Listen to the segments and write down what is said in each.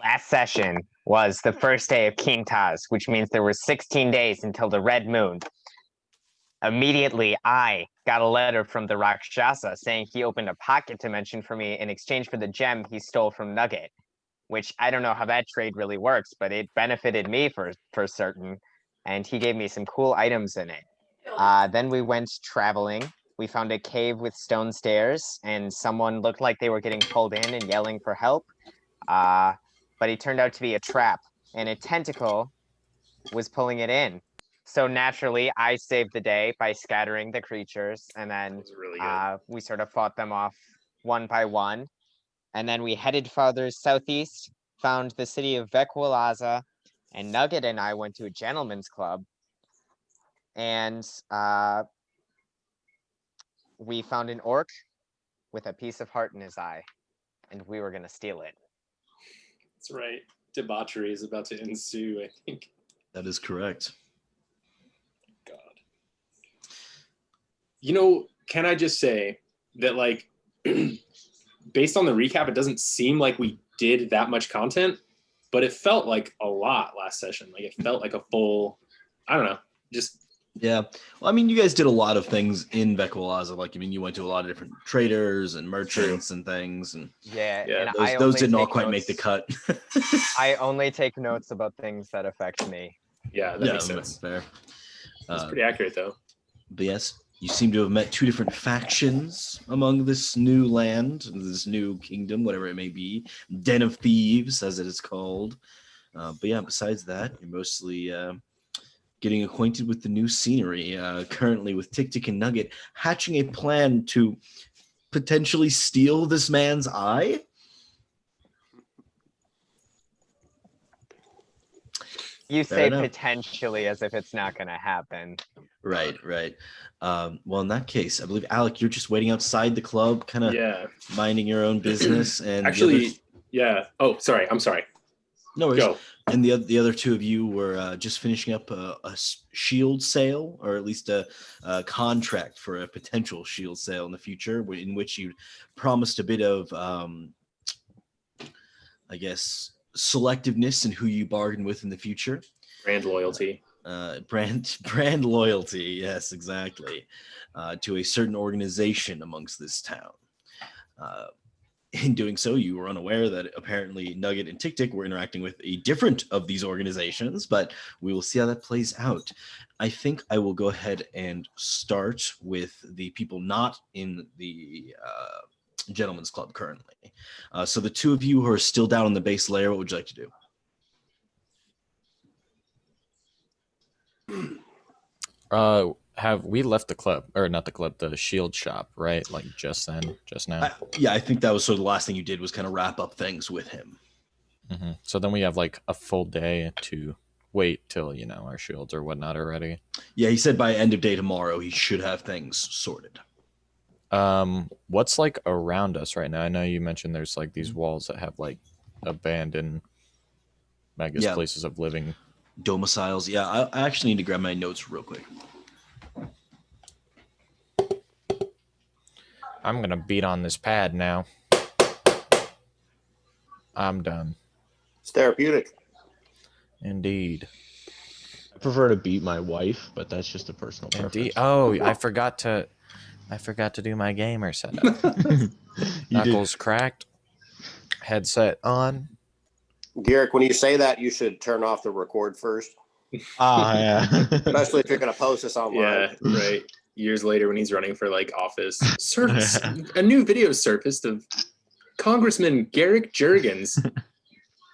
Last session was the first day of Quintas, which means there were 16 days until the red moon. Immediately, I got a letter from the Rakshasa saying he opened a pocket dimension for me in exchange for the gem he stole from Nugget, which I don't know how that trade really works, but it benefited me for certain, and he gave me some cool items in it. Then we went traveling. We found a cave with stone stairs, and someone looked like they were getting pulled in and yelling for help. But it turned out to be a trap, and a tentacle was pulling it in. So naturally, I saved the day by scattering the creatures, and then really we sort of fought them off one by one. And then we headed farther southeast, found the city of Vekwalaza, and Nugget and I went to a gentleman's club. And we found an orc with a piece of heart in his eye, and we were going to steal it. That's right. Debauchery is about to ensue, I think. That is correct. God. You know, can I just say that, like, based on the recap, it doesn't seem like we did that much content, but it felt like a lot last session. Like, it felt like a full, I don't know, just... Yeah. Well, I mean, you guys did a lot of things in Vekwalaza. Like, I mean, you went to a lot of different traders and merchants and things. And yeah, and those didn't all quite make the cut. I only take notes about things that affect me. Yeah, that makes sense. Fair. That's pretty accurate, though. But yes, you seem to have met two different factions among this new land, this new kingdom, whatever it may be. Den of Thieves, as it is called. But yeah, besides that, you're mostly... getting acquainted with the new scenery, currently with Tick Tick and Nugget, hatching a plan to potentially steal this man's eye. You say potentially as if it's not going to happen. Right. Well, in that case, I believe, Alec, you're just waiting outside the club, kind of minding your own business. And actually, Oh, sorry. I'm sorry. No worries. Go. And the other two of you were just finishing up a shield sale, or at least a contract for a potential shield sale in the future, in which you promised a bit of, I guess, selectiveness in who you bargain with in the future. Brand loyalty. Brand loyalty. Yes, exactly. To a certain organization amongst this town. In doing so, you were unaware that apparently Nugget and Tick Tick were interacting with a different of these organizations, but we will see how that plays out. I think I will go ahead and start with the people not in the Gentleman's Club currently. So the two of you who are still down on the base layer, what would you like to do? Have we left the club, or not the club, the shield shop, right? Like just now? I think that was sort of the last thing you did was kind of wrap up things with him. Mm-hmm. So then we have like a full day to wait till, our shields or whatnot are ready. Yeah, he said by end of day tomorrow, he should have things sorted. What's like around us right now? I know you mentioned there's like these walls that have like abandoned, I guess, places of living. Domiciles. Yeah, I actually need to grab my notes real quick. I'm going to beat on this pad now. I'm done. It's therapeutic. Indeed. I prefer to beat my wife, but that's just a personal preference. Oh, I forgot to do my gamer setup. Knuckles cracked. Headset on. Garrick, when you say that, you should turn off the record first. Yeah. Especially if you're going to post this online. Yeah, right. Years later when he's running for like office. A new video surfaced of Congressman Garrick Juergens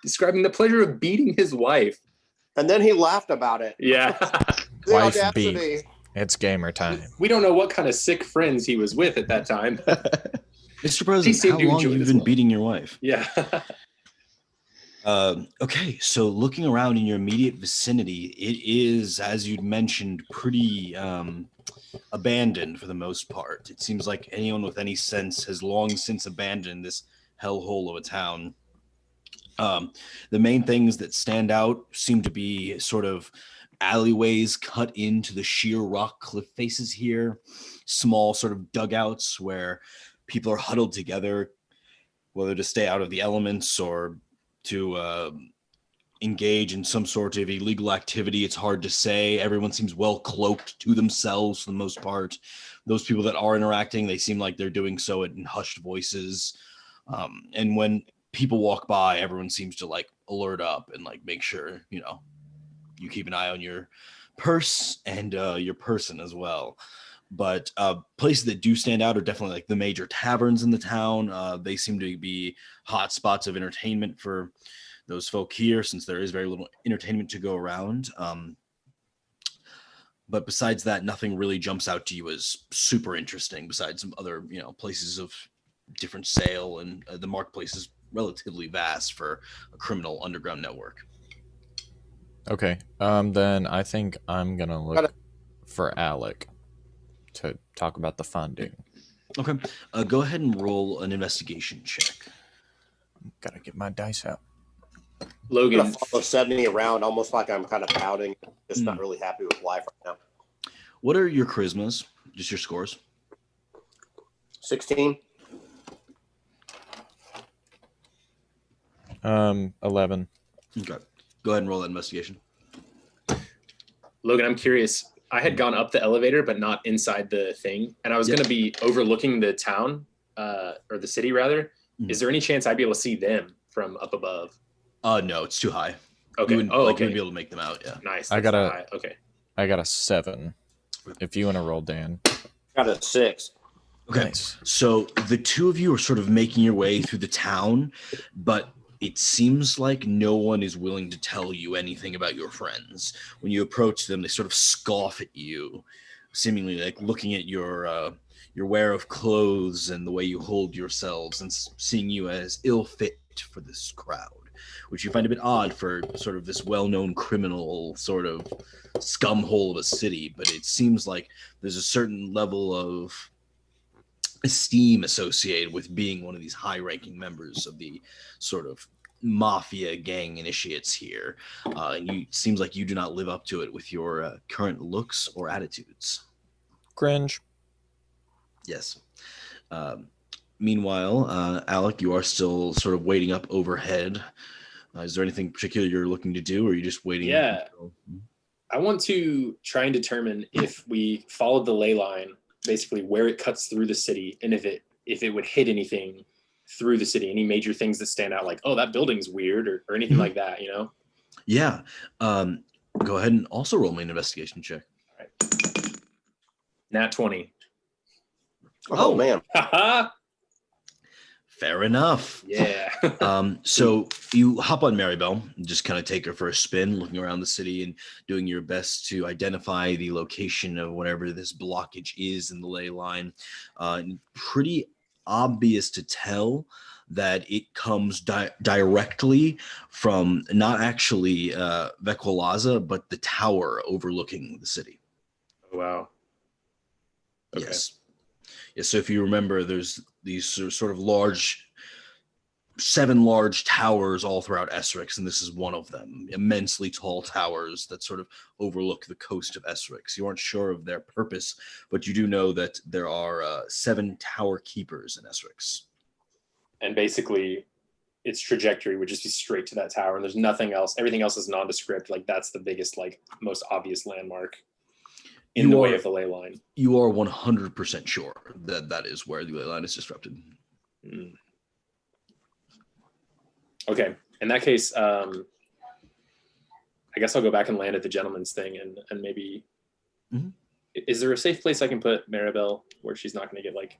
describing the pleasure of beating his wife. And then he laughed about it. Yeah. Wife beat. It's gamer time. We don't know what kind of sick friends he was with at that time. Mr. President, how long have you been beating your wife? Yeah. Okay, so looking around in your immediate vicinity, it is, as you'd mentioned, pretty abandoned for the most part. It seems like anyone with any sense has long since abandoned this hellhole of a town. The main things that stand out seem to be sort of alleyways cut into the sheer rock cliff faces here, small sort of dugouts where people are huddled together, whether to stay out of the elements or to engage in some sort of illegal activity. It's hard to say. Everyone seems well cloaked to themselves for the most part. Those people that are interacting, they seem like they're doing so in hushed voices. And when people walk by, everyone seems to like alert up and like make sure, you know, you keep an eye on your purse and your person as well. But places that do stand out are definitely like the major taverns in the town. They seem to be hot spots of entertainment for those folk here, since there is very little entertainment to go around. But besides that, nothing really jumps out to you as super interesting besides some other, you know, places of different sale, and the marketplace is relatively vast for a criminal underground network. Okay. Then I think I'm gonna look for Alec to talk about the funding. Okay. Go ahead and roll an investigation check. Gotta get my dice out. I'm Logan, gonna follow 70 around almost like I'm kind of pouting, just not really happy with life right now. What are your charismas? Just your scores? 16. 11. Okay. Go ahead and roll that investigation. Logan, I'm curious. I had gone up the elevator, but not inside the thing, and I was going to be overlooking the town, or the city rather. Is there any chance I'd be able to see them from up above? No, it's too high. Okay. You wouldn't, okay. You wouldn't be able to make them out. Yeah. Nice. I got a- high. Okay. I got a 7. If you want to roll, Dan. Got a 6. Okay. Nice. So the two of you are sort of making your way through the town, but it seems like no one is willing to tell you anything about your friends. When you approach them, they sort of scoff at you, seemingly like looking at your wear of clothes and the way you hold yourselves, and seeing you as ill fit for this crowd, which you find a bit odd for sort of this well-known criminal sort of scum hole of a city. But it seems like there's a certain level of esteem associated with being one of these high-ranking members of the sort of mafia gang initiates here, and you seems like you do not live up to it with your current looks or attitudes. Cringe. Yes. Meanwhile, Alec, you are still sort of waiting up overhead. Is there anything particular you're looking to do, or are you just waiting? Yeah. I want to try and determine if we followed the ley line, basically where it cuts through the city, and if it would hit anything through the city, any major things that stand out, like, oh, that building's weird, or anything like that, you know? Yeah. Go ahead and also roll me an investigation check. All right. Nat 20. Oh man. Haha. Fair enough. Yeah. So you hop on Maribel and just kind of take her for a spin, looking around the city and doing your best to identify the location of whatever this blockage is in the ley line. Pretty obvious to tell that it comes directly from not actually Vequalaza, but the tower overlooking the city. Wow. Okay. Yes. Yes. So if you remember, there's these sort of 7 large towers all throughout Essrex, and this is one of them. Immensely tall towers that sort of overlook the coast of Essrex. You aren't sure of their purpose, but you do know that there are 7 tower keepers in Essrex. And basically, its trajectory would just be straight to that tower, and there's nothing else. Everything else is nondescript. Like, that's the biggest, like, most obvious landmark in the way of the ley line. You are 100% sure that that is where the ley line is disrupted. Mm. Okay. In that case, I guess I'll go back and land at the gentleman's thing, and maybe. Mm-hmm. Is there a safe place I can put Maribel where she's not going to get like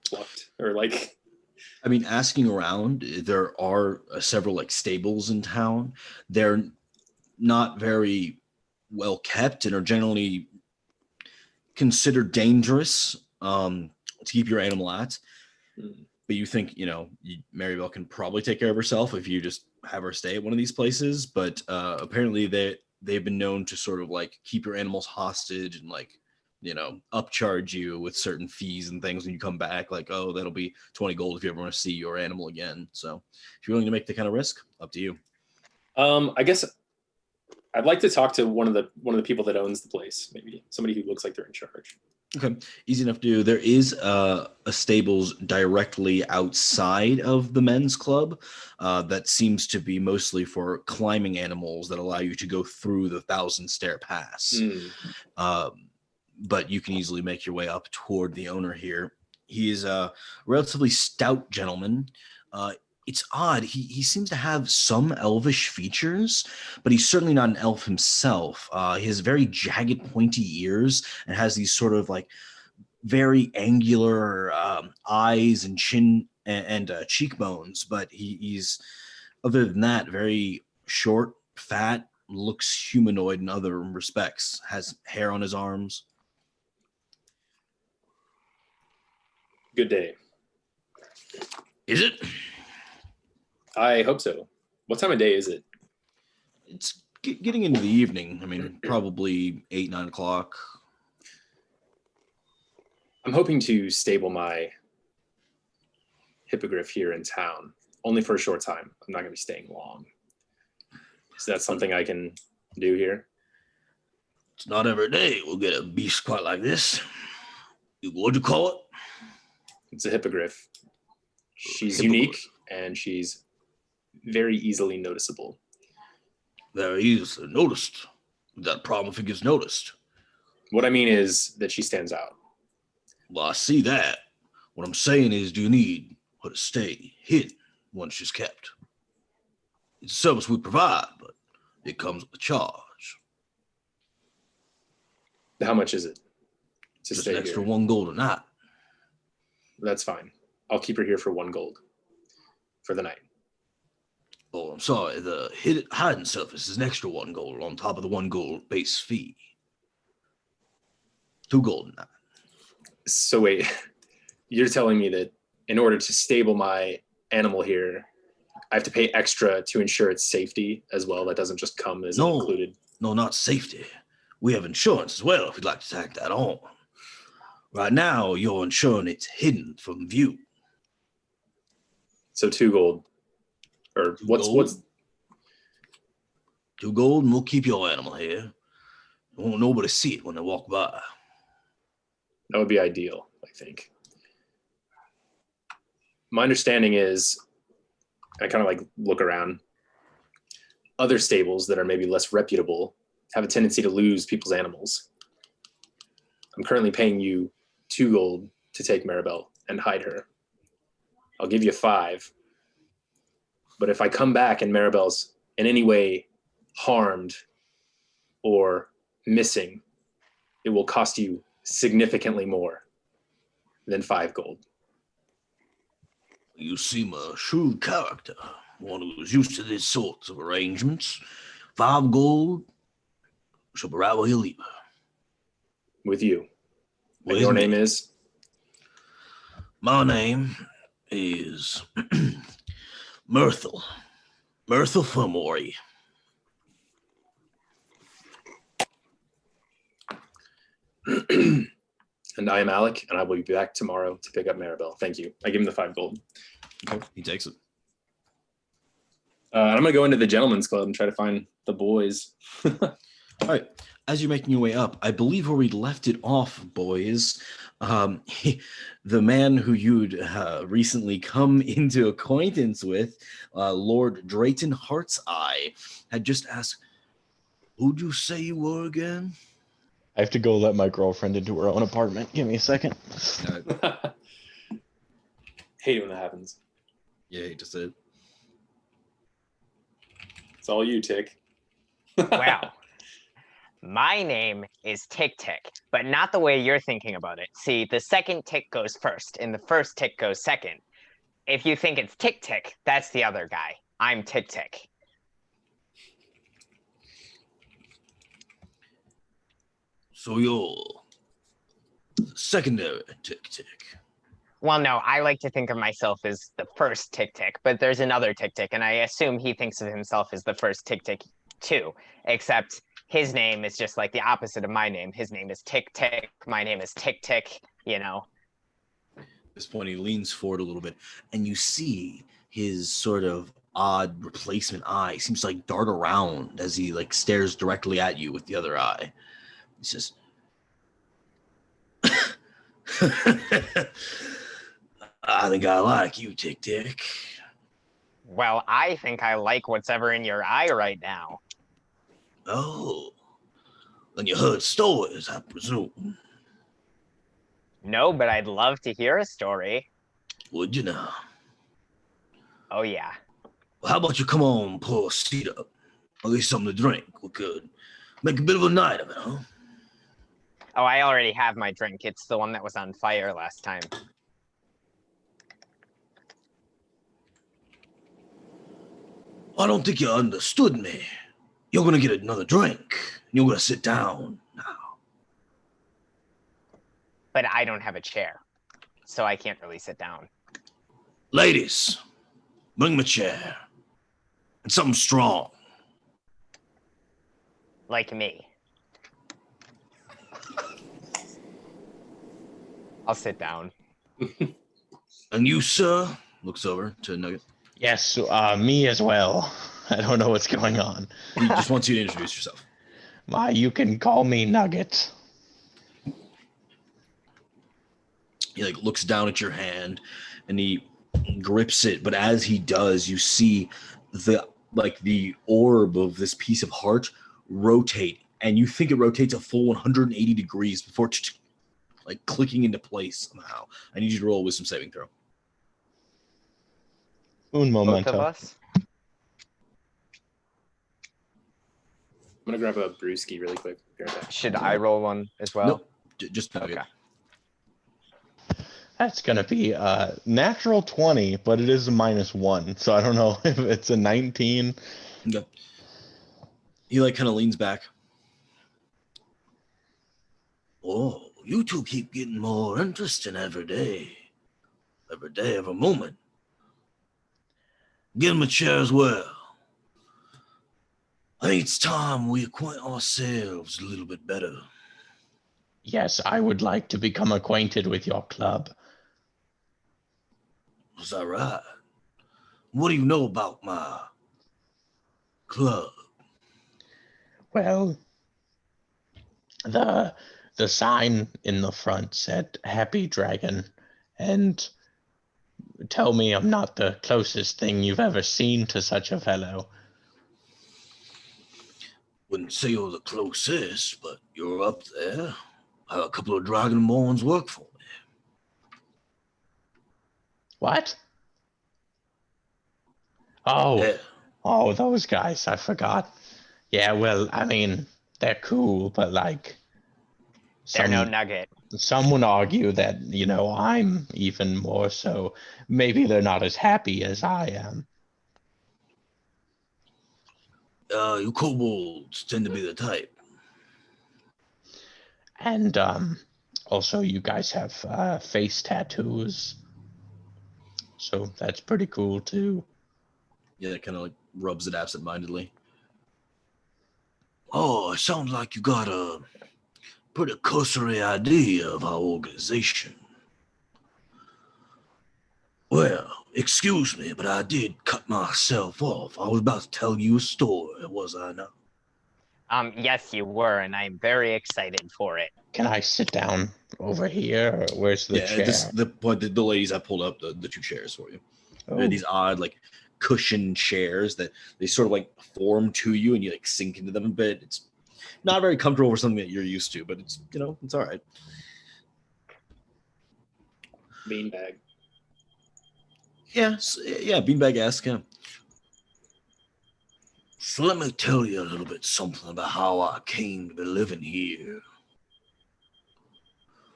plucked or like? I mean, asking around, there are several like stables in town. They're not very well kept and are generally considered dangerous to keep your animal at. Mm. But you think, Maribel can probably take care of herself if you just have her stay at one of these places. But apparently they've been known to sort of like keep your animals hostage and like, upcharge you with certain fees and things when you come back. Like, oh, that'll be 20 gold if you ever want to see your animal again. So if you're willing to make the kind of risk, up to you. I guess I'd like to talk to one of the people that owns the place, maybe somebody who looks like they're in charge. Okay, easy enough to do. There is a stables directly outside of the men's club that seems to be mostly for climbing animals that allow you to go through the 1,000-stair pass. But you can easily make your way up toward the owner here. He is a relatively stout gentleman. It's odd. He seems to have some elvish features, but he's certainly not an elf himself. He has very jagged, pointy ears and has these sort of like very angular eyes and chin and cheekbones. But he's, other than that, very short, fat, looks humanoid in other respects, has hair on his arms. Good day. Is it? I hope so. What time of day is it? It's getting into the evening. I mean, probably 8, 9 o'clock. I'm hoping to stable my hippogriff here in town, only for a short time. I'm not going to be staying long. Is that something I can do here? It's not every day we'll get a beast quite like this. What'd you call it? It's a hippogriff. She's Hippogriff. unique, and she's very easily noticeable. Very easily noticed. We've got a problem if it gets noticed. What I mean is that she stands out. Well, I see that. What I'm saying is, do you need her to stay hidden once she's kept? It's a service we provide, but it comes with a charge. How much is it to Just stay an extra here? 1 gold a night. That's fine. I'll keep her here for 1 gold for the night. Oh, I'm sorry. The hiding service is an extra 1 gold on top of the 1 gold base fee. 2 gold a night. So wait, you're telling me that in order to stable my animal here, I have to pay extra to ensure its safety as well? That doesn't just come as No. included? No, not safety. We have insurance as well if you'd like to tag that on. Right now, you're ensuring it's hidden from view. So 2 gold. Or what's 2 gold, and we'll keep your animal here. Won't nobody see it when they walk by. that would be ideal, I think. My understanding is, I kind of like look around, other stables that are maybe less reputable have a tendency to lose people's animals. I'm currently paying you 2 gold to take Maribel and hide her. I'll give you 5. But if I come back and Maribel's in any way harmed or missing, it will cost you significantly more than 5 gold. You seem a shrewd character, one who's used to these sorts of arrangements. 5 gold, shall be right where you leave her. With you. What And is your it? name is? My name is Myrtle Fomori. And I am Alec, and I will be back tomorrow to pick up Maribel. Thank you. I give him the 5 gold. Okay, he takes it. And I'm going to go into the gentleman's club and try to find the boys. All right. As you're making your way up, I believe where we left it off, boys, the man who you'd recently come into acquaintance with, Lord Drayton Heartseye, had just asked, who'd you say you were again? I have to go let my girlfriend into her own apartment. Give me a second. Hate it when that happens. Yeah, he just said. It's all you, Tick. Wow. My name is Tick Tick, but not the way you're thinking about it. See, the second tick goes first, and the first tick goes second. If you think it's Tick Tick, that's the other guy. I'm Tick Tick. So you're secondary Tick Tick. Well, no, I like to think of myself as the first Tick Tick, but there's another Tick Tick, and I assume he thinks of himself as the first Tick Tick too, except his name is just like the opposite of my name. His name is Tick Tick. My name is Tick Tick, you know. At this point, he leans forward a little bit, and you see his sort of odd replacement eye seems to like dart around as he like stares directly at you with the other eye. He says, I think I like you, Tick Tick. Well, I think I like what's ever in your eye right now. Oh, then you heard stories, I presume. No, but I'd love to hear a story. Would you now? Oh, yeah. Well, how about you come on, pour a seat up? I'll get you something to drink. We could make a bit of a night of it, huh? Oh, I already have my drink. It's the one that was on fire last time. I don't think you understood me. You're gonna get another drink. You're gonna sit down now. But I don't have a chair, so I can't really sit down. Ladies, bring me a chair. And something strong. Like me. I'll sit down. And you, sir, looks over to Nugget. Yes, me as well. I don't know what's going on. He just wants you to introduce yourself. You can call me Nugget. He like looks down at your hand and he grips it, but as he does, you see the orb of this piece of heart rotate, and you think it rotates a full 180 degrees before like clicking into place somehow. I need you to roll a wisdom saving throw. Un Both of momento. us? I'm gonna grab a brewski really quick. Be right back. Should I roll one as well? Nope, just Nugget. Okay. That's gonna be a natural 20, but it is a -1, so I don't know if it's a 19. Okay. He like kind of leans back. Oh, you two keep getting more interesting every day. Every day, every moment. Give him a chair as well. I think it's time we acquaint ourselves a little bit better. Yes, I would like to become acquainted with your club. Is that right? What do you know about my club? Well, the sign in the front said Happy Dragon, and tell me I'm not the closest thing you've ever seen to such a fellow. Wouldn't say you're the closest, but you're up there. I have a couple of Dragonborns work for me. What? Oh, Yeah. oh, those guys, I forgot. Yeah, well, I mean, they're cool, but like, They're no nugget. some would argue that, I'm even more so. Maybe they're not as happy as I am. You kobolds tend to be the type. And also, you guys have face tattoos, so that's pretty cool too. Yeah, it kind of like rubs it absentmindedly. Oh, it sounds like you got a pretty cursory idea of our organization. Well, excuse me, but I did cut myself off. I was about to tell you a story, was I not? Yes, you were, and I'm very excited for it. Can I sit down over here, or where's the chair? The ladies have pulled up the two chairs for you. Oh. They're these odd like cushion chairs that they sort of like form to you, and you like sink into them a bit. It's not very comfortable for something that you're used to, but it's it's all right. Beanbag. Yeah, beanbag-esque. Yeah. So let me tell you a little bit something about how I came to be living here.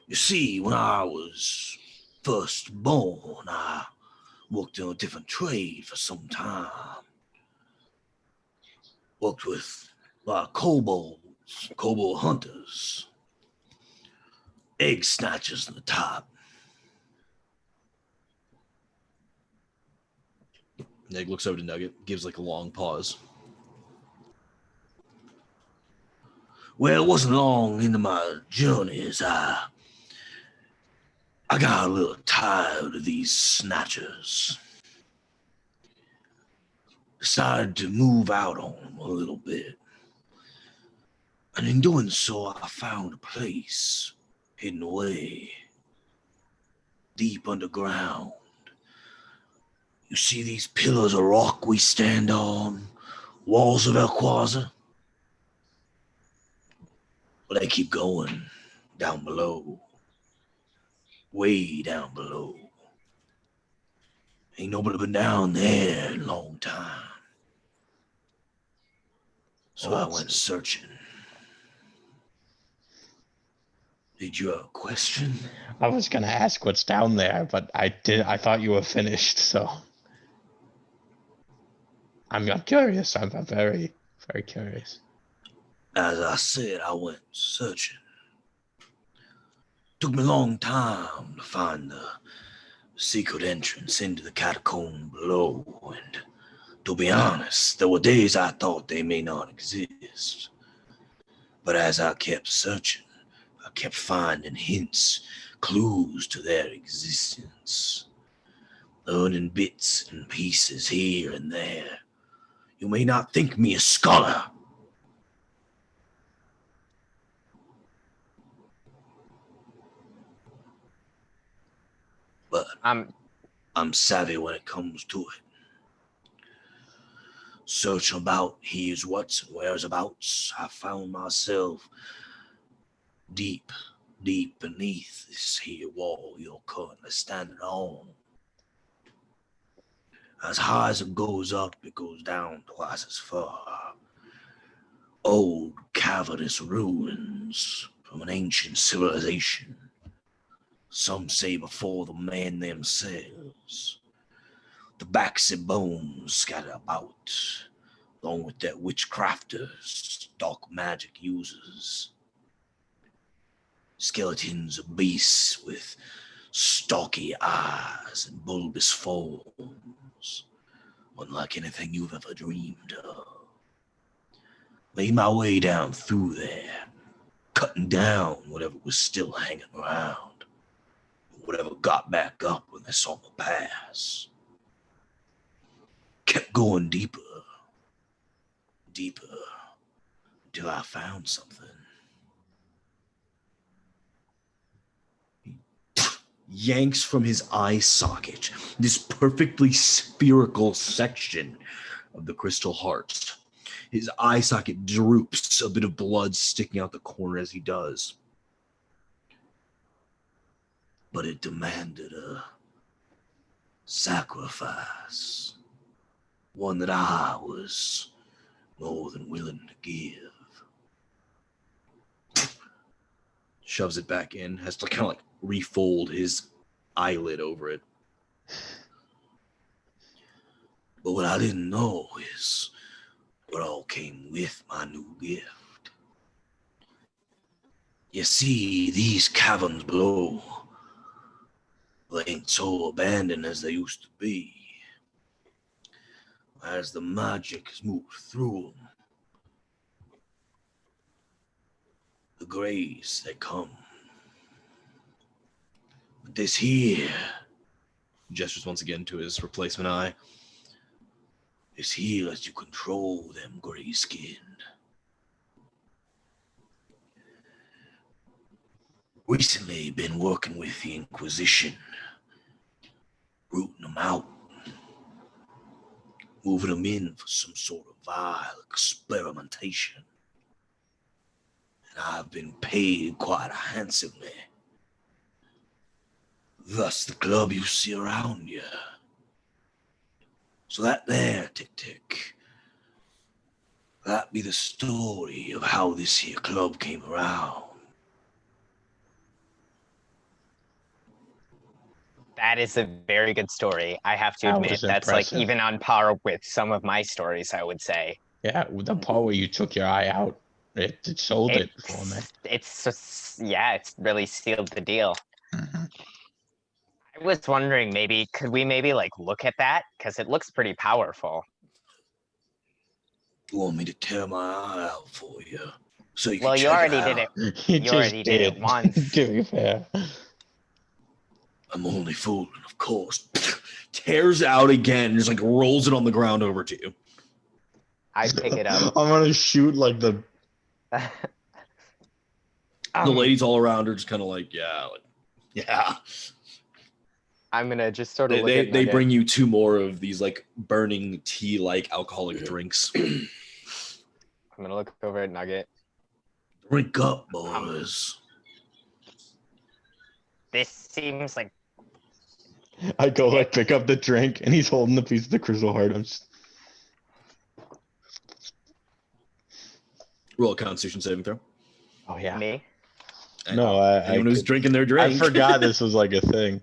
You see, when I was first born, I worked in a different trade for some time. Worked with kobolds, kobold hunters, egg snatchers in the top. Neg looks over to Nugget, gives like a long pause. Well, it wasn't long into my journeys. I got a little tired of these snatchers. Decided to move out on them a little bit. And in doing so, I found a place hidden away deep underground. You see these pillars of rock we stand on, walls of Elquaza? Well, they keep going down below, way down below. Ain't nobody been down there in a long time. So I went searching. Did you have a question? I was gonna ask what's down there, but I thought you were finished, so I'm curious. I'm very, very curious. As I said, I went searching. Took me a long time to find the secret entrance into the catacomb below, and to be honest, there were days I thought they may not exist. But as I kept searching, I kept finding hints, clues to their existence, learning bits and pieces here and there. You may not think me a scholar, but I'm savvy when it comes to it. Searching about here's what's and where's abouts, I found myself deep beneath this here wall you're currently standing on. As high as it goes up, it goes down twice as far. Old cavernous ruins from an ancient civilization. Some say before the man themselves. The backs of bones scattered about, along with their witchcrafters, dark magic users. Skeletons of beasts with stalky eyes and bulbous forms, unlike anything you've ever dreamed of. Made my way down through there, cutting down whatever was still hanging around, whatever got back up when they saw me pass. Kept going deeper, until I found something. Yanks from his eye socket this perfectly spherical section of the crystal heart. His eye socket droops, a bit of blood sticking out the corner as he does. But it demanded a sacrifice, one that I was more than willing to give. Shoves it back in, has to kind of like refold his eyelid over it. But what I didn't know is what all came with my new gift. You see, these caverns below, they ain't so abandoned as they used to be. As the magic has moved through them, the grays, they come. But this here, gestures once again to his replacement eye, this here lets you control them gray-skinned. Recently been working with the Inquisition, rooting them out, moving them in for some sort of vile experimentation. And I've been paid quite handsomely. Thus the club you see around you. So that there, Tick-Tick, that be the story of how this here club came around. That is a very good story. I have to That admit, was that's like impressive. even on par with some of my stories, I would say. Yeah, the part where you took your eye out, it sold it for me. It's just, yeah, it's really sealed the deal. Mhm. I was wondering, could we like look at that? Because it looks pretty powerful. You want me to tear my eye out for you? So you Well, can you check already it did out. it. You You just already did it once. To be fair. I'm only fooling, of course. Tears out again, just like rolls it on the ground over to you. I pick it up. I'm gonna shoot like the. The ladies all around are just kind of like, yeah. I'm gonna just sort of look They at Nugget. bring you 2 more of these like burning tea-like alcoholic drinks. I'm gonna look over at Nugget. Drink up, boys. This seems like I go like pick up the drink, and he's holding the piece of the crystal heart. I'm just... Roll a Constitution saving throw. Oh yeah. me. No, Anyone who's drinking their drink. I forgot this was like a thing.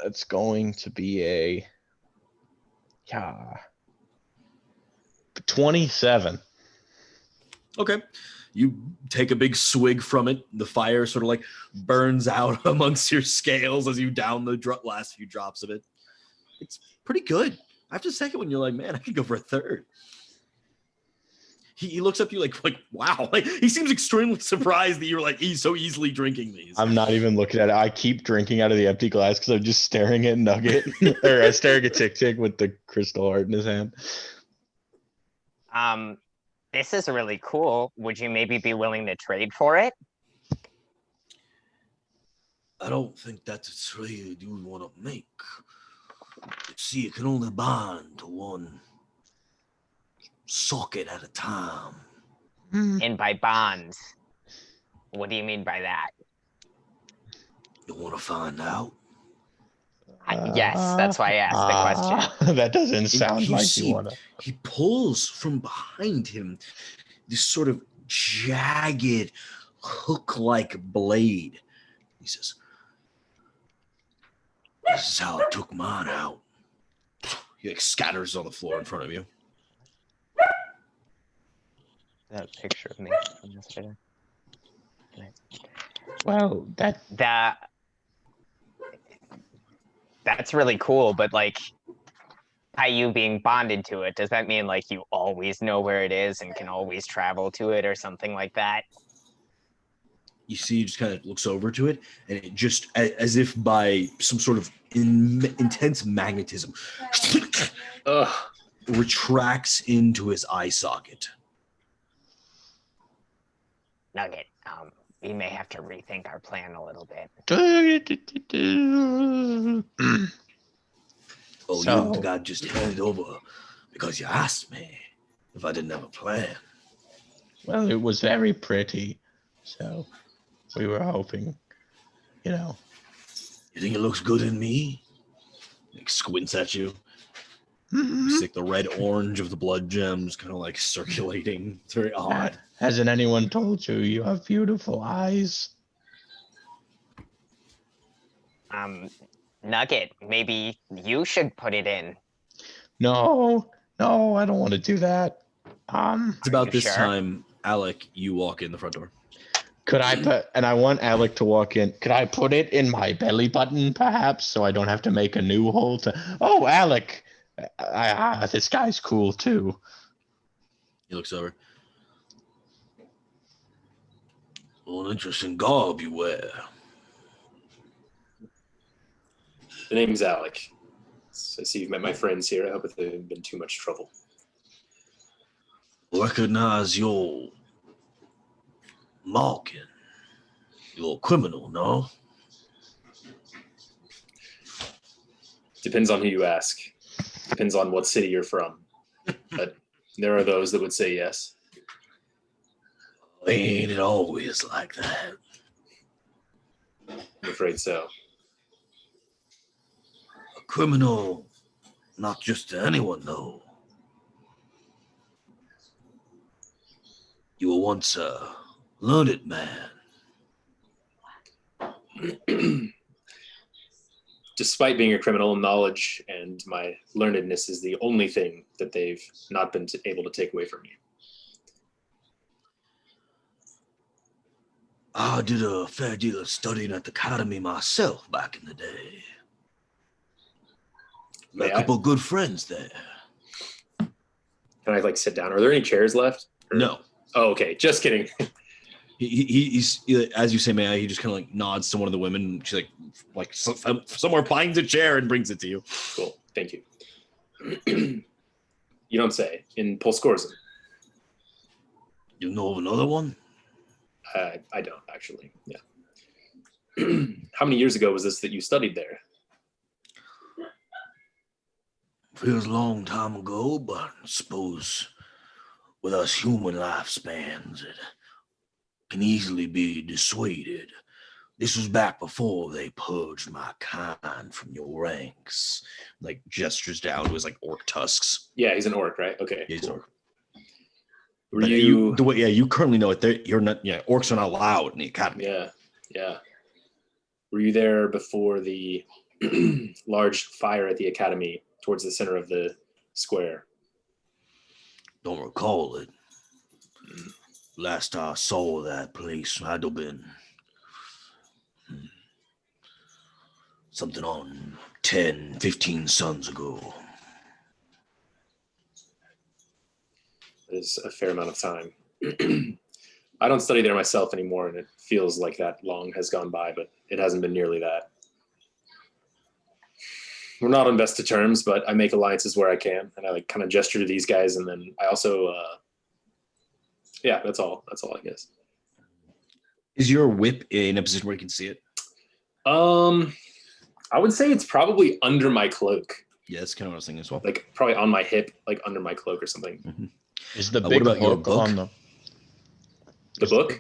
It's going to be a 27. Okay. You take a big swig from it. The fire sort of like burns out amongst your scales as you down the last few drops of it. It's pretty good. After the second one, you're like, man, I could go for a third. He looks up to you like wow. Like he seems extremely surprised that you're like he's so easily drinking these. I'm not even looking at it. I keep drinking out of the empty glass because I'm just staring at Nugget or staring at Tick Tick with the crystal heart in his hand. This is really cool. Would you maybe be willing to trade for it? I don't think that's a trade you would want to make. See, it can only bond to one socket at a time. And by bonds, what do you mean by that? You want to find out? Yes, that's why I asked the question. That doesn't sound You like see, you want to. He pulls from behind him this sort of jagged, hook-like blade. He says, "This is how I took mine out." He like scatters on the floor in front of you. That picture of me from yesterday. Well, That's really cool, but like by you being bonded to it, does that mean like you always know where it is and can always travel to it or something like that? You see, he just kind of looks over to it, and it just, as if by some sort of intense magnetism, retracts into his eye socket. Nugget, we may have to rethink our plan a little bit. Oh, So- you got just handed over because you asked me if I didn't have a plan. Well, it was very pretty, so we were hoping, You think it looks good in me? Like squints at you. You see like the red orange of the blood gems kind of like circulating. It's very odd. Hasn't anyone told you you have beautiful eyes? Nugget, maybe you should put it in. No, I don't want to do that. It's about you this sure? time, Alec, you walk in the front door. Could I put, and I want Alec to walk in, could I put it in my belly button perhaps so I don't have to make a new hole to, oh, Alec, this guy's cool too. He looks over. Well, an interesting garb you wear. The name's Alec. So I see you've met my friends here. I hope it hasn't been too much trouble. Recognize your marking. You're a criminal, no? Depends on who you ask. Depends on what city you're from. But there are those that would say yes. Ain't it always like that? I'm afraid so. A criminal, not just to anyone, though. You were once a learned man. Despite being a criminal, knowledge and my learnedness is the only thing that they've not been able to take away from me. I did a fair deal of studying at the academy myself back in the day. Met May a I? couple of good friends there. Can I sit down? Are there any chairs left? Or- No. Oh, okay. Just kidding. He's as you say, may I? He just kind of nods to one of the women. She's somewhere finds a chair and brings it to you. Cool. Thank you. You don't say. In Polskorzem. You know of another one? I don't actually. Yeah. How many years ago was this that you studied there? Feels a long time ago, but I suppose with us human lifespans, it can easily be dissuaded. This was back before they purged my kind from your ranks. Like gestures down to his like orc tusks. Yeah, he's an orc, right? Okay. Yeah, he's an orc. Were But you? the way, yeah, you currently know it. You're not. Yeah, orcs are not allowed in the academy. Yeah. Were you there before the large fire at the academy towards the center of the square? Don't recall it. Last I saw that place, I'd have been something on 10, 15 suns ago. That is a fair amount of time. I don't study there myself anymore, and it feels like that long has gone by, but it hasn't been nearly that. We're not on best of terms, but I make alliances where I can, and I like kind of gesture to these guys, and then I also, yeah, that's all. That's all, I guess. Is your whip in a position where you can see it? I would say it's probably under my cloak, Yeah, that's kind of what I was thinking as well. like probably on my hip, like under my cloak or something. Mm-hmm. Is the What big about your hook book? on the? The book?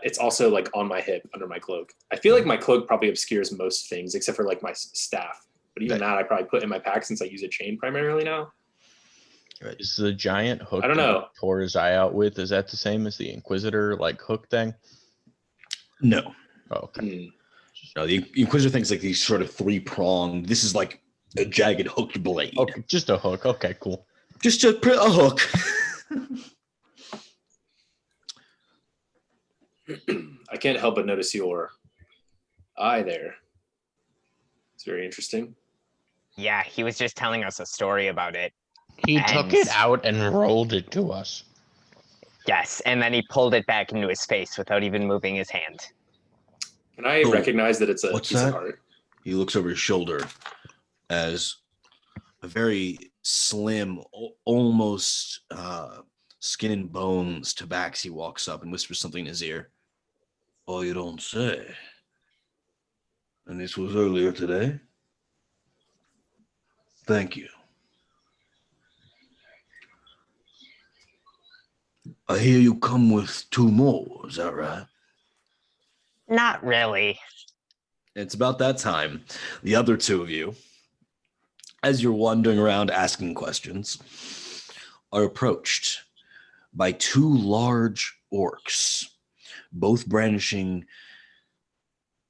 It's also like on my hip under my cloak. I feel like my cloak probably obscures most things except for like my staff. But even that I probably put in my pack since I use a chain primarily now. Is the giant hook I don't that know. he tore his eye out with? Is that the same as the Inquisitor like hook thing? No. Oh, okay. No, the Inquisitor thing's like these sort of three-pronged. This is like a jagged hooked blade. Okay, just a hook. Okay, cool. Just a hook. I can't help but notice your eye there. It's very interesting. Yeah, he was just telling us a story about it. He took it out and rolled it to us. Yes, and then he pulled it back into his face without even moving his hand. Can I recognize that it's a piece of art? He looks over his shoulder as a very slim, almost skin and bones tabaxi walks up and whispers something in his ear. Oh, you don't say. And this was earlier today? Thank you. I hear you come with two more, is that right? Not really. It's about that time. The other two of you, as you're wandering around asking questions, are approached by two large orcs, both brandishing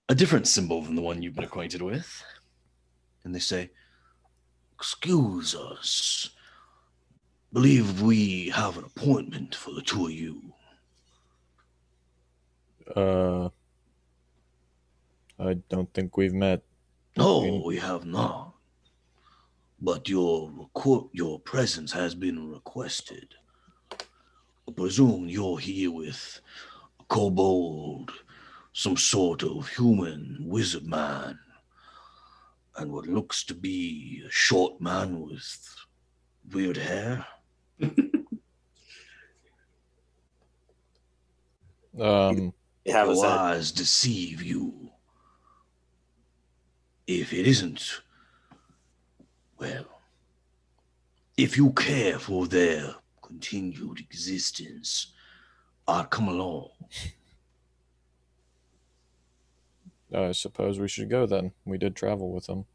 a different symbol than the one you've been acquainted with. And they say, "Excuse us. Believe we have an appointment for the two of you." I don't think we've met. No, we have not. But your presence has been requested. I presume you're here with a kobold, some sort of human wizard man, and what looks to be a short man with weird hair. Your eyes deceive you. If it isn't, well, if you care for their continued existence, I'd come along. I suppose we should go then. We did travel with them.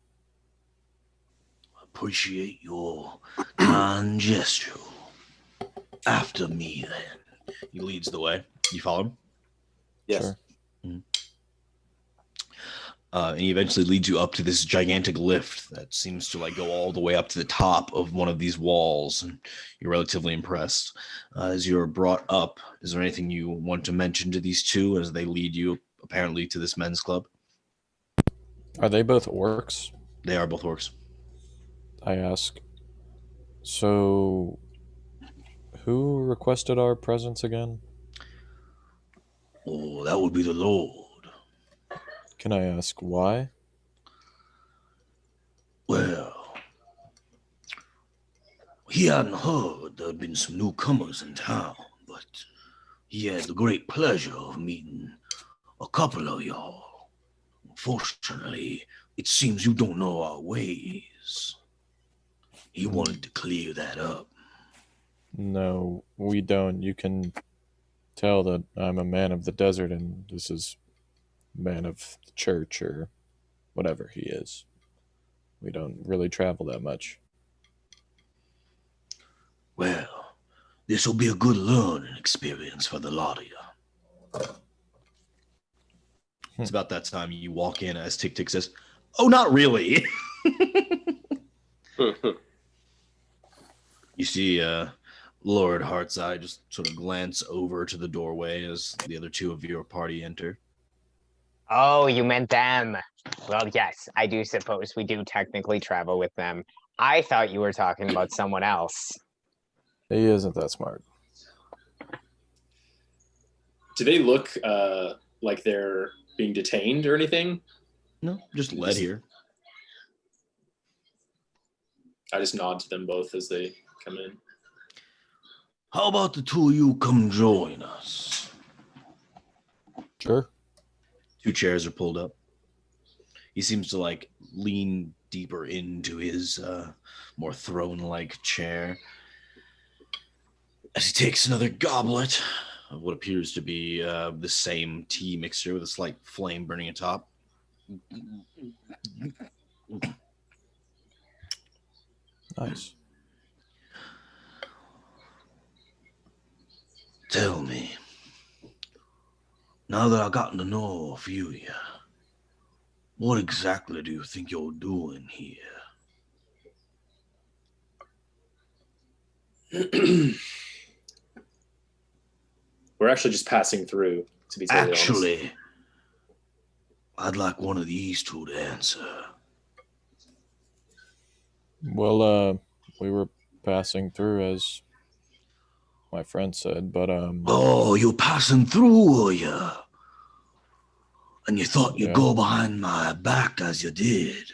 Appreciate your kind gesture. After me, then. He leads the way. You follow him? Yes. Sure. Mm-hmm. And he eventually leads you up to this gigantic lift that seems to like go all the way up to the top of one of these walls. And you're relatively impressed. As you're brought up, is there anything you want to mention to these two as they lead you apparently to this men's club? Are they both orcs? They are both orcs. I ask. So, who requested our presence again? Oh, that would be the Lord. Can I ask why? Well, he hadn't heard there had been some newcomers in town, but he had the great pleasure of meeting a couple of y'all. Unfortunately, it seems you don't know our ways. He wanted to clear that up. No, we don't. You can tell that I'm a man of the desert and this is a man of the church or whatever he is. We don't really travel that much. Well, this will be a good learning experience for the lot of you. It's about that time you walk in as Tick Tick says, "Oh, not really." You see Lord Heartseye just sort of glance over to the doorway as the other two of your party enter. Oh, you meant them. Well, yes, I do suppose we do technically travel with them. I thought you were talking about someone else. He isn't that smart. Do they look like they're being detained or anything? No, just led here. I just nod to them both as they come in. How about the two of you come join us? Sure. 2 chairs are pulled up. He seems to like lean deeper into his more throne-like chair as he takes another goblet of what appears to be the same tea mixture with a slight flame burning atop. Nice. Tell me, now that I've gotten to know a few of you, what exactly do you think you're doing here? We're actually just passing through, to be totally honest. Actually, I'd like one of these two to answer. Well, we were passing through as my friend said, but Oh, you're passing through, were you? And you thought you'd Yeah. go behind my back as you did.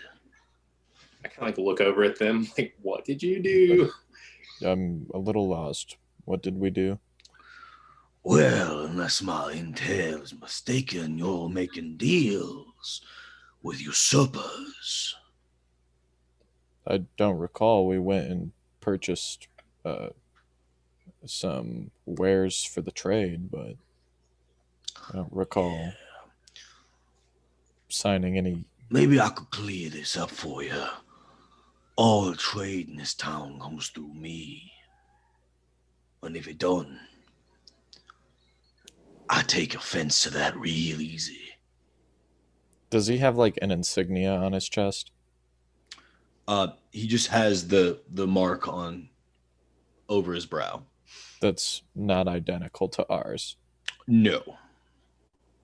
I kind of like look over at them, like, what did you do? I'm a little lost. What did we do? Well, unless my intel is mistaken, you're making deals with usurpers. I don't recall. We went and purchased some wares for the trade, but I don't recall signing any. Maybe I could clear this up for you. All the trade in this town comes through me. And if it don't, I take offense to that real easy. Does he have like an insignia on his chest? He just has the mark on over his brow. That's not identical to ours. No.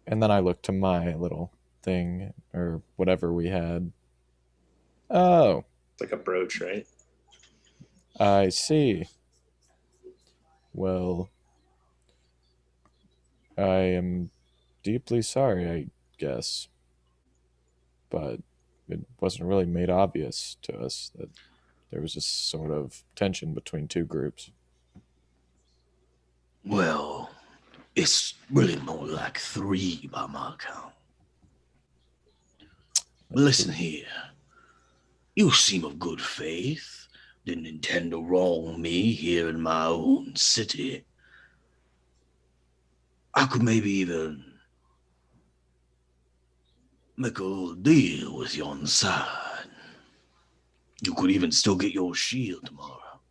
And then I look to my little thing or whatever we had. Oh, It's like a brooch, right? I see. Well, I am deeply sorry, I guess. But it wasn't really made obvious to us that there was this sort of tension between two groups. Well, it's really more like 3 by my count. Listen here. You seem of good faith. Didn't intend to wrong me here in my own city. I could maybe even make a little deal with you on the side. You could even still get your shield tomorrow.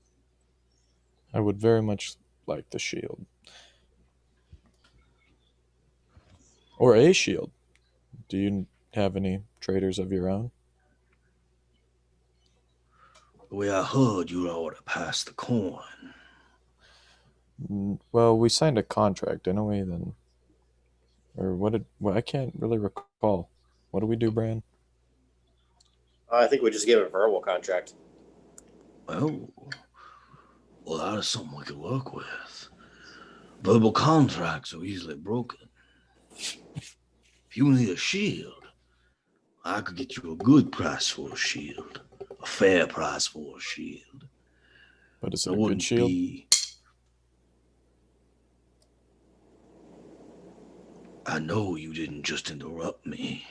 I would very much like the shield. Or a shield. Do you have any traders of your own? The way I heard, you ought to pass the coin. Well, we signed a contract, didn't we? Then, or what did? Well, I can't really recall. What did we do, Bran? I think we just gave a verbal contract. Well, that is something we could work with. Verbal contracts are easily broken. If you need a shield, I could get you a good price for a shield. A fair price for a shield. But is it It a good wouldn't shield? be... I know you didn't just interrupt me.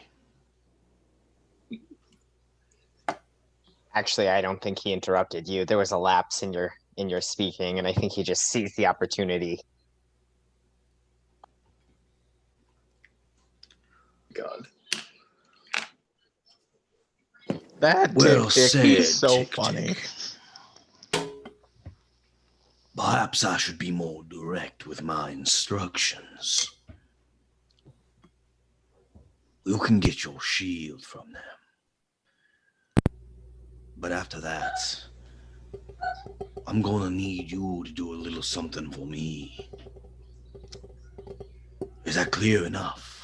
Actually, I don't think he interrupted you. There was a lapse in your speaking, and I think he just seized the opportunity. God. That Well Tick, said, he's so Tick, funny. Tick. Perhaps I should be more direct with my instructions. You can get your shield from them. But after that, I'm gonna need you to do a little something for me. Is that clear enough?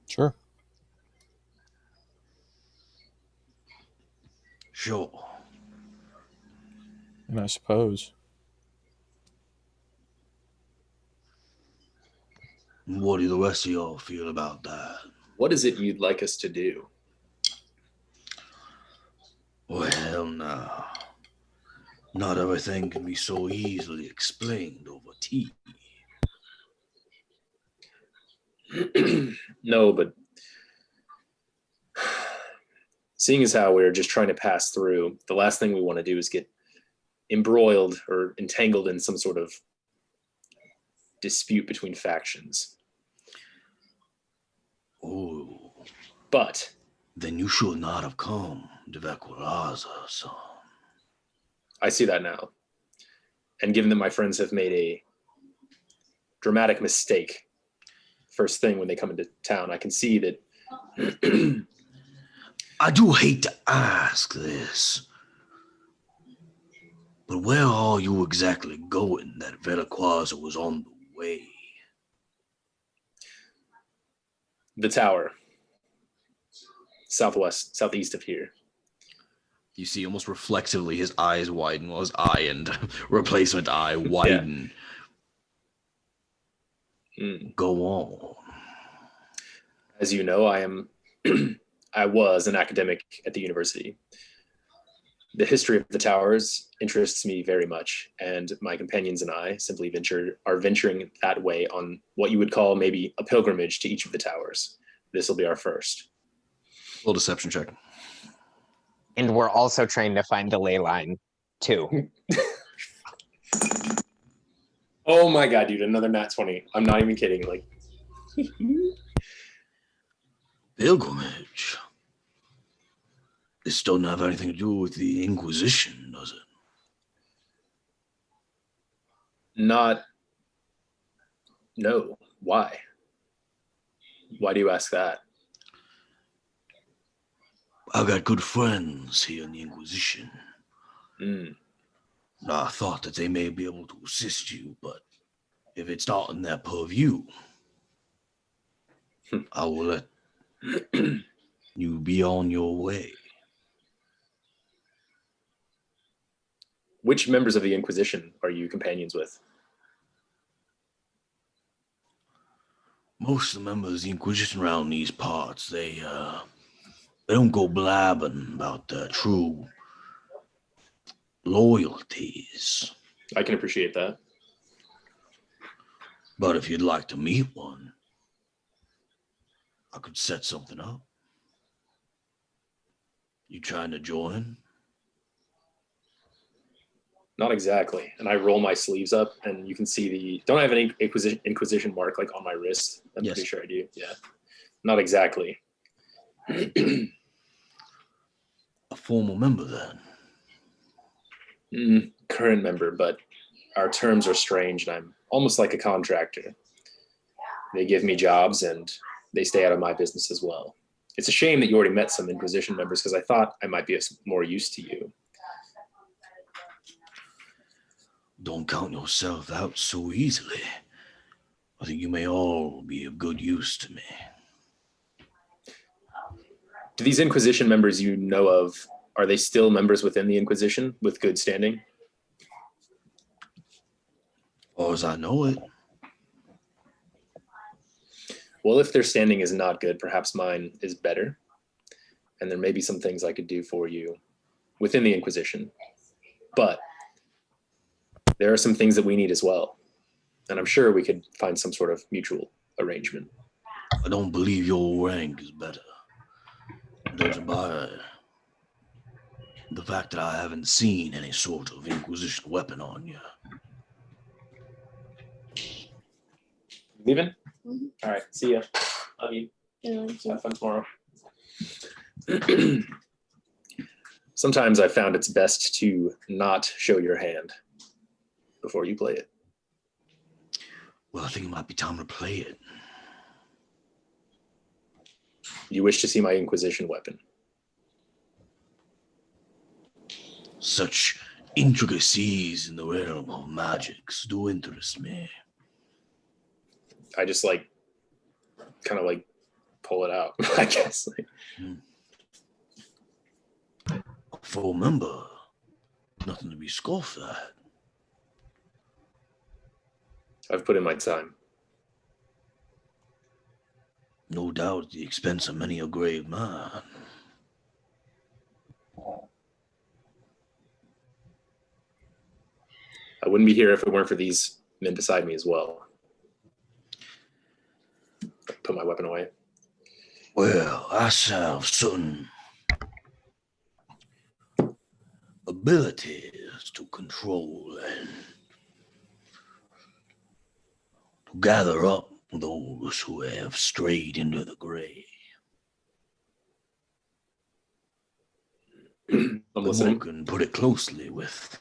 Sure. Sure. And I suppose. What do the rest of y'all feel about that? What is it you'd like us to do? Well, now, not everything can be so easily explained over tea. No, but seeing as how we're just trying to pass through, the last thing we want to do is get embroiled or entangled in some sort of dispute between factions. Oh, But then you should not have come to Vekuraza, son. I see that now. And given that my friends have made a dramatic mistake first thing when they come into town, I can see that I do hate to ask this, but where are you exactly going that Vekuraza was on the way? the tower, southeast of here. You see almost reflexively his eyes widen while his eye and replacement eye widen. Go on. As you know, I was an academic at the university. The history of the towers interests me very much, and my companions and I simply are venturing that way on what you would call maybe a pilgrimage to each of the towers. This will be our first. Roll deception check. And we're also trying to find the ley line, too. Oh my god, dude, another nat 20. I'm not even kidding. Like, Pilgrimage. This don't have anything to do with the Inquisition, does it? No. Why? Why do you ask that? I've got good friends here in the Inquisition. Now, I thought that they may be able to assist you, but if it's not in their purview, I will let you be on your way. Which members of the Inquisition are you companions with? Most of the members of the Inquisition around these parts, they don't go blabbing about their true loyalties. I can appreciate that. But if you'd like to meet one, I could set something up. You trying to join? Not exactly. And I roll my sleeves up, and you can see don't I have an Inquisition mark like on my wrist? I'm Yes. pretty sure I do. Yeah. Not exactly. A formal member then? Current member, but our terms are strange, and I'm almost like a contractor. They give me jobs, and they stay out of my business as well. It's a shame that you already met some Inquisition members, because I thought I might be of more use to you. Don't count yourself out so easily. I think you may all be of good use to me. Do these Inquisition members you know of, are they still members within the Inquisition with good standing? Or as I know it. Well, if their standing is not good, perhaps mine is better. And there may be some things I could do for you within the Inquisition. But there are some things that we need as well. And I'm sure we could find some sort of mutual arrangement. I don't believe your rank is better. Judging by the fact that I haven't seen any sort of Inquisition weapon on you. Leaving? Mhm. All right. See ya. Love you. Yeah, Have fun tomorrow. Sometimes I found it's best to not show your hand before you play it. Well, I think it might be time to play it. You wish to see my Inquisition weapon. Such intricacies in the realm of magics do interest me. I just like kind of like pull it out, I guess. A full member, nothing to be scoffed at. I've put in my time. No doubt at the expense of many a grave man. I wouldn't be here if it weren't for these men beside me as well. Put my weapon away. Well, I have certain abilities to control and to gather up those who have strayed into the gray. I'm The listening. more can put it closely with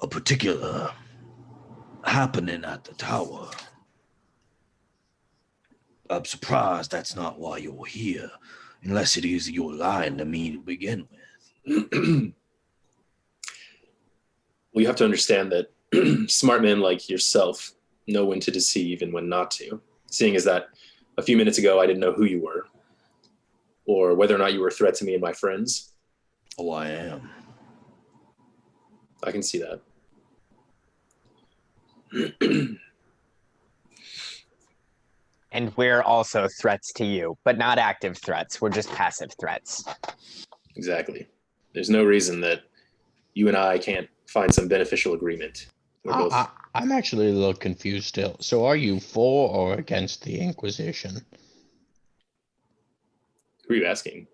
a particular happening at the tower. I'm surprised that's not why you're here, unless it is you're lying to me to begin with. Well, you have to understand that smart men like yourself know when to deceive and when not to. Seeing as that a few minutes ago I didn't know who you were, or whether or not you were a threat to me and my friends. Oh, I am. I can see that. And we're also threats to you, but not active threats. We're just passive threats. Exactly. There's no reason that you and I can't find some beneficial agreement. We're both. I'm actually a little confused still. So are you for or against the Inquisition? Who are you asking?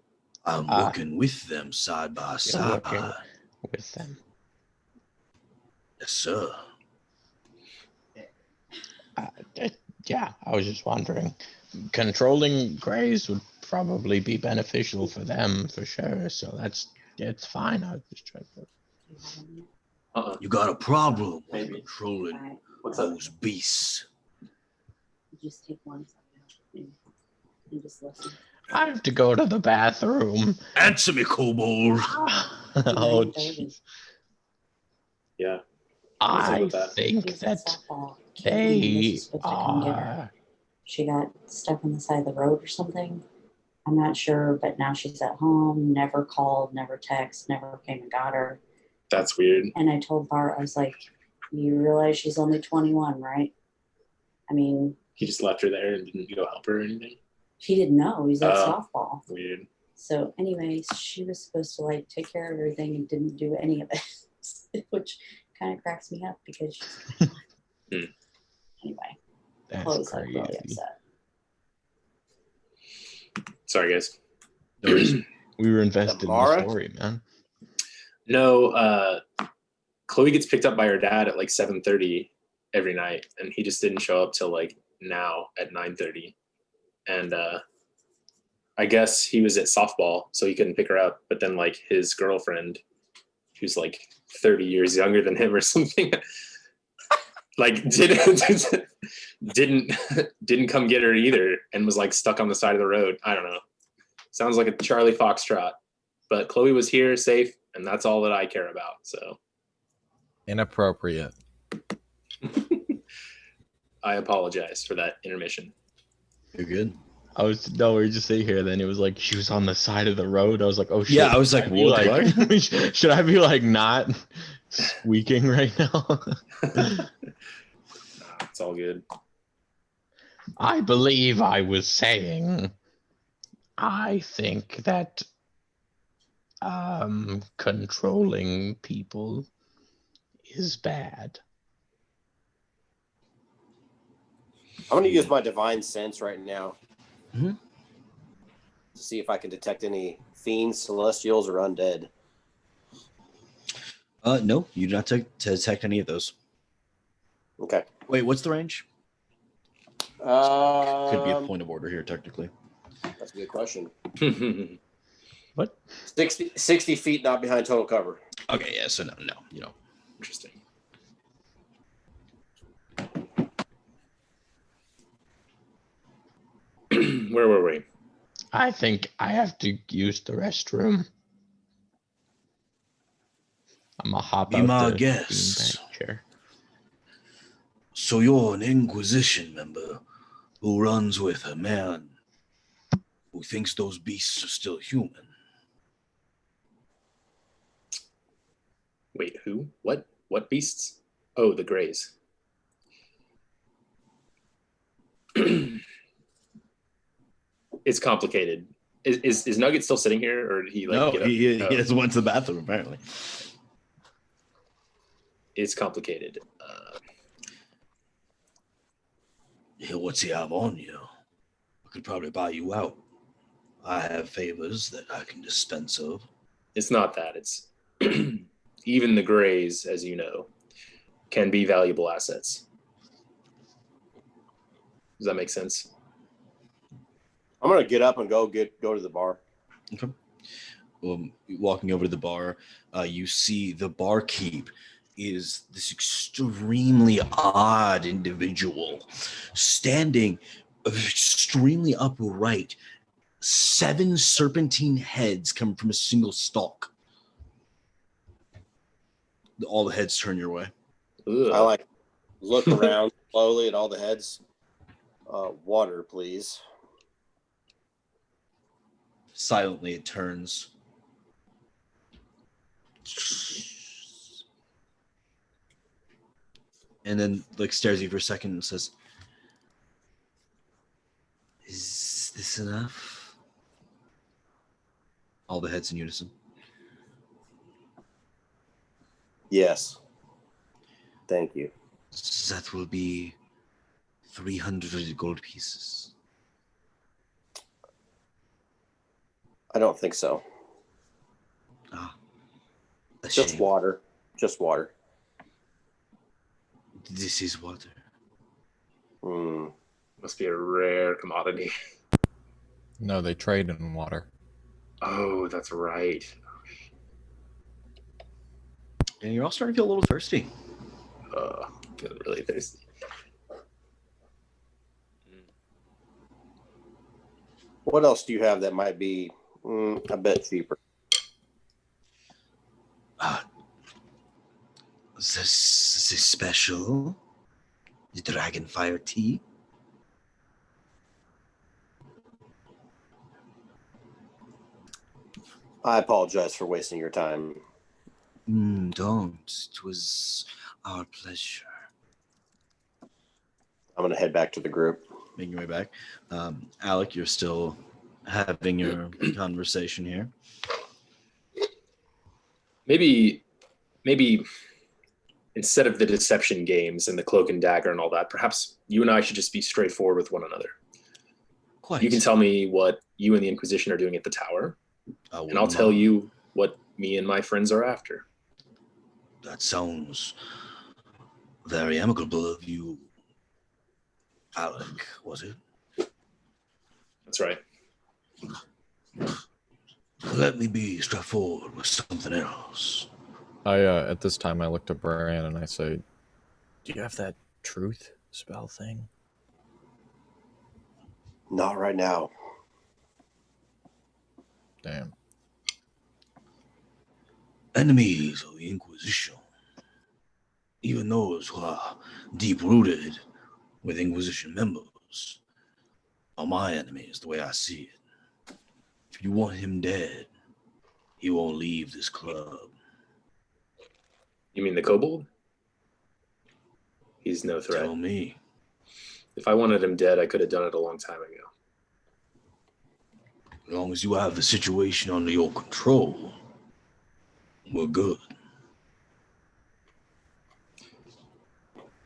I'm working with them side by You're side. working with them. Yes, sir. Yeah, I was just wondering. Controlling Greys would probably be beneficial for them for sure. So it's fine. I was just trying to. You got a problem with Maybe. controlling What's up? those beasts. Just take one second and just listen. I have to go to the bathroom. Answer me, kobold. Oh, jeez. Yeah. I with that? think He's that at softball. they Caitlin was supposed to come get her. are. She got stuck on the side of the road or something. I'm not sure, but now she's at home, never called, never texted, never came and got her. That's weird. And I told Bart, I was like, you realize she's only 21, right? I mean, He just left her there and didn't go help her or anything. he didn't know. He's at Oh. softball. Weird. So anyways, she was supposed to like take care of everything and didn't do any of it, which kind of cracks me up because she's anyway, That's Chloe's like really crazy. upset. Sorry, guys. No reason. We were invested in the Mara? story, man. No, Chloe gets picked up by her dad at like 7:30 every night, and he just didn't show up till like now at 9:30. And I guess he was at softball, so he couldn't pick her up. But then like his girlfriend, who's like 30 years younger than him or something, like didn't come get her either, and was like stuck on the side of the road. I don't know. Sounds like a Charlie Foxtrot. But Chloe was here, safe, and that's all that I care about. So Inappropriate. I apologize for that intermission. You're good. We were just sitting here. Then it was like she was on the side of the road. I was like, oh shit. Yeah, I was like, Should I be what? like, should I be like not squeaking right now? Nah, it's all good. I believe I was saying, I think that controlling people is bad. I'm going to use my divine sense right now Mhm. to see if I can detect any fiends, celestials, or undead. No, you do not detect any of those. Okay. Wait, what's the range? Could be a point of order here, technically. That's a good question. What? 60 feet, not behind total cover. Okay, yeah, so no, you don't. Interesting. Where were we? I think I have to use the restroom. I'm gonna hop Be out my the guest. beanbag chair. So you're an Inquisition member who runs with a man who thinks those beasts are still human. Wait, who? What? What beasts? Oh, the Greys. It's complicated. Is Nugget still sitting here, or did he like No, get up? he Oh, has went to the bathroom, apparently. it's complicated. Yeah, what's he have on you? I could probably buy you out. I have favors that I can dispense of. It's not that. It's even the Greys, as you know, can be valuable assets. Does that make sense? I'm going to get up and go to the bar. Okay. Walking over to the bar, you see the barkeep is this extremely odd individual standing extremely upright. 7 serpentine heads come from a single stalk. All the heads turn your way. Ugh. I like look around slowly at all the heads. Water, please. Silently, it turns. And then like stares at you for a second and says, "Is this enough?" All the heads in unison. Yes. Thank you. That will be 300 gold pieces. I don't think so. Ah, a Just shame. water. Just water. This is water. Must be a rare commodity. No, they trade in water. Oh, that's right. And you're all starting to feel a little thirsty. Feel really thirsty. What else do you have that might be a bit cheaper? This special, the Dragonfire tea. I apologize for wasting your time. Don't. It was our pleasure. I'm going to head back to the group. Making your way back. Alec, you're still having your conversation here. Maybe instead of the deception games and the cloak and dagger and all that, perhaps you and I should just be straightforward with one another. Quite. You can tell me what you and the Inquisition are doing at the tower, and I'll tell you what me and my friends are after. That sounds very amicable of you, Alec, was it? That's right. Let me be straightforward with something else. At this time I looked at Brian and I say, "Do you have that truth spell thing?" Not right now. Damn. Enemies of the Inquisition, even those who are deep-rooted with Inquisition members, are my enemies the way I see it. If you want him dead, he won't leave this club. You mean the kobold? He's no threat. Tell me. If I wanted him dead, I could have done it a long time ago. As long as you have the situation under your control, we're good.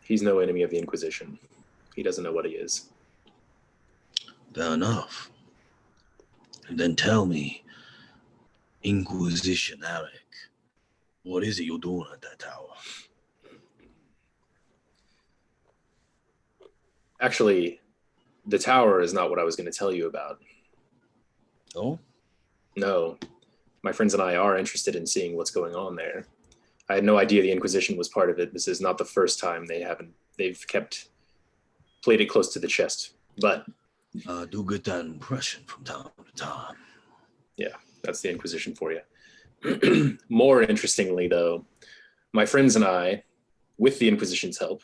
He's no enemy of the Inquisition. He doesn't know what he is. Fair enough. And then tell me, Inquisition Alec, what is it you're doing at that tower? Actually, the tower is not what I was going to tell you about. Oh? No, my friends and I are interested in seeing what's going on there. I had no idea the Inquisition was part of it. This is not the first time they've played it close to the chest. But I do get that impression from time to time. yeah, that's the Inquisition for you. More interestingly, though, my friends and I, with the Inquisition's help,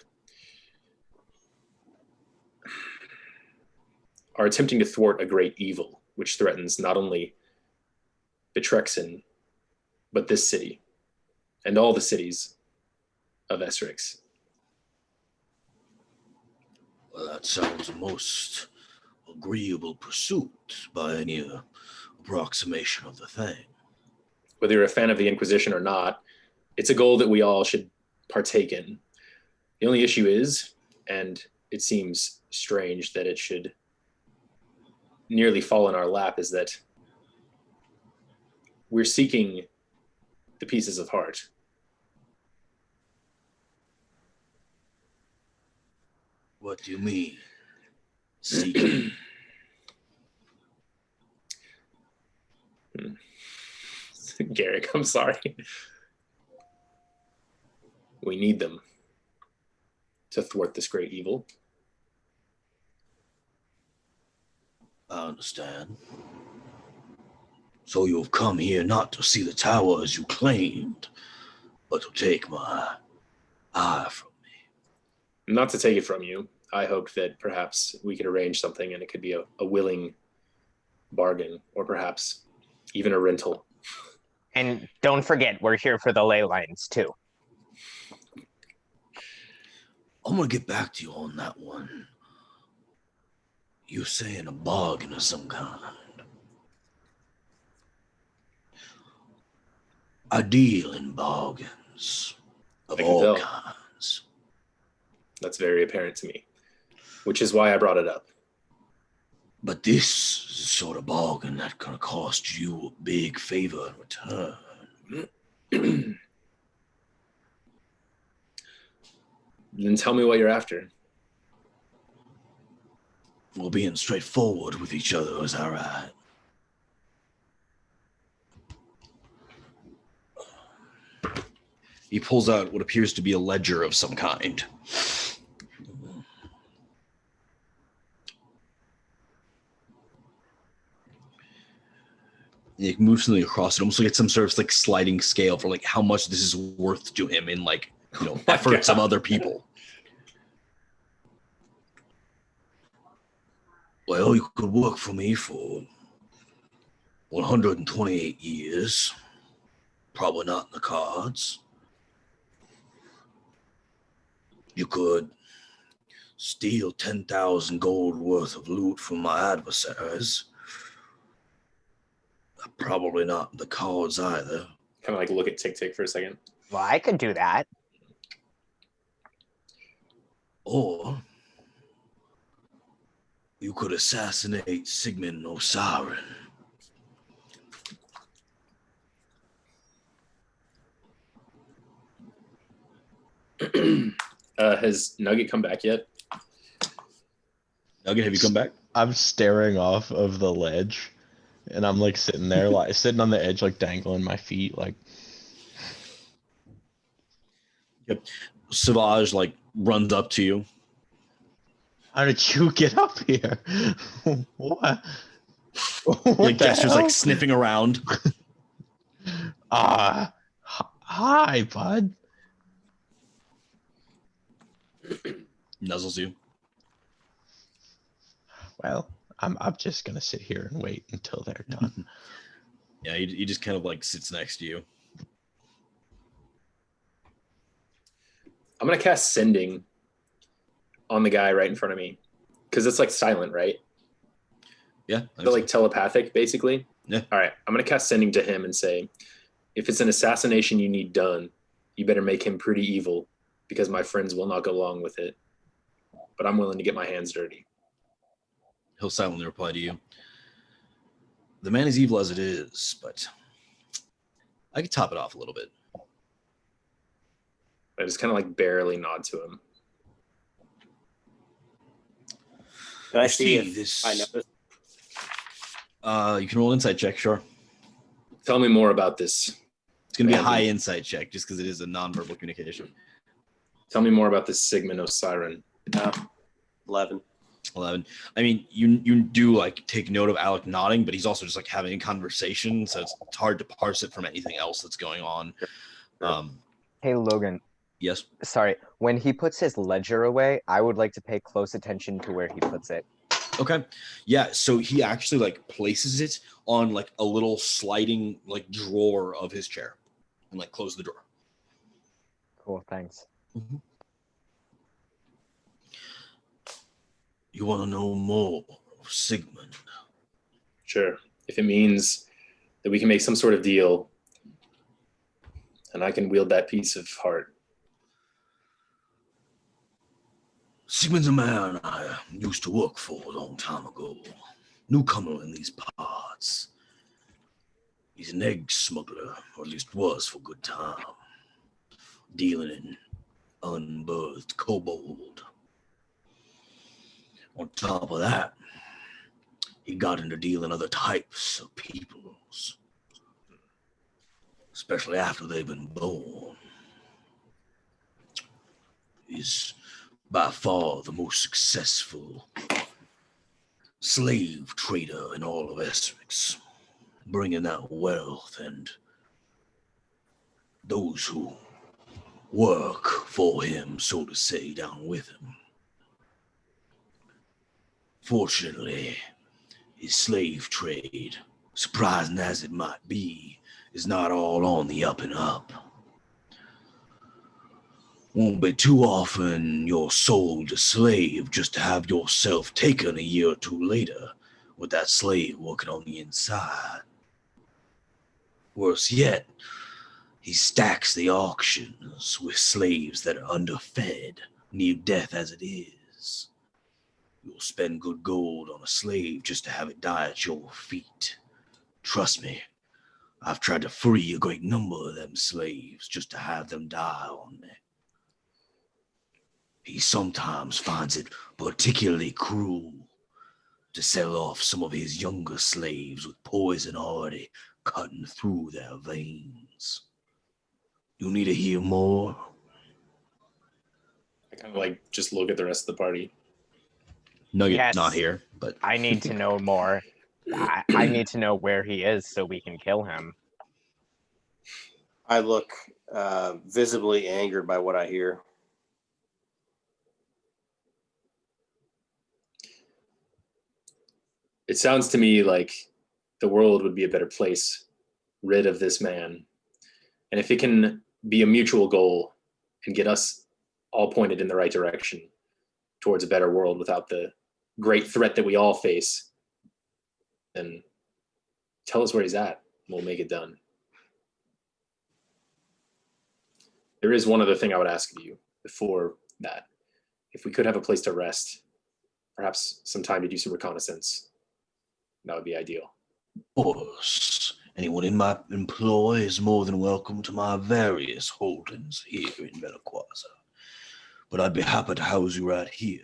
are attempting to thwart a great evil, which threatens not only Betrexin, but this city, and all the cities of Essrex. Well, that sounds a most agreeable pursuit by any approximation of the thing. Whether you're a fan of the Inquisition or not, it's a goal that we all should partake in. The only issue is, and it seems strange that it should nearly fall in our lap, is that we're seeking the pieces of heart. What do you mean? Seeking? Garrick, I'm sorry. We need them to thwart this great evil. I understand. So you've come here not to see the tower as you claimed, but to take my eye from me. Not to take it from you. I hoped that perhaps we could arrange something and it could be a willing bargain, or perhaps even a rental. And don't forget, we're here for the ley lines too. I'm gonna get back to you on that one. You're saying a bargain of some kind. I deal in bargains of I can all tell. kinds. That's very apparent to me, which is why I brought it up. But this is the sort of bargain that's gonna cost you a big favor in return. Then tell me what you're after. We're being straightforward with each other, is that right? He pulls out what appears to be a ledger of some kind. He moves something across it, almost like it's some sort of like sliding scale for like how much this is worth to him in like, you know, efforts of other people. Well, you could work for me for 128 years. Probably not in the cards. You could steal 10,000 gold worth of loot from my adversaries. Probably not in the cards either. Kind of like look at Tick Tick for a second. Well, I could do that. Or you could assassinate Sigmund Osiren. Has Nugget come back yet? Nugget, have you come back? I'm staring off of the ledge, and I'm like sitting there, like sitting on the edge, like dangling my feet, like. Yep. Savage like runs up to you. How did you get up here? What? Like gestures like sniffing around. Hi, bud. Nuzzles you. Well, I'm just gonna sit here and wait until they're done. Yeah, he just kind of like sits next to you. I'm gonna cast Sending on the guy right in front of me, because it's like silent, right? Yeah. So like telepathic, basically. Yeah. All right, I'm gonna cast Sending to him and say, if it's an assassination you need done, you better make him pretty evil, because my friends will not go along with it. but I'm willing to get my hands dirty. He'll silently reply to you. The man is evil as it is, but I could top it off a little bit. I just kind of like barely nod to him. Can I You see if this? I notice? You can roll insight check, sure. Tell me more about this. It's going to be a Man, high insight check just because it is a nonverbal communication. Tell me more about this Sigmund of Siren. 11. 11. I mean, you do like take note of Alec nodding, but he's also just like having a conversation, so it's hard to parse it from anything else that's going on. Hey, Logan. Yes. Sorry. When he puts his ledger away, I would like to pay close attention to where he puts it. Okay. Yeah, so he actually like places it on like a little sliding like drawer of his chair and like close the drawer. Cool, thanks. Mm-hmm. You want to know more of Sigmund? Sure. If it means that we can make some sort of deal and I can wield that piece of heart. Sigmund's a man I used to work for a long time ago. Newcomer in these parts. He's an egg smuggler, or at least was for a good time. Dealing in unbirthed kobold. On top of that, he got into dealing other types of peoples. Especially after they've been born. He's by far the most successful slave trader in all of Essrex, bringing that wealth and those who work for him, so to say, down with him. Fortunately, his slave trade, surprising as it might be, is not all on the up and up. Won't be too often you're sold a slave just to have yourself taken a year or two later with that slave working on the inside. Worse yet, he stacks the auctions with slaves that are underfed, near death as it is. You'll spend good gold on a slave just to have it die at your feet. Trust me, I've tried to free a great number of them slaves just to have them die on me. He sometimes finds it particularly cruel to sell off some of his younger slaves with poison already cutting through their veins. You need to hear more? I kind of like just look at the rest of the party. Nugget Yes. not here, but I need to know more. I need to know where he is so we can kill him. I look visibly angered by what I hear. It sounds to me like the world would be a better place rid of this man. And if it can be a mutual goal and get us all pointed in the right direction towards a better world without the great threat that we all face, then tell us where he's at. And we'll make it done. There is one other thing I would ask of you before that. If we could have a place to rest, perhaps some time to do some reconnaissance, that would be ideal. of course, anyone in my employ is more than welcome to my various holdings here in Melaquaza. But I'd be happy to house you right here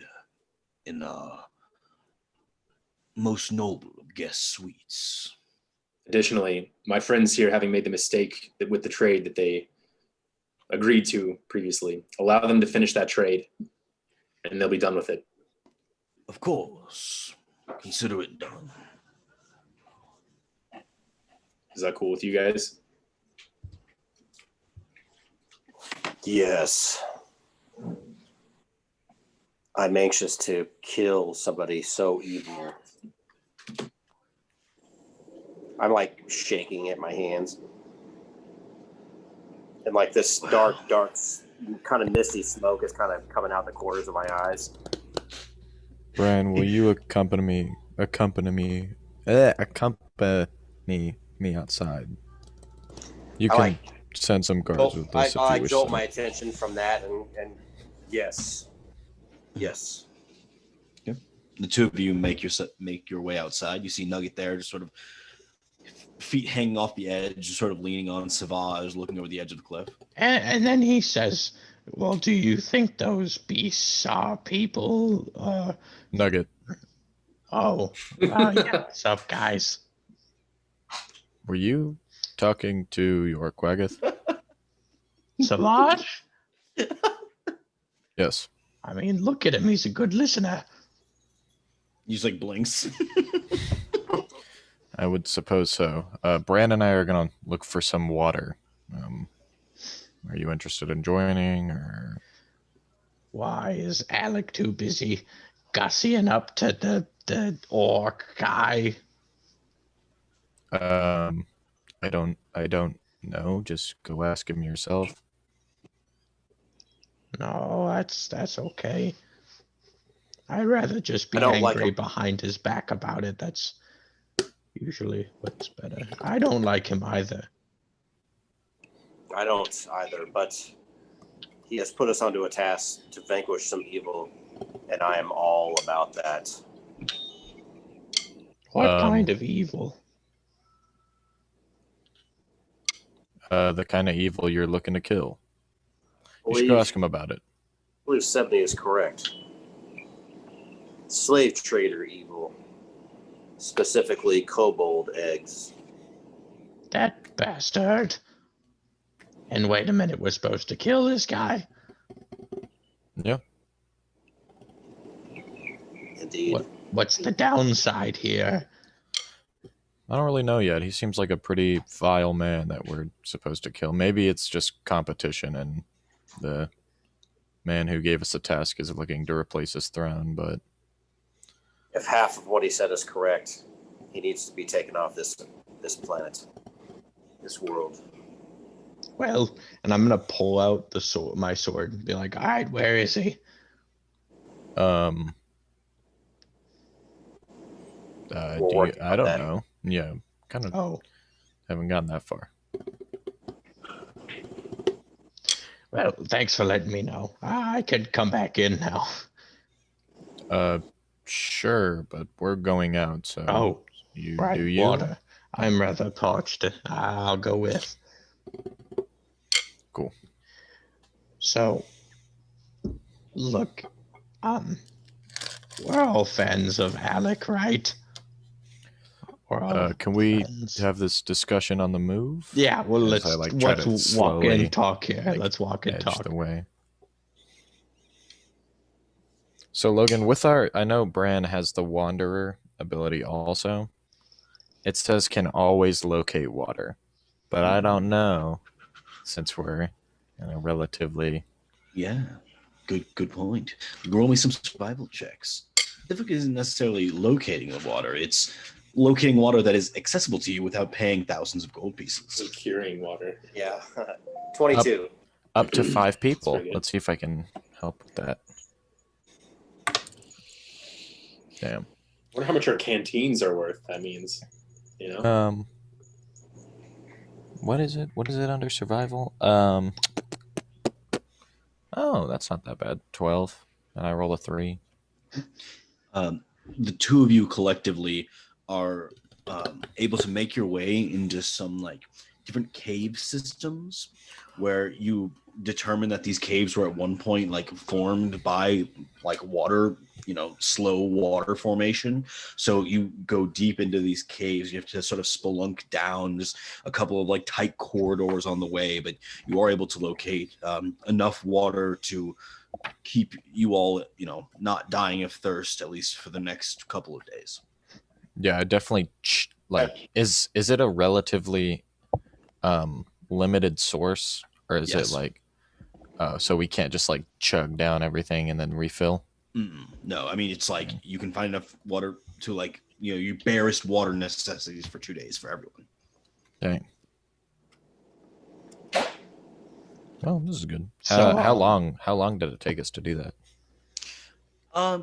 in our most noble of guest suites. Additionally, my friends here, having made the mistake that with the trade that they agreed to previously, allow them to finish that trade and they'll be done with it. Of course, consider it done. Is that cool with you guys? Yes. I'm anxious to kill somebody so evil. I'm like shaking at my hands. And like this dark, kind of misty smoke is kind of coming out the corners of my eyes. Brian, will you accompany me outside? You can send some guards with us if you I wish jolt so. my attention from that and yes. the two of you make your way outside. You see Nugget there, just sort of feet hanging off the edge, just sort of leaning on Savage, looking over the edge of the cliff. And then he says, well, do you think those beasts are people? Nugget. Oh, yeah. What's up, guys? Were you talking to your Quaggoth? Savage? Yes. I mean, look at him. He's a good listener. He just like blinks. I would suppose so. Bran and I are going to look for some water. Are you interested in joining, or? Why is Alec too busy gussying up to the orc guy? I don't know. Just go ask him yourself. No, that's okay. I'd rather just be I don't angry like him. behind his back about it. That's usually what's better. I don't like him either. I don't either, but he has put us onto a task to vanquish some evil, and I am all about that. What kind of evil? The kind of evil you're looking to kill. You should I go ask him about it. believe 70 is correct. Slave trader evil, specifically kobold eggs. That bastard. And wait a minute, we're supposed to kill this guy? Yeah. Indeed. What's the downside here? I don't really know yet. He seems like a pretty vile man that we're supposed to kill. Maybe it's just competition and the man who gave us the task is looking to replace his throne, but If half of what he said is correct, he needs to be taken off this planet, this world. Well, and I'm gonna pull out my sword and be like, all right, where is he? We're working I on don't that. know. Yeah, kind of Oh, haven't gotten that far. well, thanks for letting me know. I could come back in now. Sure, but we're going out, so Oh, you right, do you. water. I'm rather parched. I'll go with. Cool. So, look, we're all fans of Alec, right? We're all Can we friends. have this discussion on the move? Yeah, well, As let's I, like, try to walk slowly, and talk here. like, Let's walk and edge talk. the way. So Logan, I know Bran has the Wanderer ability also. It says can always locate water, but I don't know since we're in a relatively. Yeah, good point. Roll me some survival checks. The difficulty isn't necessarily locating the water; it's locating water that is accessible to you without paying thousands of gold pieces. Securing water. Yeah. 22. Up to 5 people. pretty good. Let's see if I can help with that. Damn. I wonder how much our canteens are worth. That means, you know. What is it? What is it under survival? Oh, that's not that bad. 12, and I roll a 3. The two of you collectively are able to make your way into some like different cave systems where you determine that these caves were at one point like formed by like water, slow water formation. So you go deep into these caves. You have to sort of spelunk down. There's a couple of like tight corridors on the way, but you are able to locate enough water to keep you all, not dying of thirst, at least for the next couple of days. Yeah, I definitely is it a relatively limited source, or is Yes. it like so we can't just like chug down everything and then refill? No, I mean, it's like you can find enough water to like, your barest water necessities for 2 days for everyone. Dang. Well, this is good. So, How long did it take us to do that?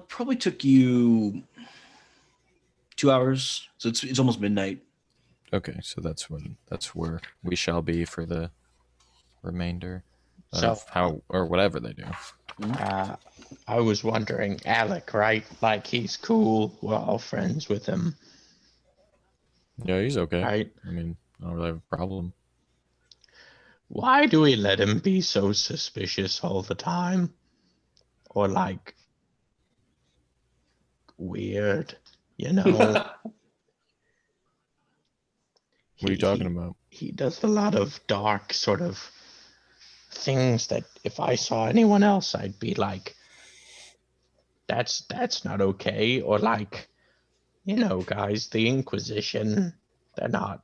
Probably took you 2 hours. So it's almost midnight. Okay, so that's where we shall be for the remainder So- of how or whatever they do. I was wondering, Alec, right? Like, he's cool. We're all friends with him, Yeah, he's okay. right? I mean, I don't really have a problem. Why do we let him be so suspicious all the time? Or, like, weird, you know? What are you talking about? He does a lot of dark sort of things that if I saw anyone else, I'd be like, that's not okay. Or like, you know, guys, the Inquisition, they're not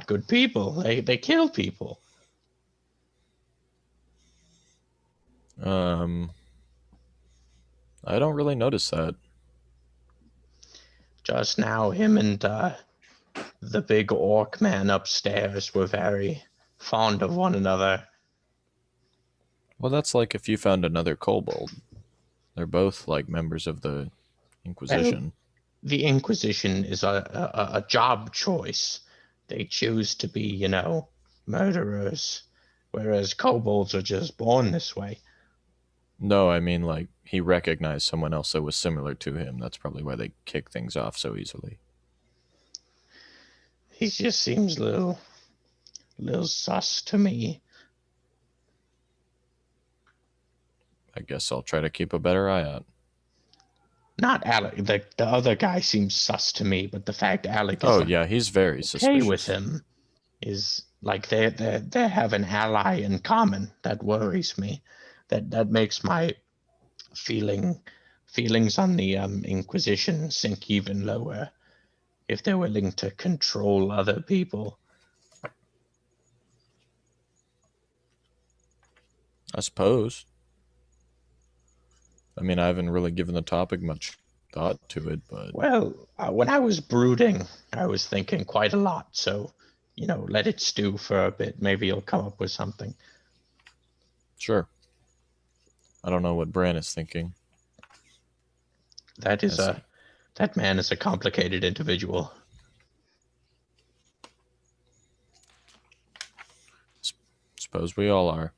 good people. They kill people. I don't really notice that. Just now, him and the big orc man upstairs were very fond of one another. Well, that's like if you found another kobold. They're both like members of the Inquisition. The Inquisition is a job choice. They choose to be, you know, murderers, whereas kobolds are just born this way. No, I mean like he recognized someone else that was similar to him. That's probably why they kick things off so easily. He just seems a little sus to me. I guess I'll try to keep a better eye out. Not Alec. The other guy seems sus to me, but the fact Alec is yeah, he's very okay suspicious. with him is like they have an ally in common. That worries me. That makes my feelings on the Inquisition sink even lower. If they're willing to control other people. I suppose. I mean, I haven't really given the topic much thought to it, but... Well, when I was brooding, I was thinking quite a lot, so, you know, let it stew for a bit. Maybe you'll come up with something. Sure. I don't know what Bran is thinking. That man is a complicated individual. Suppose we all are.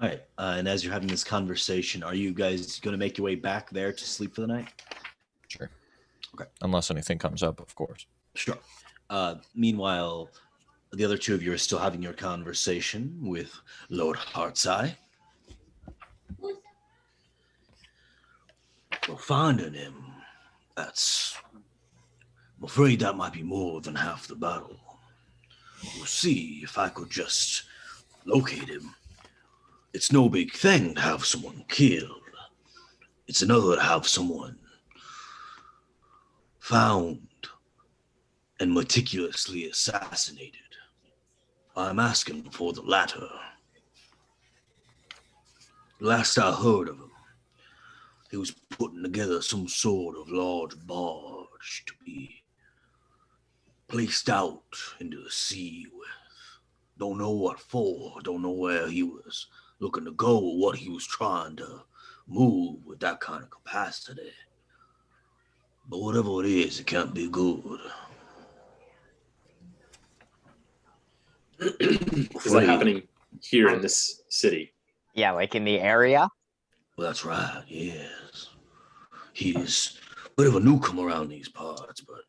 All right. And as you're having this conversation, are you guys going to make your way back there to sleep for the night? Sure. Okay. Unless anything comes up, of course. Sure. Meanwhile, the other two of you are still having your conversation with Lord Heartseye. Well, finding him, I'm afraid that might be more than half the battle. We'll see if I could just locate him. It's no big thing to have someone killed. It's another to have someone found and meticulously assassinated. I'm asking for the latter. Last I heard of him, he was putting together some sort of large barge to be placed out into the sea with. Don't know what for, don't know where he was looking to go or what he was trying to move with that kind of capacity. But whatever it is, it can't be good. Is that happening here in this city? Yeah, like in the area. Well, that's right, yes. He's a bit of a newcomer around these parts, but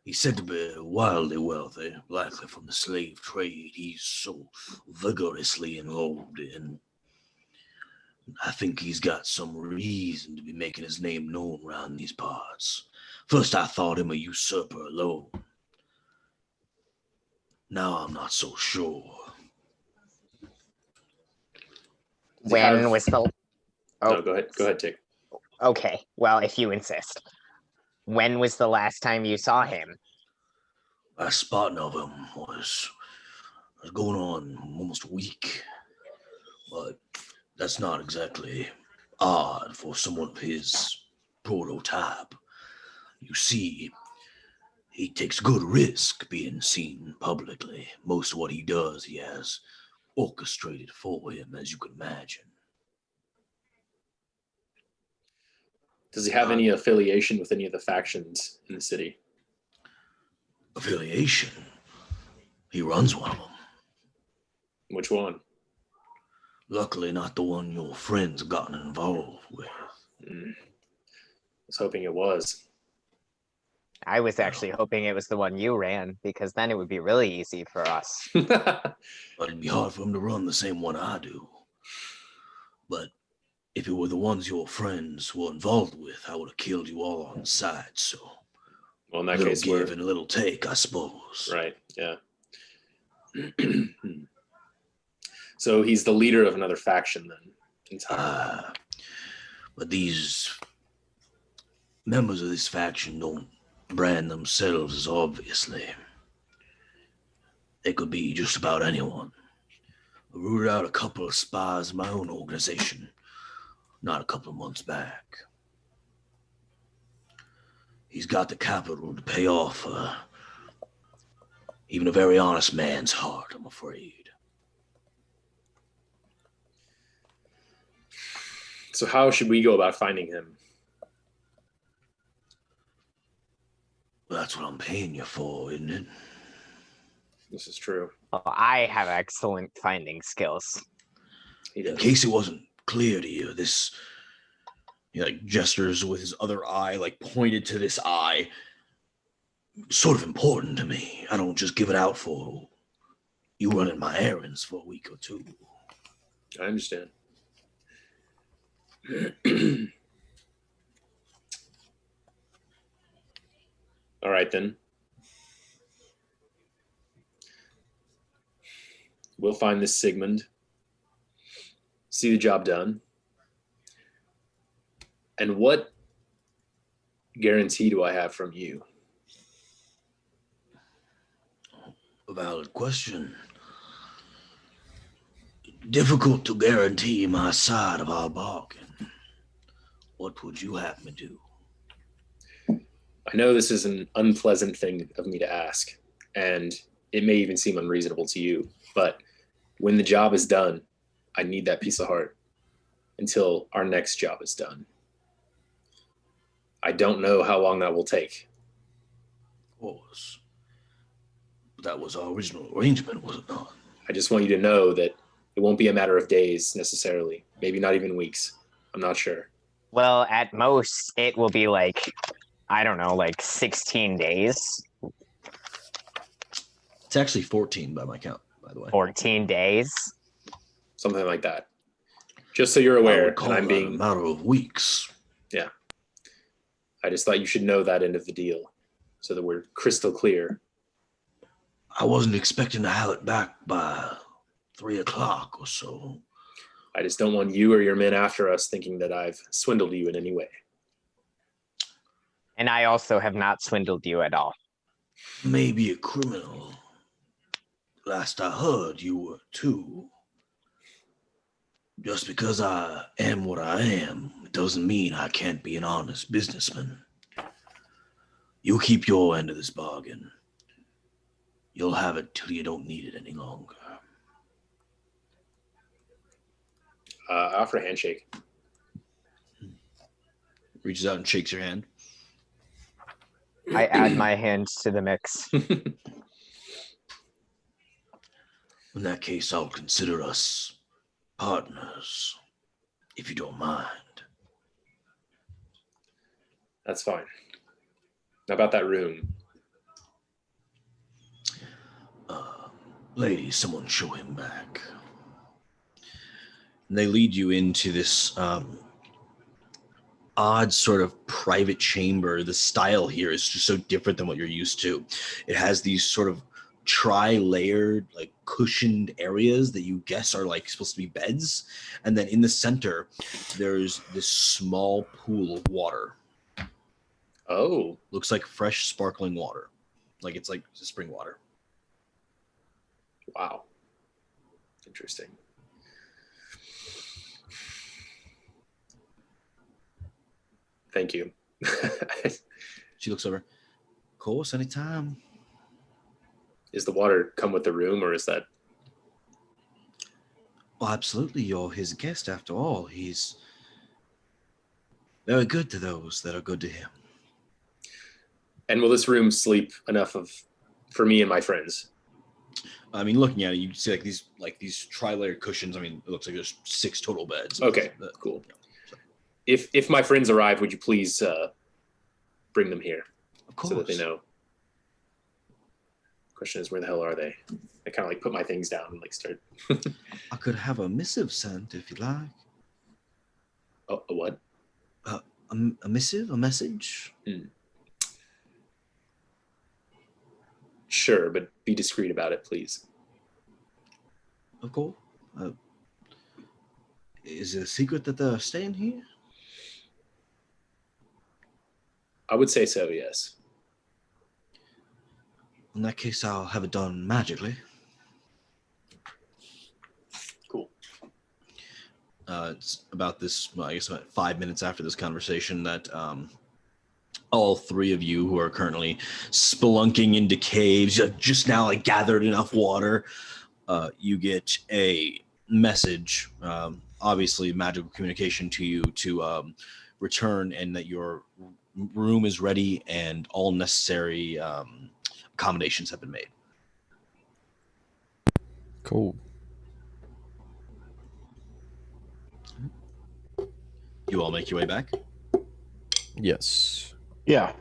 he's said to be wildly wealthy, likely from the slave trade he's so vigorously involved in. I think he's got some reason to be making his name known around these parts. First I thought him a usurper alone. Now I'm not so sure. When was the... No, go ahead, Tick. Okay, well, if you insist. When was the last time you saw him? Last spotting of him was going on almost a week. But that's not exactly odd for someone of his prototype. You see, he takes good risk being seen publicly. Most of what he does, he has orchestrated for him, as you can imagine. Does he have any affiliation with any of the factions in the city? Affiliation? He runs one of them. Which one? Luckily, not the one your friends have gotten involved with. I was hoping it was. I was actually hoping it was the one you ran, because then it would be really easy for us. But it'd be hard for him to run the same one I do. But if it were the ones your friends were involved with, I would have killed you all on sight. So, Well, in a that little case, give and a little take, I suppose. right. Yeah. So he's the leader of another faction then. Entirely. But these members of this faction don't brand themselves as obviously. They could be just about anyone. I rooted out a couple of spies in my own organization not a couple of months back. He's got the capital to pay off even a very honest man's heart, I'm afraid. So how should we go about finding him? Well, that's what I'm paying you for, isn't it? This is true. Well, I have excellent finding skills. In case it wasn't clear to you, this he like gestures with his other eye, like pointed to this eye. Sort of important to me. I don't just give it out for you running my errands for a week or two. I understand. All right, then. We'll find this Sigmund, see the job done. And what guarantee do I have from you? A valid question. Difficult to guarantee my side of our bargain. What would you have me do? I know this is an unpleasant thing of me to ask, and it may even seem unreasonable to you, but when the job is done, I need that piece of heart until our next job is done. I don't know how long that will take. Of course. That was our original arrangement, was it not? I just want you to know that it won't be a matter of days necessarily, maybe not even weeks. I'm not sure. Well, at most, it will be like, I don't know, like 16 days, It's actually 14 by my count, by the way. 14 days. Something like that. Just so you're I aware, would call and I'm that being, a matter of weeks. yeah. I just thought you should know that end of the deal so that we're crystal clear. I wasn't expecting to have it back by 3 o'clock or so. I just don't want you or your men after us thinking that I've swindled you in any way. And I also have not swindled you at all. Maybe a criminal. Last I heard, you were too. Just because I am what I am, it doesn't mean I can't be an honest businessman. You keep your end of this bargain. You'll have it till you don't need it any longer. I offer a handshake. Reaches out and shakes your hand. I add my hand to the mix. In that case, I'll consider us partners, if you don't mind. That's fine. Now about that room. Lady, someone show him back. And they lead you into this odd sort of private chamber. The style here is just so different than what you're used to. It has these sort of tri-layered, like cushioned areas that you guess are like supposed to be beds. And then in the center, there's this small pool of water. Oh, Looks like fresh, sparkling water. Like it's like spring water. wow. Interesting. Thank you. She looks over. Of course, anytime. Is the water come with the room, or is that? Well, absolutely, you're his guest after all. He's very good to those that are good to him. And will this room sleep enough for me and my friends? I mean, looking at it, you see these tri-layered cushions. I mean, it looks like there's 6 total beds. Okay, cool. If my friends arrive, would you please bring them here? Of course. So that they know. Question is, where the hell are they? I kind of like put my things down and like start. I could have a missive sent if you like. A what? A missive, a message. Sure, but be discreet about it, please. Of course. Is it a secret that they're staying here? I would say so, yes. In that case, I'll have it done magically. Cool. It's about this, well, I guess about 5 minutes after this conversation that all 3 of you who are currently spelunking into caves, just now like gathered enough water, you get a message, obviously magical communication to you to return, and that your room is ready and all necessary accommodations have been made. Cool. You all make your way back? Yes. Yeah.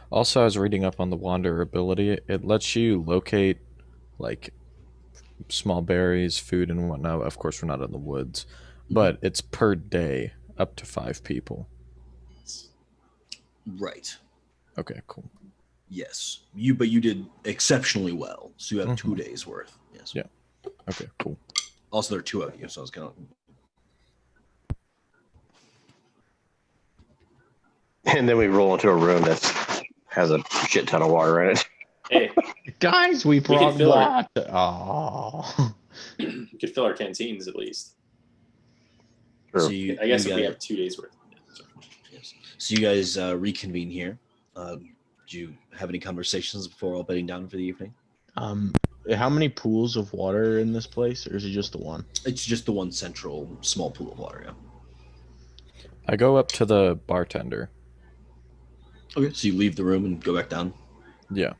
Also, I was reading up on the wander ability. It lets you locate like small berries, food, and whatnot. Of course, we're not in the woods, but it's per day, up to 5 people. Right. Okay, cool. Yes. But you did exceptionally well. So you have 2 days worth. Yes. Yeah. Okay, cool. Also, there are 2 of you, so I was kind of. And then we roll into a room that has a shit ton of water in it. Hey, Guys, we brought fill it. water. Oh. we could fill our canteens at least. True. So I guess you if we guys, have 2 days worth. yes. So you guys reconvene here. Do you have any conversations before all bedding down for the evening? How many pools of water are in this place, or is it just the one? It's just the one central small pool of water, yeah. I go up to the bartender. Okay, so you leave the room and go back down. Yeah.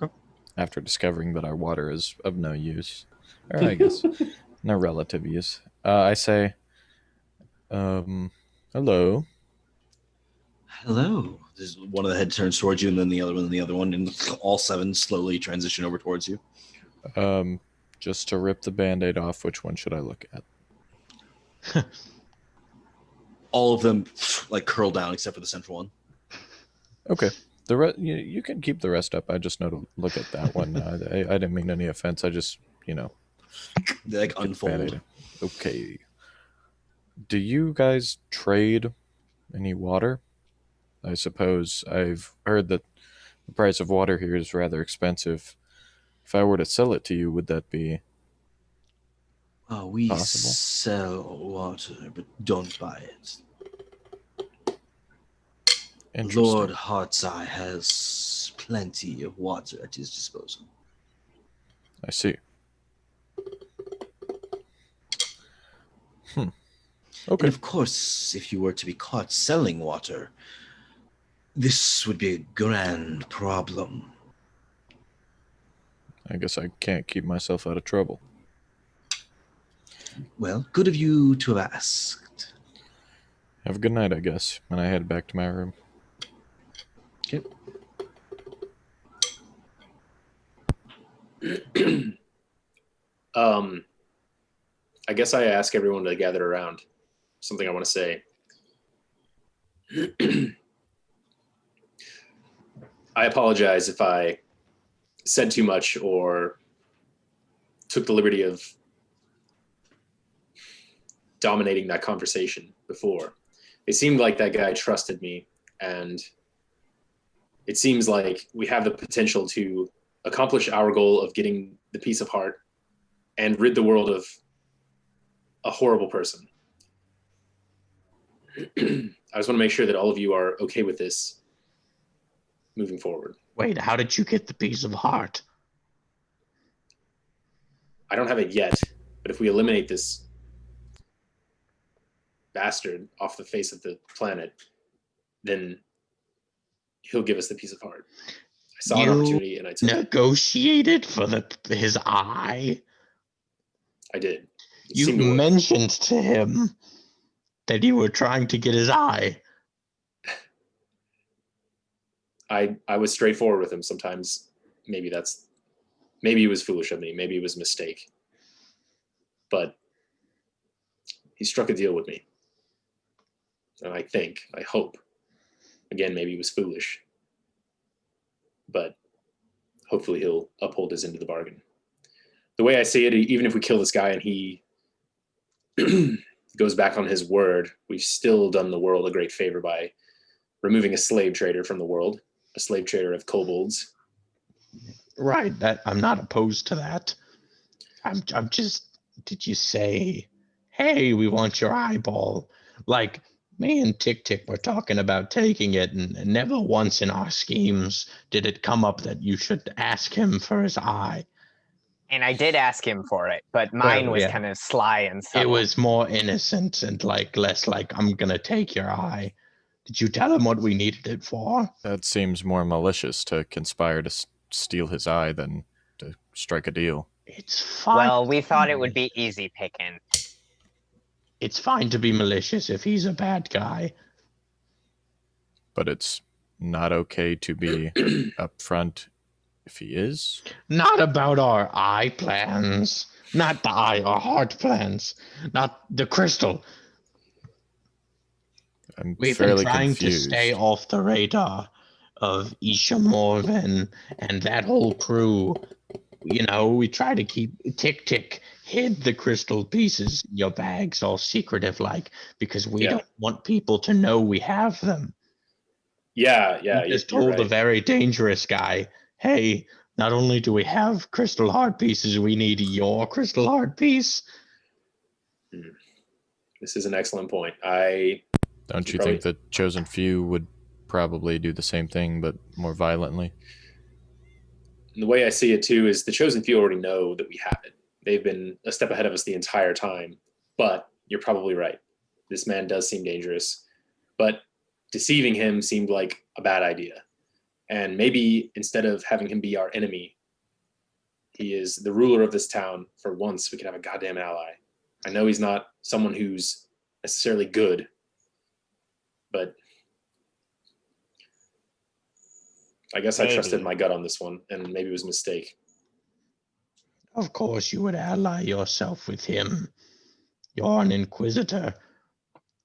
Okay. After discovering that our water is of no use. Or I guess no relative use. I say, hello. Hello. There's one of the head turns towards you, and then the other one, and the other one, and all 7 slowly transition over towards you. Just to rip the Band-Aid off, which one should I look at? All of them like curl down except for the central one. Okay. You can keep the rest up. I just know to look at that one. I didn't mean any offense. I just, They like get the unfold. Band-Aid. Okay. Do you guys trade any water? I suppose I've heard that the price of water here is rather expensive. If I were to sell it to you, would that be We possible? sell water, but don't buy it. Interesting? Lord Heartseye has plenty of water at his disposal. I see. Okay. And of course, if you were to be caught selling water, this would be a grand problem. I guess I can't keep myself out of trouble. Well, good of you to have asked. Have a good night, I guess. And I head back to my room. Okay. I guess I ask everyone to gather around. Something I want to say. I apologize if I said too much or took the liberty of dominating that conversation before. It seemed like that guy trusted me, and it seems like we have the potential to accomplish our goal of getting the piece of heart and rid the world of a horrible person. I just want to make sure that all of you are okay with this moving forward. Wait, how did you get the piece of heart? I don't have it yet, but if we eliminate this bastard off the face of the planet, then he'll give us the piece of heart. saw an opportunity and I took it. Negotiated for his eye. I did. It You seemed to work. mentioned to him that you were trying to get his eye. I was straightforward with him. Sometimes maybe it was foolish of me. Maybe it was a mistake. But he struck a deal with me. And I hope, again, maybe it was foolish. But hopefully he'll uphold his end of the bargain. The way I see it, even if we kill this guy and he goes back on his word, we've still done the world a great favor by removing a slave trader from the world, a slave trader of kobolds. Right, that I'm not opposed to that. I'm just, did you say, hey, we want your eyeball? Like, me and Tick Tick were talking about taking it, and never once in our schemes did it come up that you should ask him for his eye. And I did ask him for it, but mine Well, was yeah. kind of sly and It subtle. was more innocent and like less like, I'm gonna take your eye. Did you tell him what we needed it for? That seems more malicious to conspire to steal his eye than to strike a deal. It's fine. Well, we thought it would be easy picking. It's fine to be malicious if he's a bad guy. But it's not okay to be upfront if he is. Not about our eye plans. Not the eye, our heart plans. Not the crystal. I'm We've been fairly trying confused. to stay off the radar of Isha Morven and that whole crew. You know, we try to keep Tick Tick hid the crystal pieces in your bags all secretive like, because we don't want people to know we have them. Yeah, We just you're told right. a very dangerous guy, hey, not only do we have crystal heart pieces, we need your crystal heart piece. This is an excellent point. Don't you think the chosen few would probably do the same thing, but more violently? The way I see it too is the chosen few already know that we have it. They've been a step ahead of us the entire time. But you're probably right. This man does seem dangerous. But deceiving him seemed like a bad idea. And maybe instead of having him be our enemy, he is the ruler of this town. For once, we could have a goddamn ally. I know he's not someone who's necessarily good, but I guess I trusted my gut on this one, and maybe it was a mistake. Of course, you would ally yourself with him. You're an inquisitor.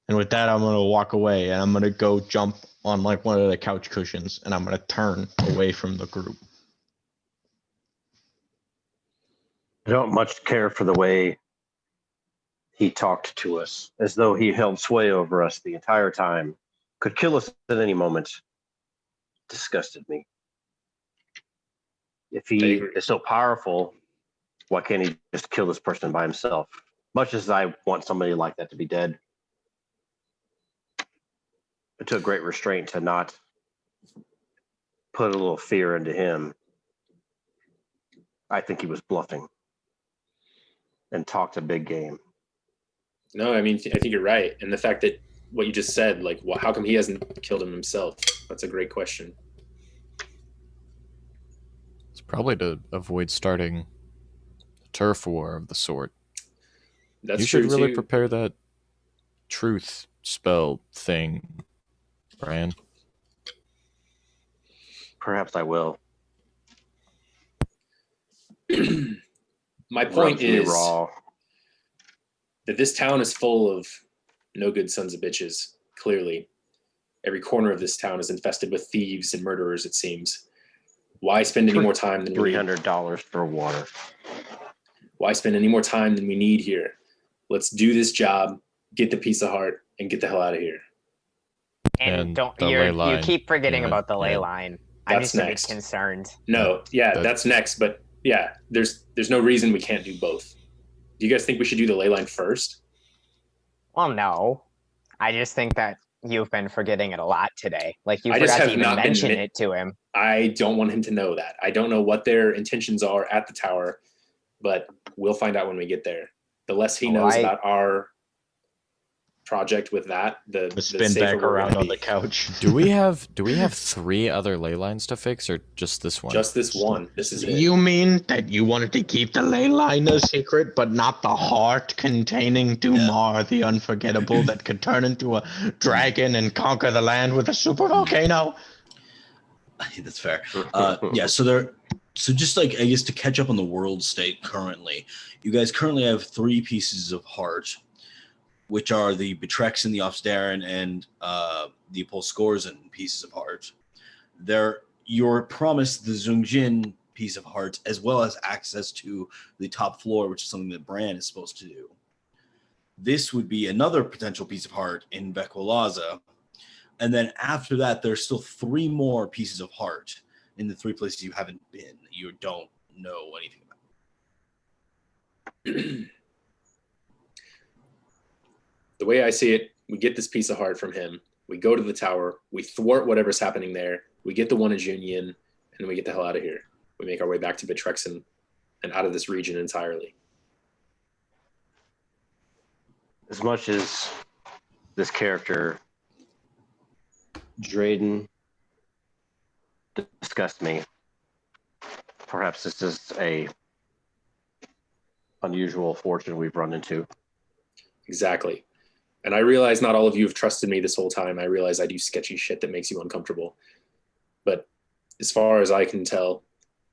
And with that, I'm going to walk away, and I'm going to go jump on like one of the couch cushions, and I'm going to turn away from the group. I don't much care for the way he talked to us, as though he held sway over us the entire time, could kill us at any moment. Disgusted me. If he is so powerful, why can't he just kill this person by himself? Much as I want somebody like that to be dead, it took great restraint to not put a little fear into him. I think he was bluffing and talked a big game. No, I mean, I think you're right. And the fact that what you just said, like, how come he hasn't killed him himself? That's a great question. It's probably to avoid starting a turf war of the sort. That's you should true really too. prepare that truth spell thing, Brian. Perhaps I will. My point is raw. that this town is full of no good sons of bitches, clearly. Every corner of this town is infested with thieves and murderers, it seems. Why spend any more time than we need? $300 for water. Why spend any more time than we need here? Let's do this job, get the piece of heart, and get the hell out of here. And the ley you line. keep forgetting Yeah, about the ley yeah. line. I'm That's just a bit next. concerned. No, that's next, but yeah, there's no reason we can't do both. Do you guys think we should do the ley line first? Well, no. I just think that you've been forgetting it a lot today. Like, you I just forgot to have even not been mention it to him. I don't want him to know that. I don't know what their intentions are at the tower, but we'll find out when we get there. The less he knows about our project with that, the Spin safer back we're around gonna on be. the couch. Do we have 3 other ley lines to fix, or just this one? Just this one. This is it. You mean that you wanted to keep the ley line a secret, but not the heart containing Dumar the Unforgettable that could turn into a dragon and conquer the land with a super volcano? That's fair. Yeah, so just like, I guess, to catch up on the world state currently, you guys currently have 3 pieces of heart, which are the Betrex and the Ofstaren and the Polskorzen pieces of heart. You're promised the Zungjin piece of heart, as well as access to the top floor, which is something that Bran is supposed to do. This would be another potential piece of heart in Bekwalaza. And then after that, there's still 3 more pieces of heart in the 3 places you haven't been, that you don't know anything about. The way I see it, we get this piece of heart from him. We go to the tower. We thwart whatever's happening there. We get the one in Union, and then we get the hell out of here. We make our way back to Betrexen and out of this region entirely. As much as this character, Drayden, disgusts me, perhaps this is a unusual fortune we've run into. Exactly. And I realize not all of you have trusted me this whole time. I realize I do sketchy shit that makes you uncomfortable. But as far as I can tell,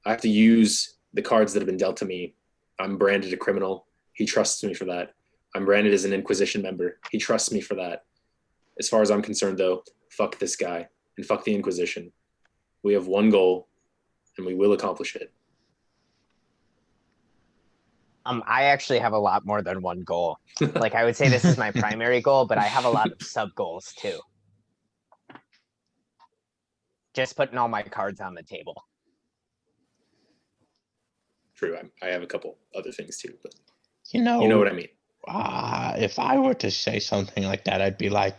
I have to use the cards that have been dealt to me. I'm branded a criminal. He trusts me for that. I'm branded as an Inquisition member. He trusts me for that. As far as I'm concerned, though, fuck this guy and fuck the Inquisition. We have one goal, and we will accomplish it. I actually have a lot more than one goal. Like, I would say this is my primary goal, but I have a lot of sub goals too. Just putting all my cards on the table. True, I have a couple other things too, but You know what I mean. If I were to say something like that, I'd be like,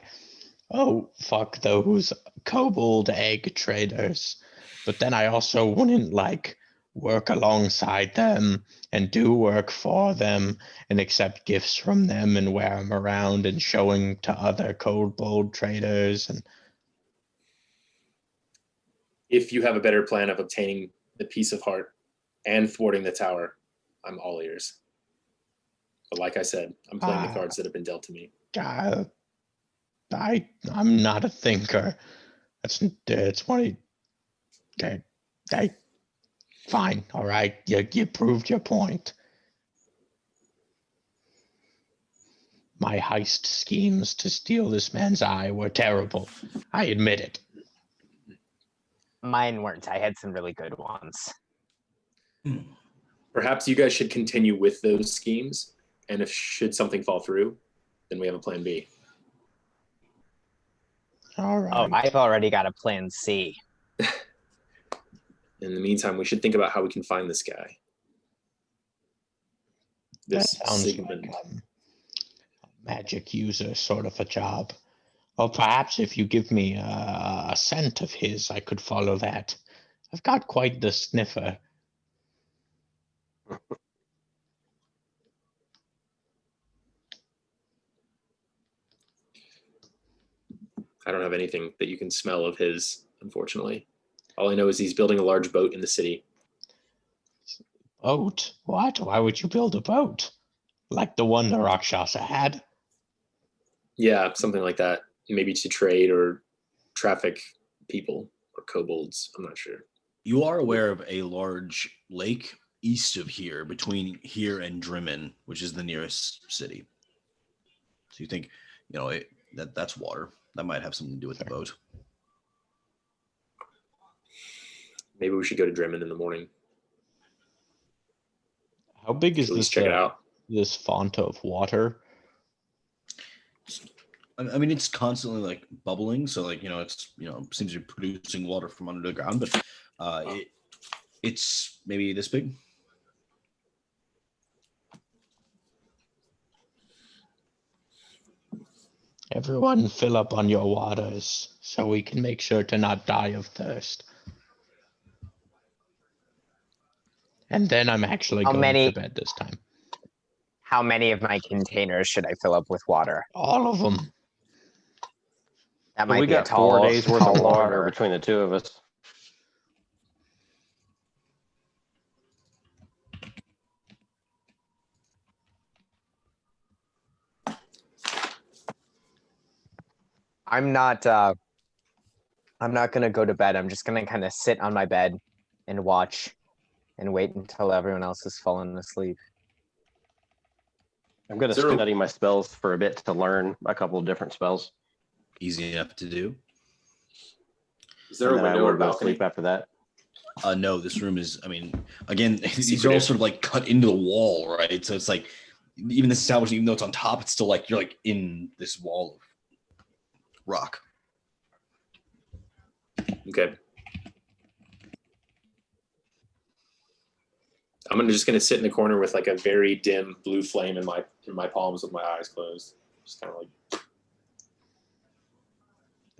oh, fuck those kobold egg traders. But then I also wouldn't work alongside them and do work for them and accept gifts from them and wear them around and showing to other kobold traders. And If you have a better plan of obtaining the piece of heart and thwarting the tower, I'm all ears. But like I said, I'm playing the cards that have been dealt to me. I'm not a thinker. That's funny. Fine, all right. You proved your point. My heist schemes to steal this man's eye were terrible. I admit it. Mine weren't. I had some really good ones. Perhaps you guys should continue with those schemes, and if should something fall through, then we have a plan B. All right. Oh, I've already got a plan C. In the meantime, we should think about how we can find this guy. That This sounds Sigmund. like a magic user sort of a job. Or perhaps if you give me a scent of his, I could follow that. I've got quite the sniffer. I don't have anything that you can smell of his, unfortunately. All I know is he's building a large boat in the city. Boat? What? Why would you build a boat? Like the one the Rakshasa had? Yeah, something like that. Maybe to trade or traffic people or kobolds. I'm not sure. You are aware of a large lake east of here, between here and Drimmen, which is the nearest city. So you think, that's water. That might have something to do with the boat. Maybe we should go to Drimmen in the morning. How big is At least this? check it out. This font of water? I mean, it's constantly bubbling, so it's seems to be producing water from under the ground, but it's maybe this big. Everyone fill up on your waters so we can make sure to not die of thirst. And then I'm actually going to bed this time. how many of my containers should I fill up with water? All of them. That But might we be a got 4 tall, days worth tall of water order. between the two of us. I'm not gonna go to bed. I'm just gonna kind of sit on my bed and watch and wait until everyone else has fallen asleep. I'm going to Is there a- study my spells for a bit to learn a couple of different spells. Easy enough to do. Is there And a then I window or will go to balcony? sleep after that. No, this room is, I mean, again, these are all Secretive. sort of like cut into the wall, right? So it's like, even this establishment, even though it's on top, it's still like you're like in this wall of rock. Okay. I'm just gonna sit in the corner with like a very dim blue flame in my palms with my eyes closed. Just kind of like.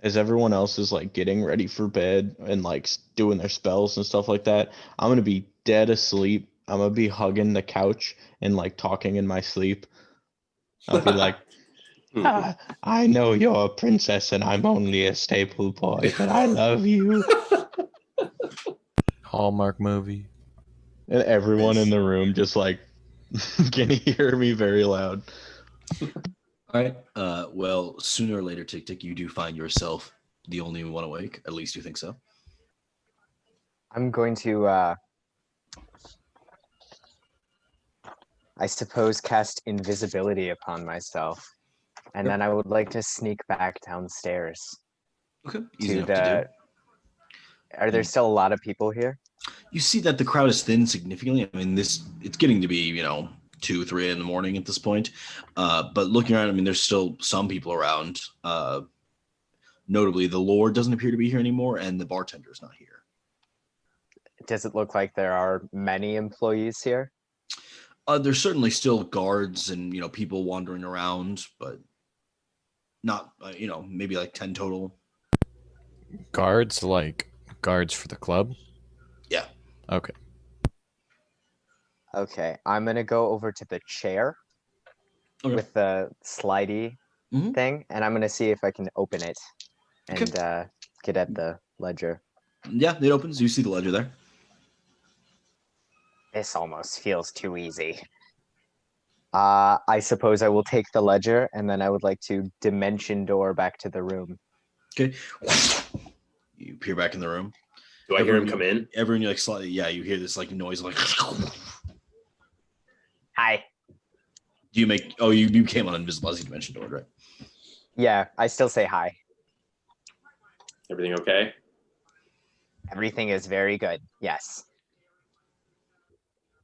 As everyone else is like getting ready for bed and like doing their spells and stuff like that, I'm gonna be dead asleep. I'm gonna be hugging the couch and like talking in my sleep. I'll be like, I know you're a princess and I'm only a staple boy, but I love you. Hallmark movie. And everyone in the room just like can hear me very loud. All right. Well, sooner or later, Tick Tick, you do find yourself the only one awake. At least you think so. I'm going to, I suppose, cast invisibility upon myself, and then I would like to sneak back downstairs. Okay. Easy To enough to do. Are there still a lot of people here? You see that the crowd is thinned significantly. I mean, it's getting to be, 2, 3 in the morning at this point. But looking around, I mean, there's still some people around. Notably, the Lord doesn't appear to be here anymore, and the bartender's not here. Does it look like there are many employees here? There's certainly still guards and people wandering around, but not maybe like 10 total. Guards, like guards for the club? Yeah. Okay. Okay, I'm gonna go over to the chair Okay. with the slidey Mhm. thing, and I'm gonna see if I can open it and Okay. get at the ledger. Yeah, it opens. You see the ledger there. This almost feels too easy. I suppose I will take the ledger, and then I would like to dimension door back to the room. Okay. You peer back in the room. Do I hear him come in? Everyone, you like slightly, yeah, you hear this like noise, like. Hi. Do you make? Oh, you came on invisible as you dimension door, right? Yeah, I still say hi. Everything okay? Everything is very good. Yes.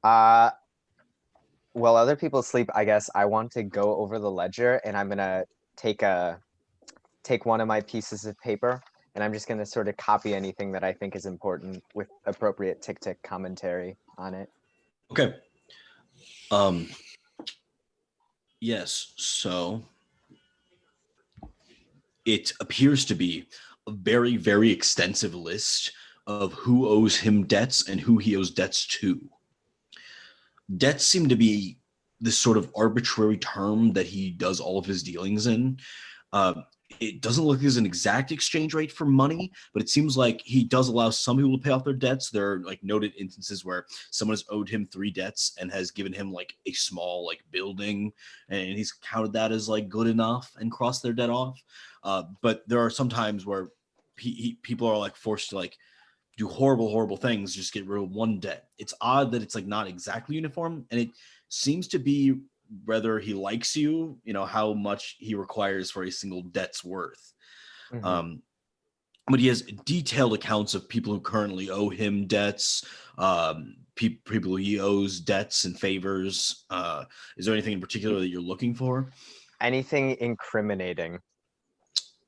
While other people sleep, I guess I want to go over the ledger, and I'm gonna take one of my pieces of paper, and I'm just gonna sort of copy anything that I think is important with appropriate tick commentary on it. Okay. Yes. So it appears to be a very, very extensive list of who owes him debts and who he owes debts to. Debts seem to be this sort of arbitrary term that he does all of his dealings in. It doesn't look like there's an exact exchange rate for money, but it seems like he does allow some people to pay off their debts. There are like noted instances where someone has owed him 3 debts and has given him like a small like building, and he's counted that as like good enough and crossed their debt off. But there are some times where people are like forced to like do horrible things, just get rid of one debt. It's odd that it's like not exactly uniform, and it seems to be whether he likes you, how much he requires for a single debt's worth. Mm-hmm. But he has detailed accounts of people who currently owe him debts, people he owes debts and favors. Is there anything in particular that you're looking for? Anything incriminating?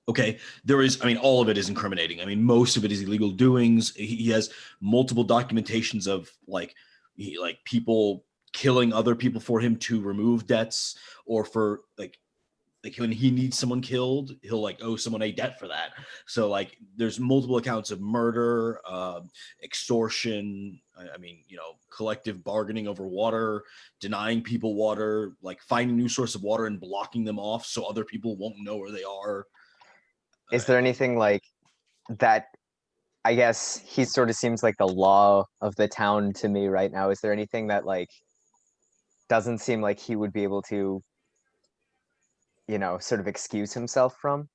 Okay, there is, I mean, all of it is incriminating. I mean, most of it is illegal doings. He has multiple documentations of like people killing other people for him to remove debts, or for like like when he needs someone killed, he'll like owe someone a debt for that. So like there's multiple accounts of murder, extortion. I mean, collective bargaining over water, denying people water, like finding new source of water and blocking them off so other people won't know where they are. Is there anything like that? I guess he sort of seems like the law of the town to me right now. Is there anything that like doesn't seem like he would be able to, sort of excuse himself from?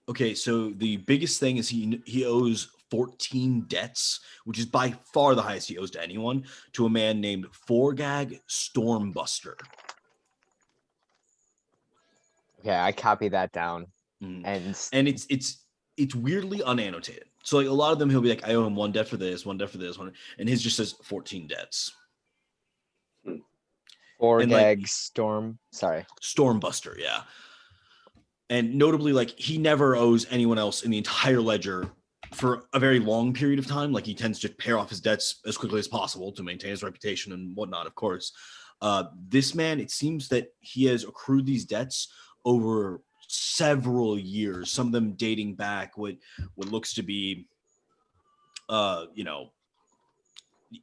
Okay, so the biggest thing is he owes 14 debts, which is by far the highest he owes to anyone, to a man named Forgag Stormbuster. Okay, I copy that down. And it's weirdly unannotated. So like a lot of them he'll be like, I owe him one debt for this, one, and his just says 14 debts. Forgag Stormbuster, yeah. And notably, like he never owes anyone else in the entire ledger for a very long period of time. Like he tends to pay off his debts as quickly as possible to maintain his reputation and whatnot, of course. This man, it seems that he has accrued these debts over several years, some of them dating back what looks to be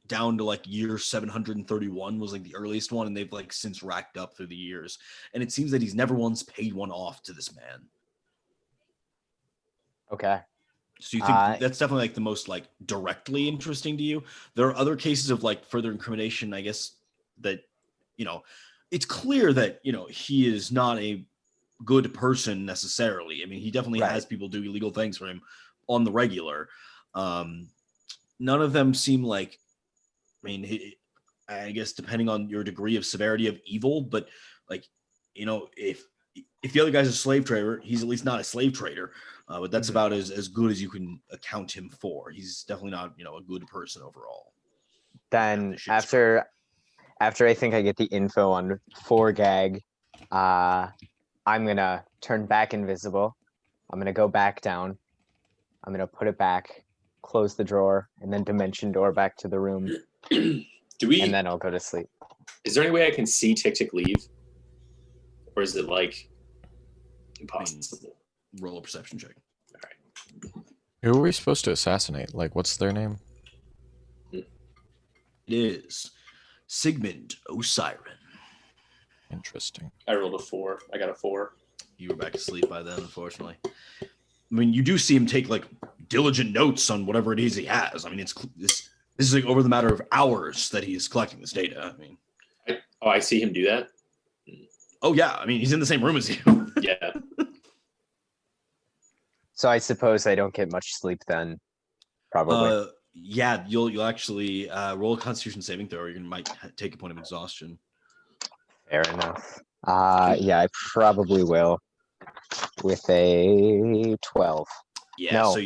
down to like year 731 was like the earliest one, and they've like since racked up through the years, and it seems that he's never once paid one off to this man. Okay. So you think that's definitely like the most like directly interesting to you? There are other cases of like further incrimination, I guess, that it's clear that he is not a good person necessarily. I mean, he definitely has people do illegal things for him on the regular. None of them seem like, I guess depending on your degree of severity of evil, but like, if the other guy's a slave trader, he's at least not a slave trader. But that's about as good as you can account him for. He's definitely not, a good person overall. Then after I think I get the info on Forgag, I'm gonna turn back invisible. I'm gonna go back down. I'm gonna put it back, close the drawer, and then dimension door back to the room. And then I'll go to sleep. Is there any way I can see Tick Tick leave? Or is it like impossible? Roll a perception check. All right. Who are we supposed to assassinate? Like, what's their name? It is Sigmund Osiren. Interesting. I rolled a 4. I got a 4. You were back to sleep by then, unfortunately. I mean, you do see him take like diligent notes on whatever it is he has. I mean, this is like over the matter of hours that he is collecting this data. I mean, I see him do that. Oh yeah, I mean, he's in the same room as you. Yeah. So I suppose I don't get much sleep then. Probably. Yeah, you'll actually roll a Constitution saving throw, or you might take a point of exhaustion. Fair enough. Yeah, I probably will. With a 12. Yeah. No. So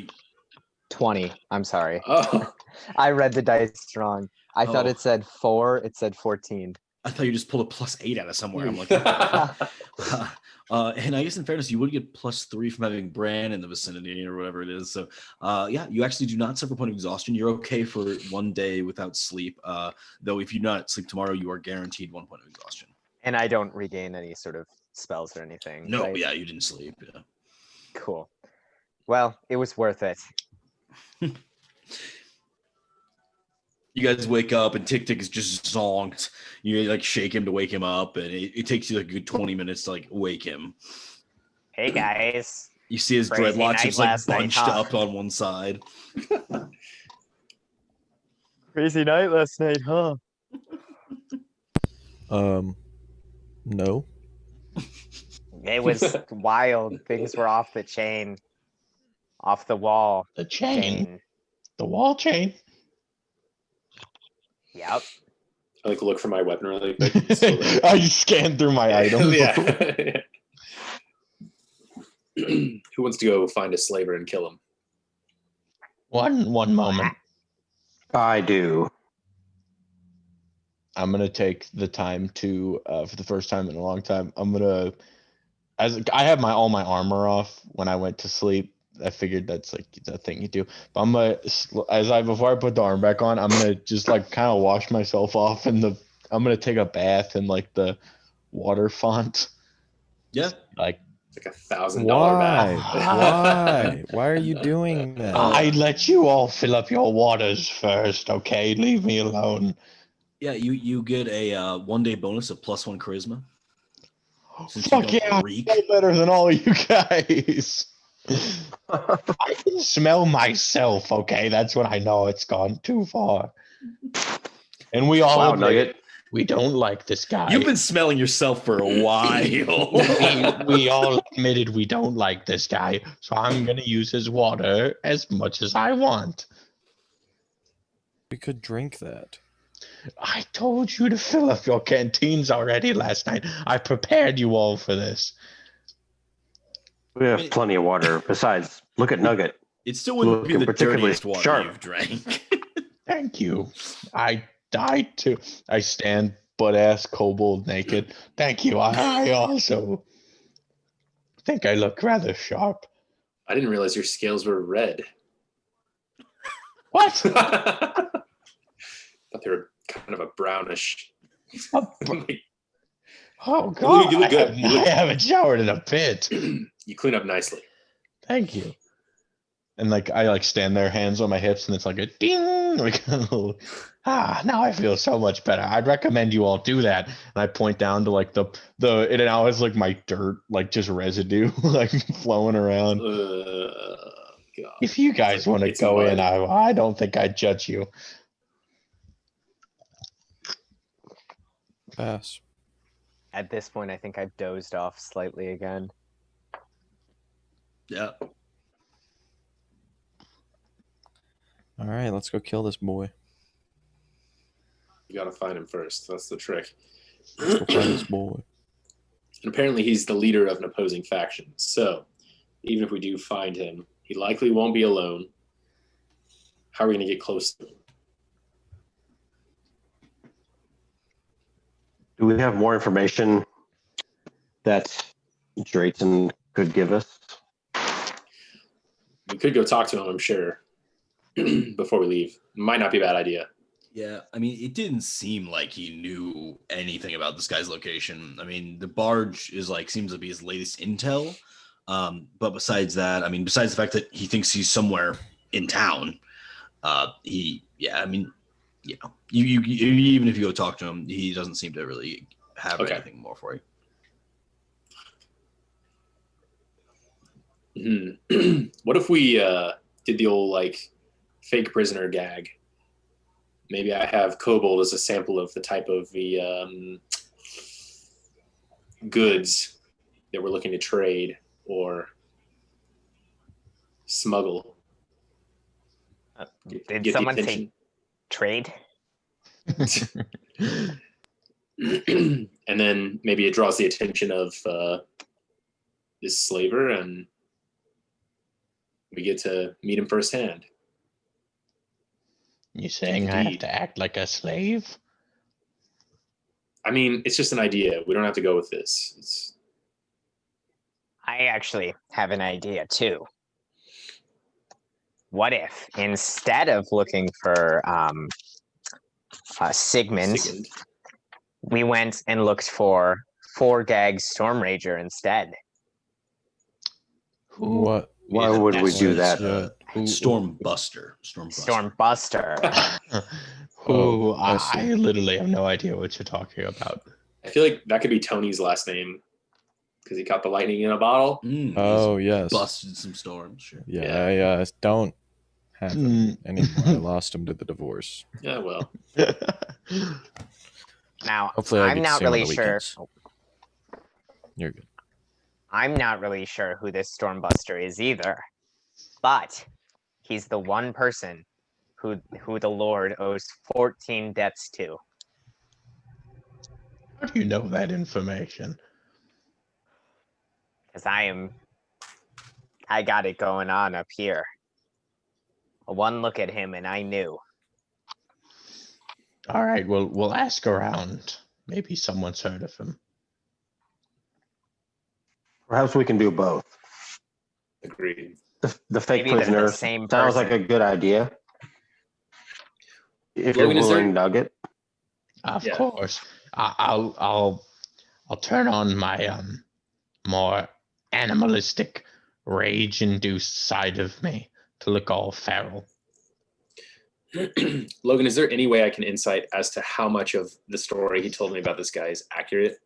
20. I'm sorry. Oh. I read the dice wrong. I thought it said 4. It said 14. I thought you just pulled a +8 out of somewhere. I'm like, and I guess in fairness, you would get +3 from having Bran in the vicinity or whatever it is. So, yeah, you actually do not suffer a point of exhaustion. You're okay for one day without sleep. Though if you do not sleep tomorrow, you are guaranteed 1 point of exhaustion. And I don't regain any sort of spells or anything. No, right? yeah, you didn't sleep. Yeah. Cool. Well, it was worth it. You guys wake up and Tick Tick is just zonked. You like shake him to wake him up, and it takes you like a good 20 minutes to like wake him. Hey guys. You see his Crazy dreadlocks just like night bunched last night, huh? up on one side. Crazy night last night, huh? No. It was wild. Things were off the chain. Off the wall. The chain. The wall chain. Yep. I like look for my weapon really quick. It's still there. I scanned through my items. Yeah. Who wants to go find a slaver and kill him? One moment. I do. I'm gonna take the time to, for the first time in a long time, as I have all my armor off when I went to sleep. I figured that's like the thing you do. But before I put the arm back on, I'm gonna just like kind of wash myself off I'm gonna take a bath in like the water font. Yeah. Like, It's like $1,000 Why? bet. Why are you doing that? I let you all fill up your waters first, okay? Leave me alone. Yeah, you get a 1-day bonus of +1 charisma. Since you Fuck don't yeah, reek. I'm better than all you guys. I can smell myself, okay? That's when I know it's gone too far. And we all Wow, admit Nugget. we don't like this guy. You've been smelling yourself for a while. we all admitted we don't like this guy, so I'm gonna use his water as much as I want. We could drink that. I told you to fill up your canteens already last night. I prepared you all for this. We have plenty of water. Besides, look at Nugget. It still wouldn't be Looking the particularly dirtiest water sharp. you've drank. Thank you. I died too. I stand butt ass kobold naked. Thank you. I also think I look rather sharp. I didn't realize your scales were red. What? Thought they were kind of a brownish. Oh god! You look good. I haven't showered in a bit. You clean up nicely. Thank you. And like I like stand there, hands on my hips, and it's like a ding. Like now I feel so much better. I'd recommend you all do that. And I point down to like the it now is like my dirt, like just residue, like flowing around. God. If you guys want to It's go mud. in, I don't think I'd judge you. Pass. At this point, I think I've dozed off slightly again. Yeah. All right, let's go kill this boy. You gotta find him first. That's the trick. Let's go find this boy. And apparently he's the leader of an opposing faction. So even if we do find him, he likely won't be alone. How are we gonna get close to him? Do we have more information that Drayton could give us? We could go talk to him, I'm sure, before we leave. Might not be a bad idea. Yeah, I mean, it didn't seem like he knew anything about this guy's location. I mean, the barge is like seems to be his latest intel. But besides that, I mean, besides the fact that he thinks he's somewhere in town, I mean, you know, you even if you go talk to him, he doesn't seem to really have anything more for you. What if we did the old like fake prisoner gag? Maybe I have Kobold as a sample of the type of the goods that we're looking to trade or smuggle. Did the someone say attention. trade? And then maybe it draws the attention of this slaver, and we get to meet him firsthand. You saying I have Indeed. to act like a slave? I mean, it's just an idea. We don't have to go with this. I actually have an idea too. What if instead of looking for Sigmund, we went and looked for Forgag Storm Rager instead? What? Why would we do That's- that? Storm Buster. Storm Buster. Who I see. I literally have no idea what you're talking about. I feel like that could be Tony's last name because he caught the lightning in a bottle. Oh, yes. Busted some storms. Sure. Yeah, I don't have him anymore. I lost him to the divorce. Yeah, well, Now, Hopefully I I'm get to not see him on really the sure. weekends. You're good. I'm not really sure who this Stormbuster is either, but he's the one person who the Lord owes 14 debts to. How do you know that information? Because I got it going on up here. One look at him and I knew. All right, well, we'll ask around. Maybe someone's heard of him. Perhaps we can do both. agreed. The fake Maybe they're the prisoner same sounds like a person. good idea. If Logan, you're is there- willing, Nugget. Of Yeah. course. I'll turn on my more animalistic, rage-induced side of me to look all feral. Logan, is there any way I can insight as to how much of the story he told me about this guy is accurate?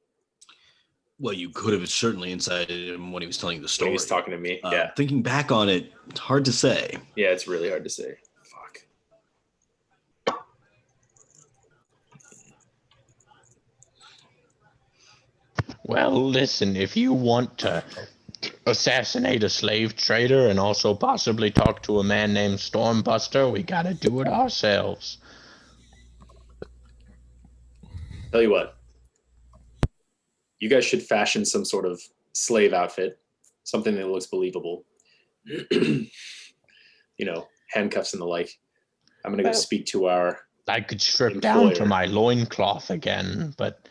Well, you could have certainly incited him when he was telling you the When story. he was talking to me. Yeah. Thinking back on it, it's hard to say. Yeah, it's really hard to say. Fuck. Well, listen, if you want to assassinate a slave trader and also possibly talk to a man named Stormbuster, we gotta do it ourselves. Tell you what. You guys should fashion some sort of slave outfit, something that looks believable. Handcuffs and the like. I'm gonna go speak to our I could strip down to employer. my loincloth again, but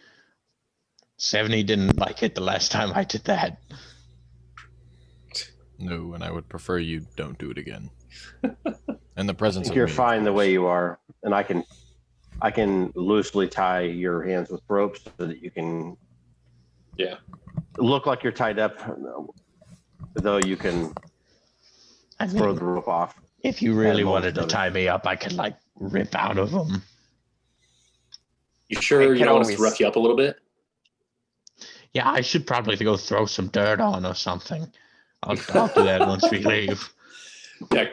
70 didn't like it the last time I did that. No, and I would prefer you don't do it again. In the presence I think of you're me, fine the of way course. you are, and I can loosely tie your hands with ropes so that you can look like you're tied up, though you can I throw mean, the rope off. if you really and wanted to most of it. tie me up, I could, rip out of them. You sure I you could don't want us to always- rough you up a little bit? Yeah, I should probably go throw some dirt on or something. I'll do that once we leave. Yeah,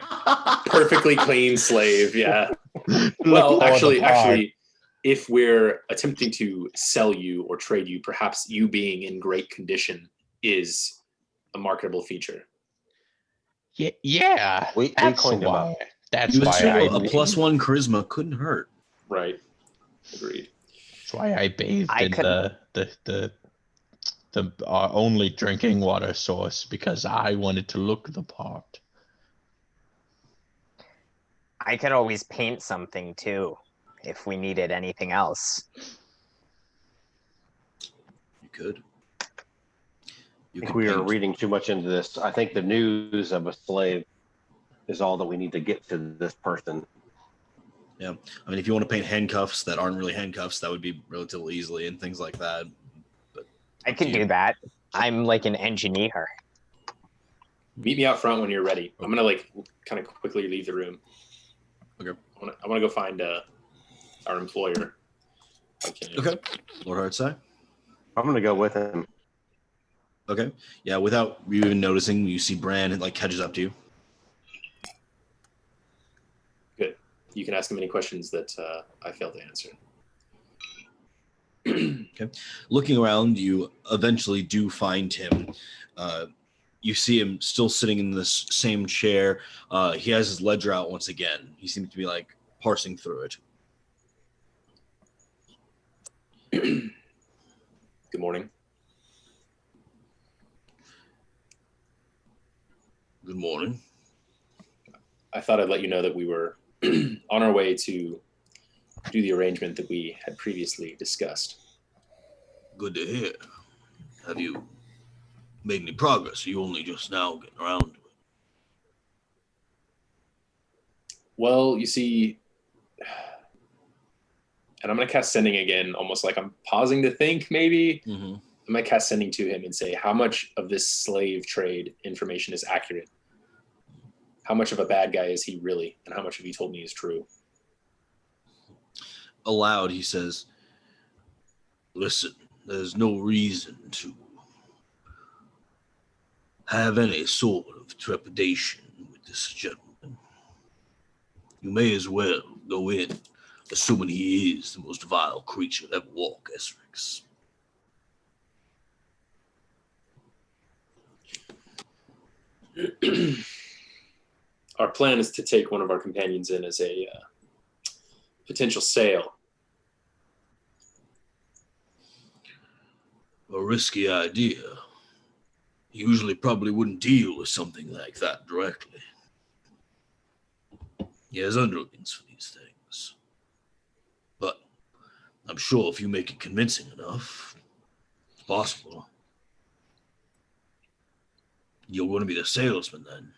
perfectly clean slave. Yeah. Look Well, for the part. actually, if we're attempting to sell you or trade you, perhaps you being in great condition is a marketable feature. Yeah, We that's cleaned him up. why. That's You would why say I a +1 charisma couldn't hurt. Right. Agreed. That's why I bathed I in could- the our only drinking water source because I wanted to look the part. I could always paint something too, if we needed anything else. You could. You I think could we are paint. reading too much into this. I think the news of a slave is all that we need to get to this person. Yeah. I mean, if you want to paint handcuffs that aren't really handcuffs, that would be relatively easily and things like that. But I up to can you. do that. I'm like an engineer. Meet me out front when you're ready. I'm gonna kind of quickly leave the room. Okay. I want to go find our employer. Okay. Okay. Lord Heartside. I'm going to go with him. Okay. Yeah, without you even noticing, you see Bran and catches up to you. Good. You can ask him any questions that I failed to answer. Okay. Looking around, you eventually do find him. You see him still sitting in this same chair. He has his ledger out once again. He seems to be parsing through it. Good morning. Good morning. I thought I'd let you know that we were on our way to do the arrangement that we had previously discussed. Good to hear. Have you made any progress? Are you only just now getting around to it? Well, you see, and I'm going to cast sending again, almost like I'm pausing to think maybe. Mm-hmm. I'm going to cast sending to him and say, how much of this slave trade information is accurate? How much of a bad guy is he really? And how much of he told me is true? Aloud, he says, listen, there's no reason to have any sort of trepidation with this gentleman. You may as well go in, assuming he is the most vile creature that ever walked Essrex. Our plan is to take one of our companions in as a potential sale. A risky idea. Usually probably wouldn't deal with something like that directly. He has underlings for these things. But I'm sure if you make it convincing enough, it's possible. You'll want to be the salesman then.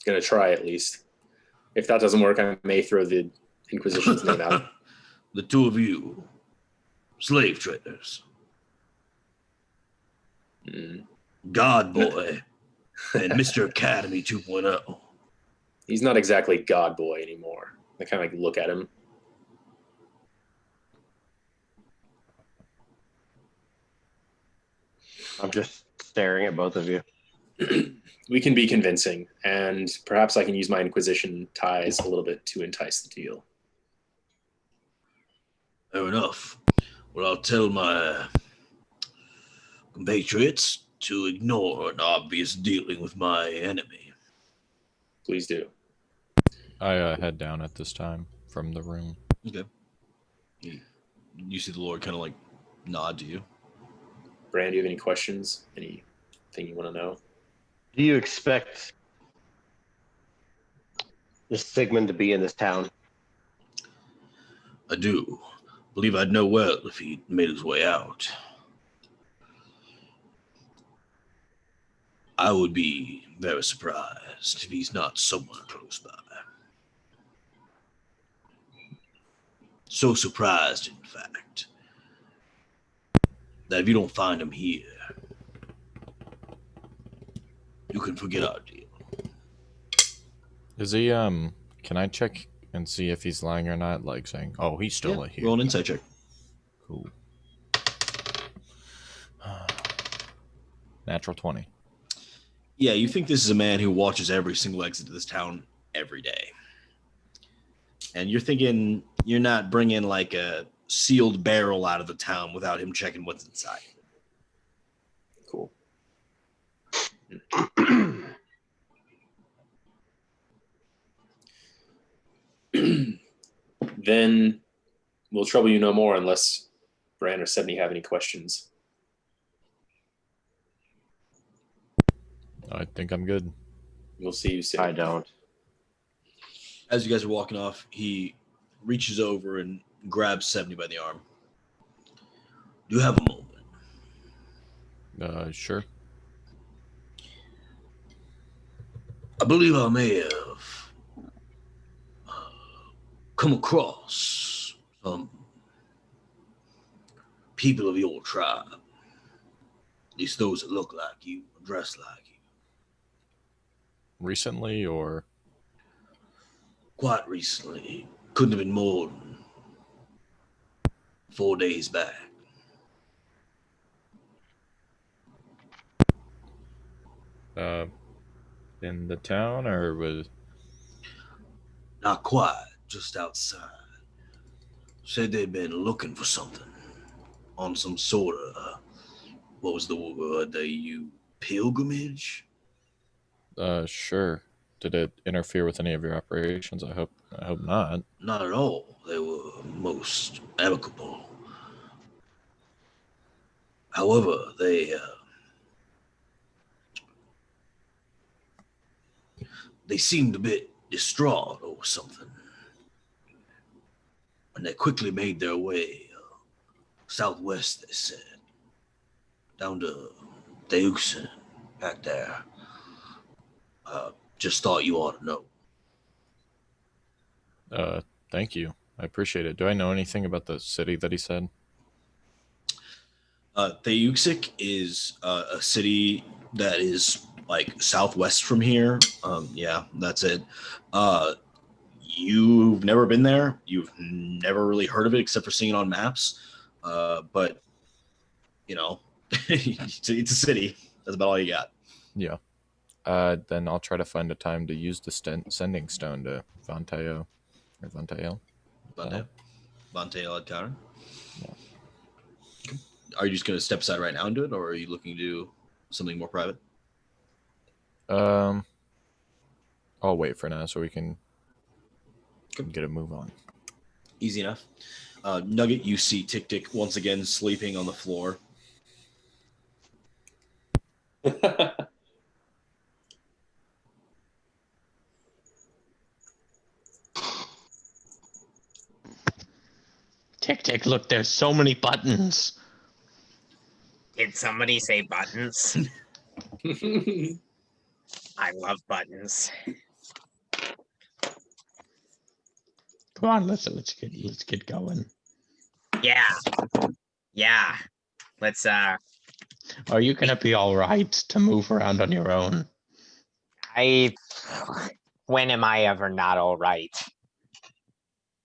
Going to try at least. If that doesn't work, I may throw the Inquisition's name out. The two of you, slave traders. Mm. God Boy and Mr. Academy 2.0. He's not exactly God Boy anymore. I kind of like look at him. I'm just staring at both of you. We can be convincing, and perhaps I can use my Inquisition ties a little bit to entice the deal. Fair enough. Well, I'll tell my compatriots to ignore an obvious dealing with my enemy. Please do. I head down at this time from the room. Okay. You see the Lord kind of like nod to you. Brand, do you have any questions? Anything you want to know? Do you expect this Sigmund to be in this town? I do. Believe I'd know well if he made his way out. I would be very surprised if he's not somewhere close by. So surprised, in fact, that if you don't find him here, you can forget our deal. Is he, can I check and see if he's lying or not? Like saying, oh, he's still here. Roll an insight check. Cool. Natural 20. Yeah, you think this is a man who watches every single exit to this town every day. And you're thinking you're not bringing like a sealed barrel out of the town without him checking what's inside. Cool. Then we'll trouble you no more unless Brand or Sebney have any questions. I think I'm good. We'll see you soon. I don't. As you guys are walking off, he reaches over and grabs 70 by the arm. Do you have a moment? Sure. I believe I may have come across some people of your tribe. At least those that look like you, dress like you. Recently or? Quite recently. Couldn't have been more than 4 days back. In the town or was? Not quite, just outside. Said they'd been looking for something on some sort of, what was the word they used? Pilgrimage? Sure. Did it interfere with any of your operations? I hope not. Not at all. They were most amicable. However, they seemed a bit distraught over something. And they quickly made their way southwest, they said, down to Deuxin, back there. Just thought you ought to know. Thank you. I appreciate it. Do I know anything about the city that he said? Theuxik is a city that is like southwest from here. Yeah, that's it. You've never been there. You've never really heard of it except for seeing it on maps. But, you know, it's a city. That's about all you got. Yeah. Then I'll try to find a time to use the sending stone to Vantael. Or Vantael. Vantael ad Karen. Yeah. Are you just going to step aside right now and do it, or are you looking to do something more private? I'll wait for now so we can get a move on. Easy enough. Nugget, you see Tick Tick once again sleeping on the floor. Tick Tick, look, there's so many buttons. Did somebody say buttons? I love buttons. Come on, let's get going. Yeah. Let's Are you gonna be all right to move around on your own? When am I ever not all right?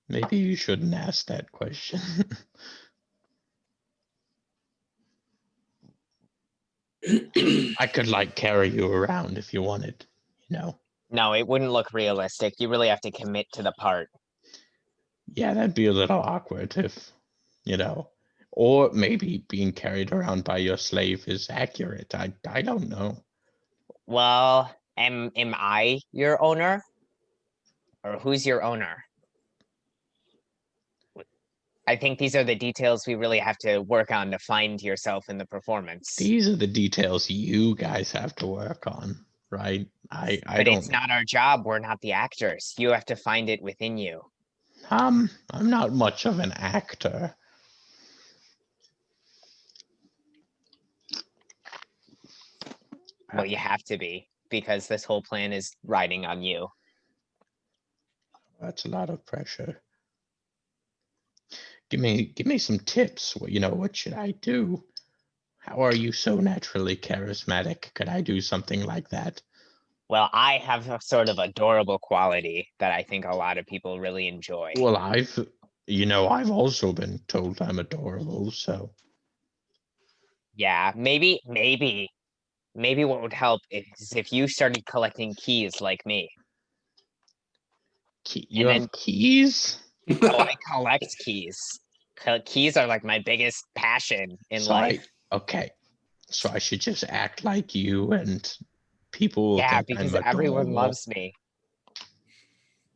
Maybe you shouldn't ask that question. I could like carry you around if you wanted, you know. No, it wouldn't look realistic. You really have to commit to the part. Yeah, that'd be a little awkward if, you know. Or maybe being carried around by your slave is accurate. I don't know. Well, am I your owner? Or who's your owner? I think these are the details we really have to work on to find yourself in the performance. These are the details you guys have to work on, right? I But don't. it's not our job. We're not the actors. You have to find it within you. I'm not much of an actor. Well, you have to be, because this whole plan is riding on you. That's a lot of pressure. Give me some tips. You know, what should I do? How are you so naturally charismatic? Could I do something like that? Well, I have a sort of adorable quality that I think a lot of people really enjoy. Well, I've also been told I'm adorable, so Yeah, maybe what would help is if you started collecting keys like me. You And have keys? Oh, I collect keys. Keys are like my biggest passion in life. Okay. So I should just act like you and people will Yeah, think because I'm everyone adorable. loves me.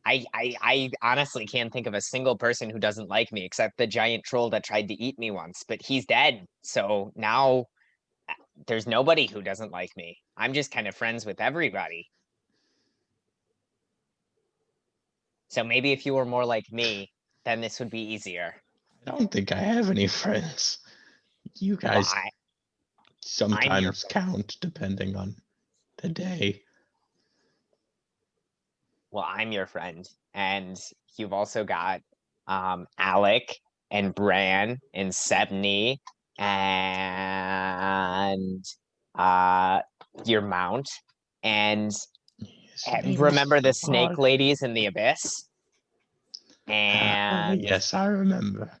I honestly can't think of a single person who doesn't like me except the giant troll that tried to eat me once, but he's dead. So now there's nobody who doesn't like me. I'm just kind of friends with everybody. So maybe if you were more like me, then this would be easier. I don't think I have any friends. You Well, guys sometimes count depending on the day. Well, I'm your friend, and you've also got Alec and Bran and Sebney and your mount, and remember the snake ladies in the abyss, and yes, I remember.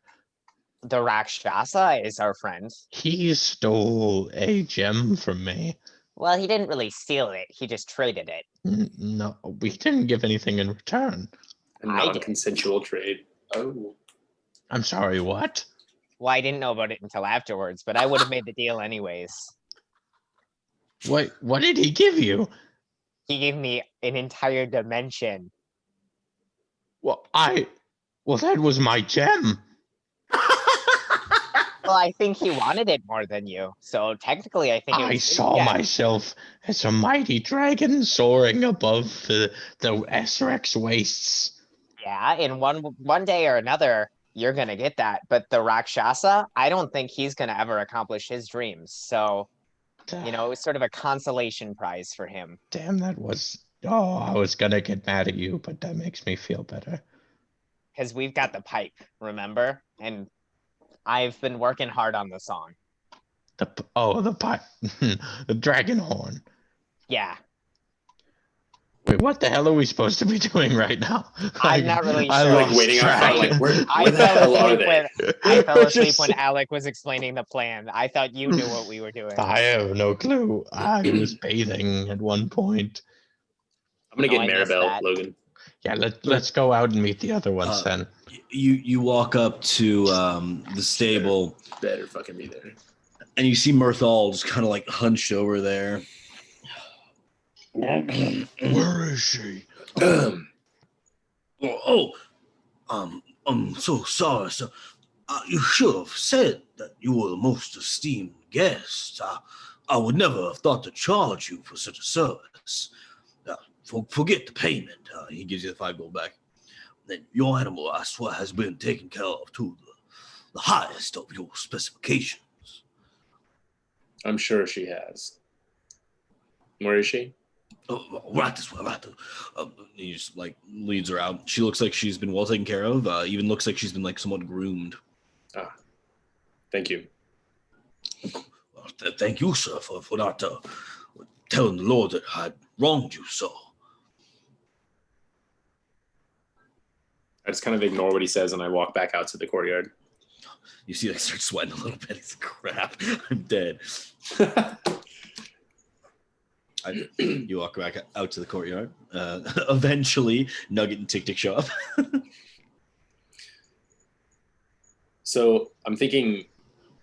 the Rakshasa is our friend. He stole a gem from me. Well, he didn't really steal it. He just traded it. No, we didn't give anything in return. A non-consensual trade. Oh. I'm sorry, what? Well, I didn't know about it until afterwards, but I would have made the deal anyways. What did he give you? He gave me an entire dimension. Well, that was my gem. Well, I think he wanted it more than you. So technically, I think I saw myself as a mighty dragon soaring above the Essrex wastes. Yeah, and one day or another, you're gonna get that. But the Rakshasa, I don't think he's gonna ever accomplish his dreams. So, you know, it was sort of a consolation prize for him. Damn, that was. Oh, I was gonna get mad at you, but that makes me feel better. Because we've got the pipe, remember? And I've been working hard on the song. The pipe, the dragon horn. Yeah. Wait, what the hell are we supposed to be doing right now? I'm not really sure. Like waiting outside, like where I the hell are they? I fell asleep when Alec was explaining the plan. I thought you knew what we were doing. I have no clue. I was bathing at one point. I'm gonna get Maribel, Logan. Yeah, let's go out and meet the other ones then. You walk up to the stable. Better fucking be there. And you see Mirthal just kind of like hunched over there. Where is she? I'm so sorry, sir. You should have said that you were the most esteemed guest. I would never have thought to charge you for such a service. Forget the payment. He gives you the 5 gold back. Then your animal, I swear, has been taken care of to the highest of your specifications. I'm sure she has. Where is she? Right this way, right. He just like leads her out. She looks like she's been well taken care of. Even looks like she's been like somewhat groomed. Thank you. Thank you, sir, for not telling the Lord that I wronged you so. I just kind of ignore what he says and I walk back out to the courtyard. You see, I start sweating a little bit. He's crap. I'm dead. You walk back out to the courtyard. Eventually, Nugget and Tick Tick show up. So I'm thinking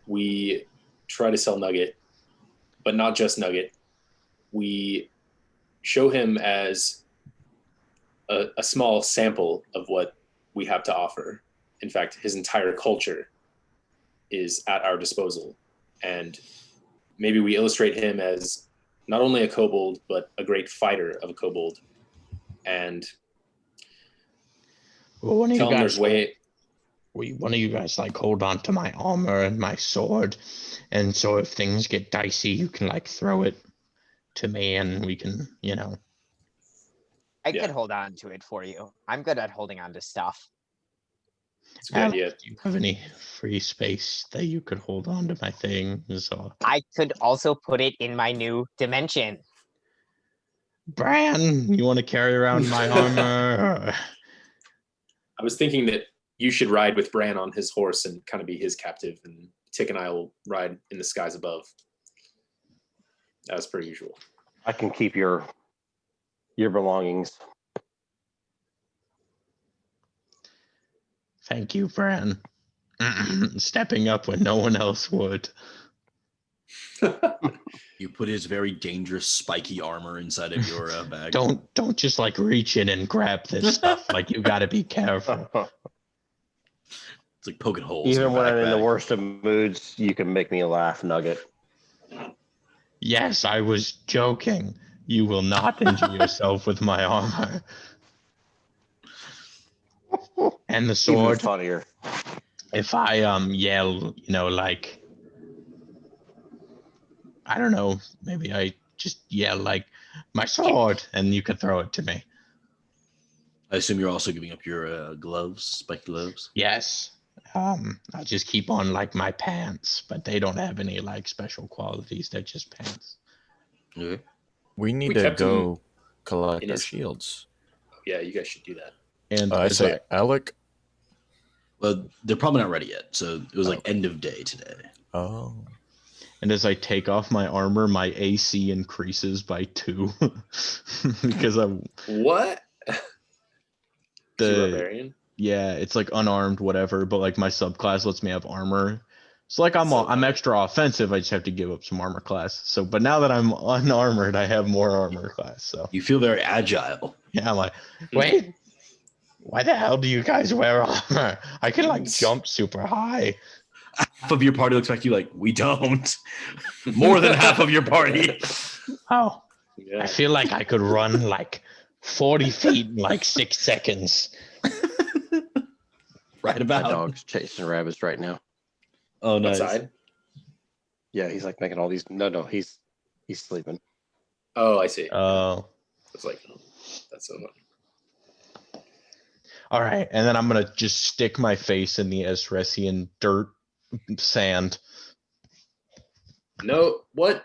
we try to sell Nugget, but not just Nugget. We show him as a small sample of what we have to offer. In fact, his entire culture is at our disposal. And maybe we illustrate him as not only a kobold, but a great fighter of a kobold. And Well, one of tell you him guys, there's one of you guys like hold on to my armor and my sword, and so if things get dicey, you can like throw it to me, and we can, I Yeah. could hold on to it for you. I'm good at holding on to stuff. It's a good idea. Do you have any free space that you could hold on to my things? Or I could also put it in my new dimension. Bran, you want to carry around my armor? I was thinking that you should ride with Bran on his horse and kind of be his captive, and Tick and I will ride in the skies above. As per usual. I can keep your belongings. Thank you, Bran. Stepping up when no one else would. You put his very dangerous spiky armor inside of your bag. Don't just like reach in and grab this stuff. Like you got to be careful. It's like poking holes. Even when I'm in the backpack. worst of moods, you can make me laugh, Nugget. Yes, I was joking. You will not injure yourself with my armor. And the Even sword. funnier. If I yell, like I don't know, maybe I just yell like my sword, and you could throw it to me. I assume you're also giving up your gloves, spiked gloves. Yes. I'll just keep on like my pants, but they don't have any like special qualities. They're just pants. Okay. We need We to kept go collect in our his- shields. Yeah, you guys should do that. And I as say, Alec. Well, they're probably not ready yet, so it was like Okay. end of day today. Oh, And as I take off my armor, my AC increases by 2 because I'm What? You the barbarian? yeah, it's like unarmed, whatever. But like my subclass lets me have armor, so like I'm So I'm extra offensive. I just have to give up some armor class. So, but now that I'm unarmored, I have more armor class. So You feel very agile. yeah, I'm like, wait, why the hell do you guys wear armor? I can like jump super high. Half of your party looks like you. Like we don't. More than half of your party. Oh, Yeah. I feel like I could run like 40 feet in like 6 seconds. Right My about. dog's chasing rabbits right now. Oh, nice. Outside? Yeah, he's like making all these. No, he's sleeping. Oh, I see. Oh, It's like, oh, that's so funny. all right. And then I'm gonna just stick my face in the Esresian dirt, sand. No, what?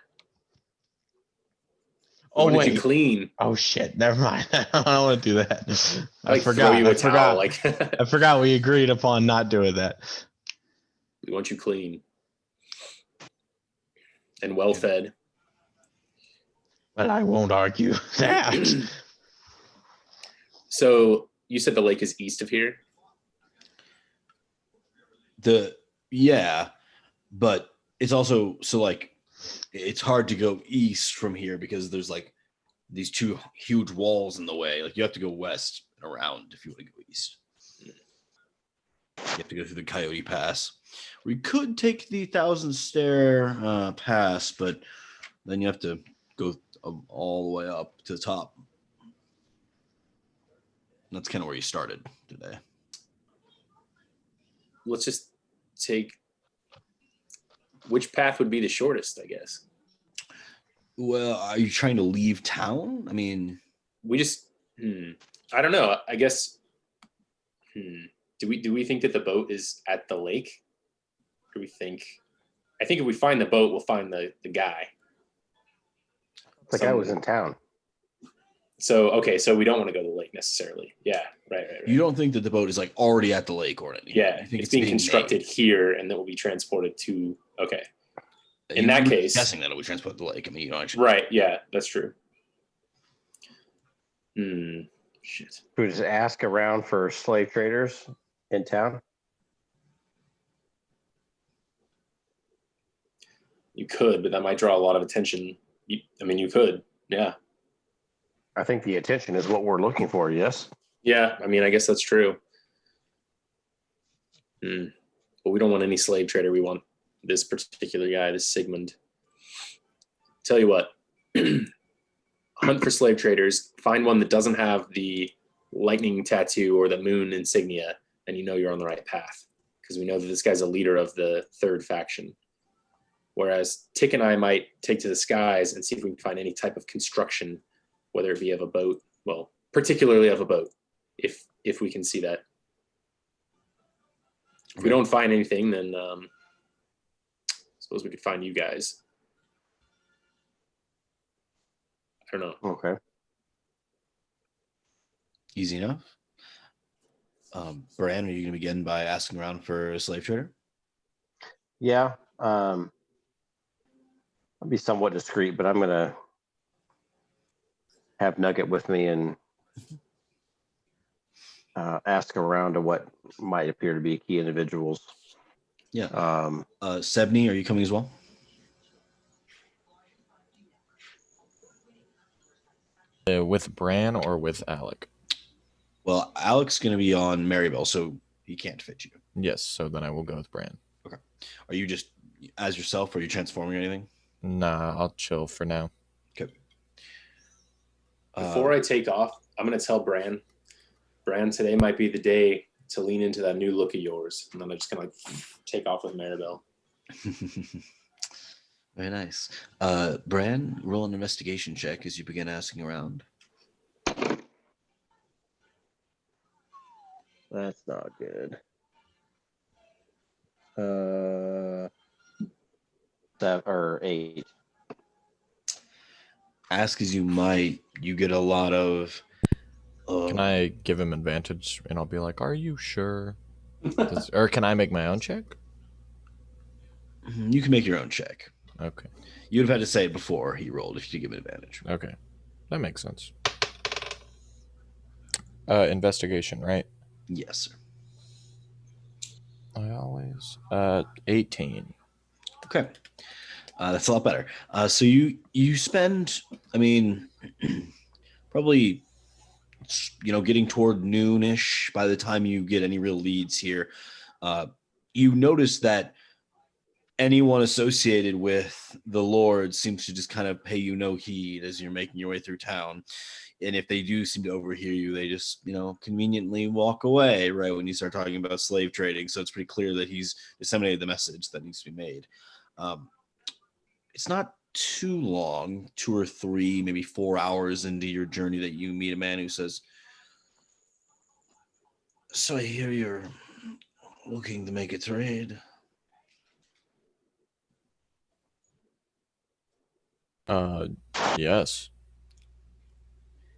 Oh What did wait. you clean? Oh shit. Never mind. I don't want to do that. I Like, forgot. throw you a I towel. forgot. Like, I forgot we agreed upon not doing that. we want you clean and well fed. But I won't argue that. So you said the lake is east of here? Yeah, but it's also so like it's hard to go east from here because there's like these two huge walls in the way. Like you have to go west and around if you want to go east. You have to go through the Coyote Pass. We could take the Thousand Stair Pass, but then you have to go all the way up to the top. That's kind of where you started today. Let's just take which path would be the shortest, I guess. Well, are you trying to leave town? I mean, We just I don't know. I guess do we think that the boat is at the lake? Or do we think I think if we find the boat, we'll find the guy. The guy was in town. So okay, so we don't want to go to the lake necessarily. Yeah, right. You don't think that the boat is like already at the lake or anything? Yeah, you think it's being constructed made. here, and then will be transported to. Okay. In You that were case, guessing that it would transport to the lake. I mean, you know, actually. Right. Yeah, that's true. Shit. We just ask around for slave traders in town. You could, but that might draw a lot of attention. You could. Yeah. I think the attention is what we're looking for. Yes. Yeah. I mean, I guess that's true. But we don't want any slave trader. We want this particular guy, this Sigmund. Tell you what, hunt for slave traders. Find one that doesn't have the lightning tattoo or the moon insignia, and you know you're on the right path because we know that this guy's a leader of the third faction. Whereas Tick and I might take to the skies and see if we can find any type of construction, whether it be of a boat, well, particularly of a boat, if we can see that. If we don't find anything, then I suppose we could find you guys. I don't know. Okay. Easy enough. Bran, are you going to begin by asking around for a slave trader? Yeah. I'll be somewhat discreet, but I'm going to have Nugget with me and ask around to what might appear to be key individuals. Yeah. Sebney, are you coming as well? With Bran or with Alec? Well, Alec's going to be on Maribel, so he can't fit you. Yes, so then I will go with Bran. Okay. Are you just as yourself, or are you transforming or anything? Nah, I'll chill for now. Okay. Before I take off, I'm going to tell Bran, today might be the day to lean into that new look of yours. And then I'm just going to take off with Maribel. Very nice. Bran, roll an investigation check as you begin asking around. That's not good. 8. Ask as you might, you get a lot of. Can I give him advantage and I'll be like, "Are you sure?" Or can I make my own check? You can make your own check. Okay. You would have had to say it before he rolled if you give him advantage. Okay, that makes sense. Investigation, right? Yes, sir. I always 18. Okay, that's a lot better. So you spend, I mean, probably, getting toward noonish by the time you get any real leads here. You notice that anyone associated with the Lord seems to just kind of pay you no heed as you're making your way through town. And if they do seem to overhear you, they just, conveniently walk away right when you start talking about slave trading. So it's pretty clear that he's disseminated the message that needs to be made. It's not too long, 2 or 3, maybe 4 hours into your journey that you meet a man who says, "So I hear you're looking to make a trade." Yes.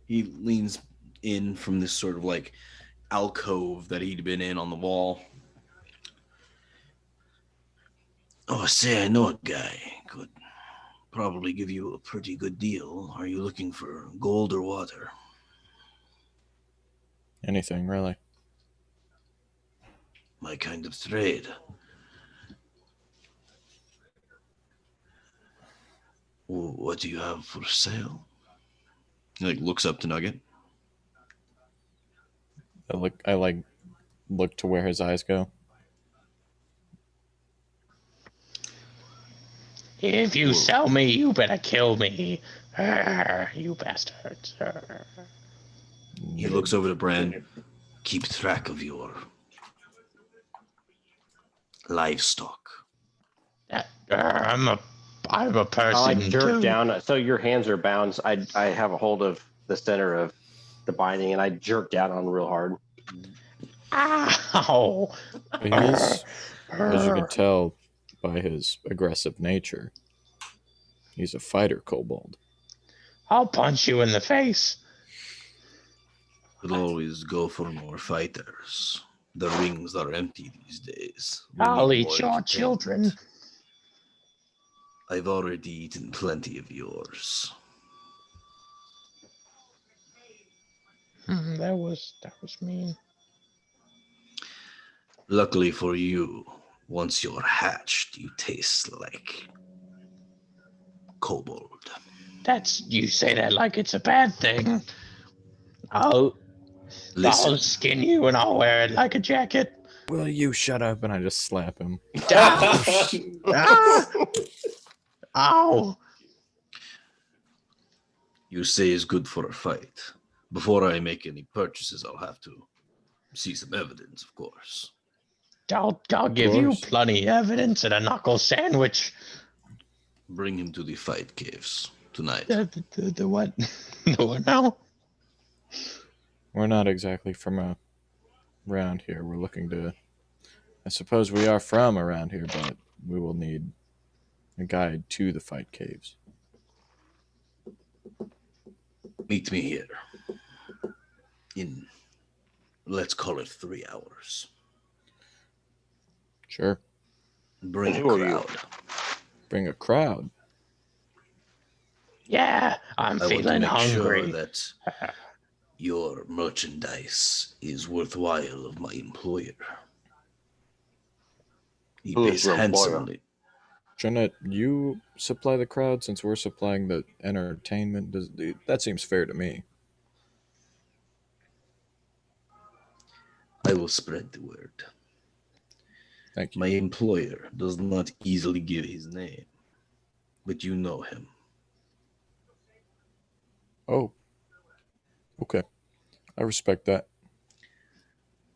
He leans in from this sort of like alcove that he'd been in on the wall. "Oh, say, I know a guy. Could probably give you a pretty good deal. Are you looking for gold or water?" Anything, really. "My kind of trade." "What do you have for sale?" He looks up to Nugget. I look to where his eyes go. If you sell me, you better kill me. You bastards. He looks over to Bran. "Keep track of your livestock." I'm a person. I jerk too. down. So your hands are bound. I have a hold of the center of the binding, and I jerk down on real hard. Ow! He is, as you can tell, by his aggressive nature. He's a fighter kobold. I'll punch you in the face. We'll always go for more fighters. The rings are empty these days. We I'll need eat more your entertainment. children. I've already eaten plenty of yours. That was mean. Luckily for you, once you're hatched, you taste like kobold. You say that like it's a bad thing. I'll Listen, skin you and I'll wear it like a jacket. Will you shut up? And I just slap him. Ah! Ow! you say is good for a fight. Before I make any purchases, I'll have to see some evidence, of course. I'll give you course. plenty evidence and a knuckle sandwich. Bring him to the fight caves tonight. The what? The what now? We're not exactly from around here. We're looking to... I suppose we are from around here, but we will need a guide to the fight caves. Meet me here. In, let's call it 3 hours. Sure. Bring a Who are you? crowd. Bring a crowd. Yeah, I'm I want to feeling make hungry. sure that your merchandise is worthwhile of my employer. He Who is pays your employer? handsomely. Shouldn't you supply the crowd since we're supplying the entertainment? That seems fair to me. I will spread the word. Thank you. My employer does not easily give his name, but you know him. Oh. Okay. I respect that.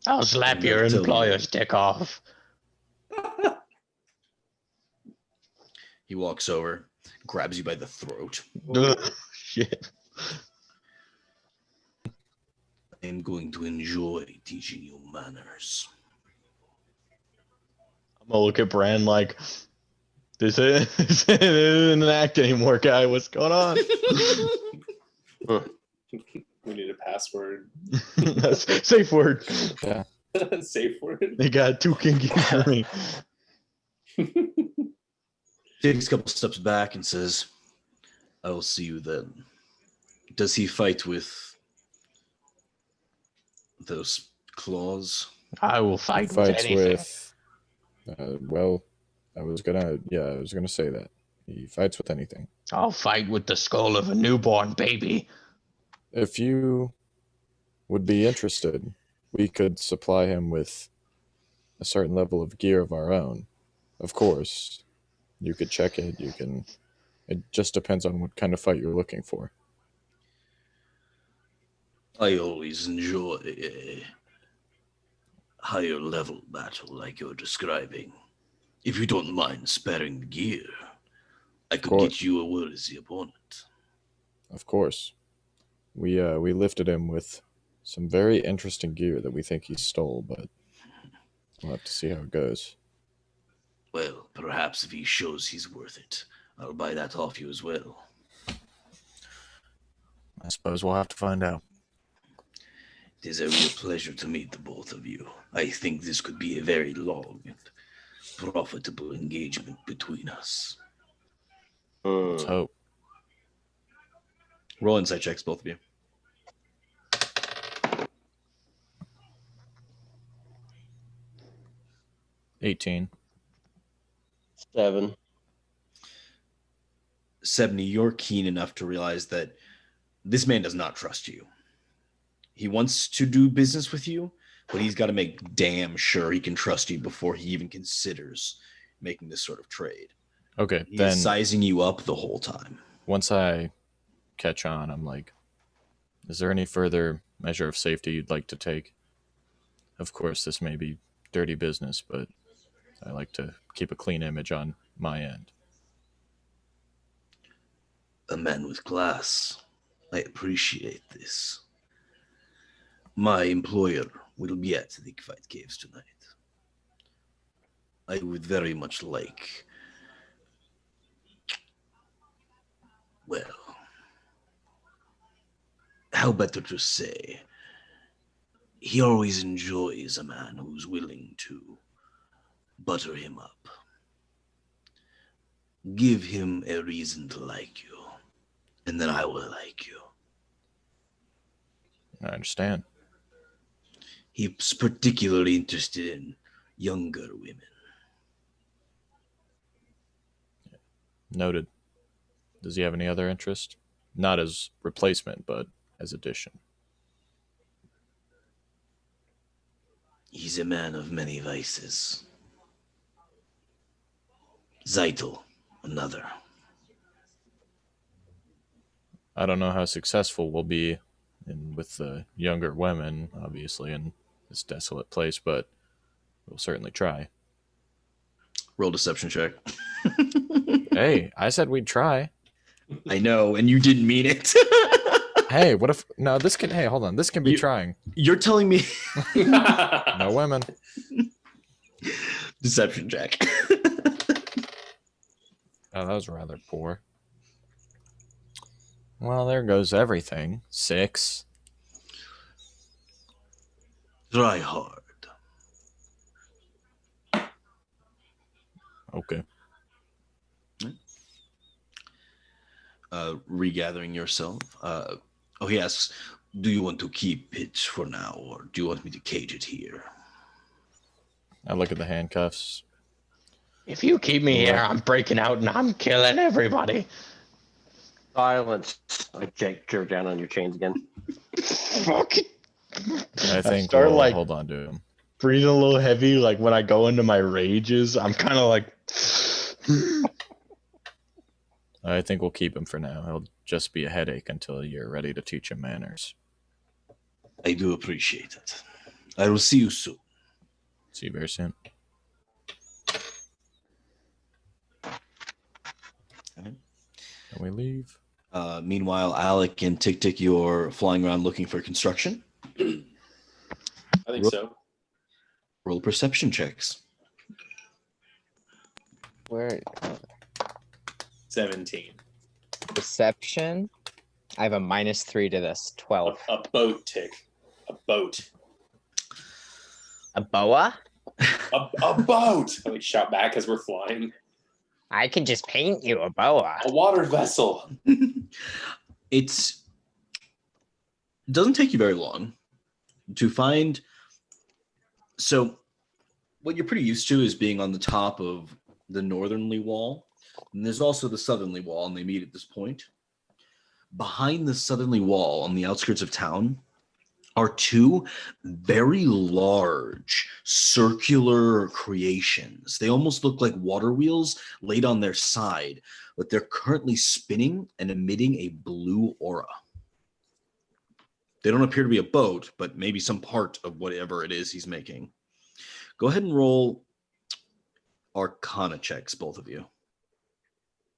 I'll slap And your I'll tell employer's dick off. He walks over, grabs you by the throat. Ugh, shit. I'm going to enjoy teaching you manners. I'm gonna look at Bran like, this isn't an act anymore, guy. What's going on? We need a password. Safe word. Yeah. Safe word. They got too kinky for me. Takes a couple steps back and says, I will see you then. Does he fight with those claws? I will fight with Fights anything. with... well, I was gonna say that. He fights with anything. I'll fight with the skull of a newborn baby. If you would be interested, we could supply him with a certain level of gear of our own. Of course, you could check it. It just depends on what kind of fight you're looking for. I always enjoy a higher level battle like you're describing. If you don't mind sparing the gear, I could course. get you a worthy opponent. Of course. We lifted him with some very interesting gear that we think he stole, but we'll have to see how it goes. Well, perhaps if he shows he's worth it, I'll buy that off you as well. I suppose we'll have to find out. It is a real pleasure to meet the both of you. I think this could be a very long and profitable engagement between us. Let's hope. Roll insight checks, both of you. 18. 7. 70, you're keen enough to realize that this man does not trust you. He wants to do business with you, but he's got to make damn sure he can trust you before he even considers making this sort of trade. Okay, He's then sizing you up the whole time. once I catch on, I'm like, is there any further measure of safety you'd like to take? Of course, this may be dirty business, but I like to keep a clean image on my end. A man with class. I appreciate this. My employer will be at the fight caves tonight. I would very much like. Well, how better to say? He always enjoys a man who's willing to butter him up. Give him a reason to like you, and then I will like you. I understand. He's particularly interested in younger women. Noted. Does he have any other interest? Not as replacement, but as addition. He's a man of many vices. Zeitel, another. I don't know how successful we'll be with the younger women, obviously, in this desolate place, but we'll certainly try. Roll deception check. Hey, I said we'd try. I know, and you didn't mean it. Hey, what if... No, this can... Hey, hold on. This can be trying. You're telling me... No women. Deception check. Oh, that was rather poor. Well, there goes everything. 6. Try hard. Okay. Regathering yourself. He asks, do you want to keep it for now, or do you want me to cage it here? I look at the handcuffs. If you keep me here, I'm breaking out and I'm killing everybody. Silence. I jerk down on your chains again. Fuck. I think start, we'll like- hold on to him. Breathing a little heavy, like when I go into my rages, I'm kind of like. I think we'll keep him for now. He'll just be a headache until you're ready to teach him manners. I do appreciate it. I will see you soon. See you very soon. Okay. Can we leave? Meanwhile, Alec and Tick Tick, you're flying around looking for construction. I think so. Roll perception checks. Where 17. deception? I have a -3 to this. 12. A boat, Tick. A boat. A boa? A boat! I like shout back as we're flying. I can just paint you a boa. A water vessel. It doesn't take you very long to find. So what you're pretty used to is being on the top of the northerly wall. And there's also the southerly wall, and they meet at this point. Behind the southerly wall on the outskirts of town are two very large circular creations. They almost look like water wheels laid on their side, but they're currently spinning and emitting a blue aura. They don't appear to be a boat, but maybe some part of whatever it is he's making. Go ahead and roll Arcana checks, both of you.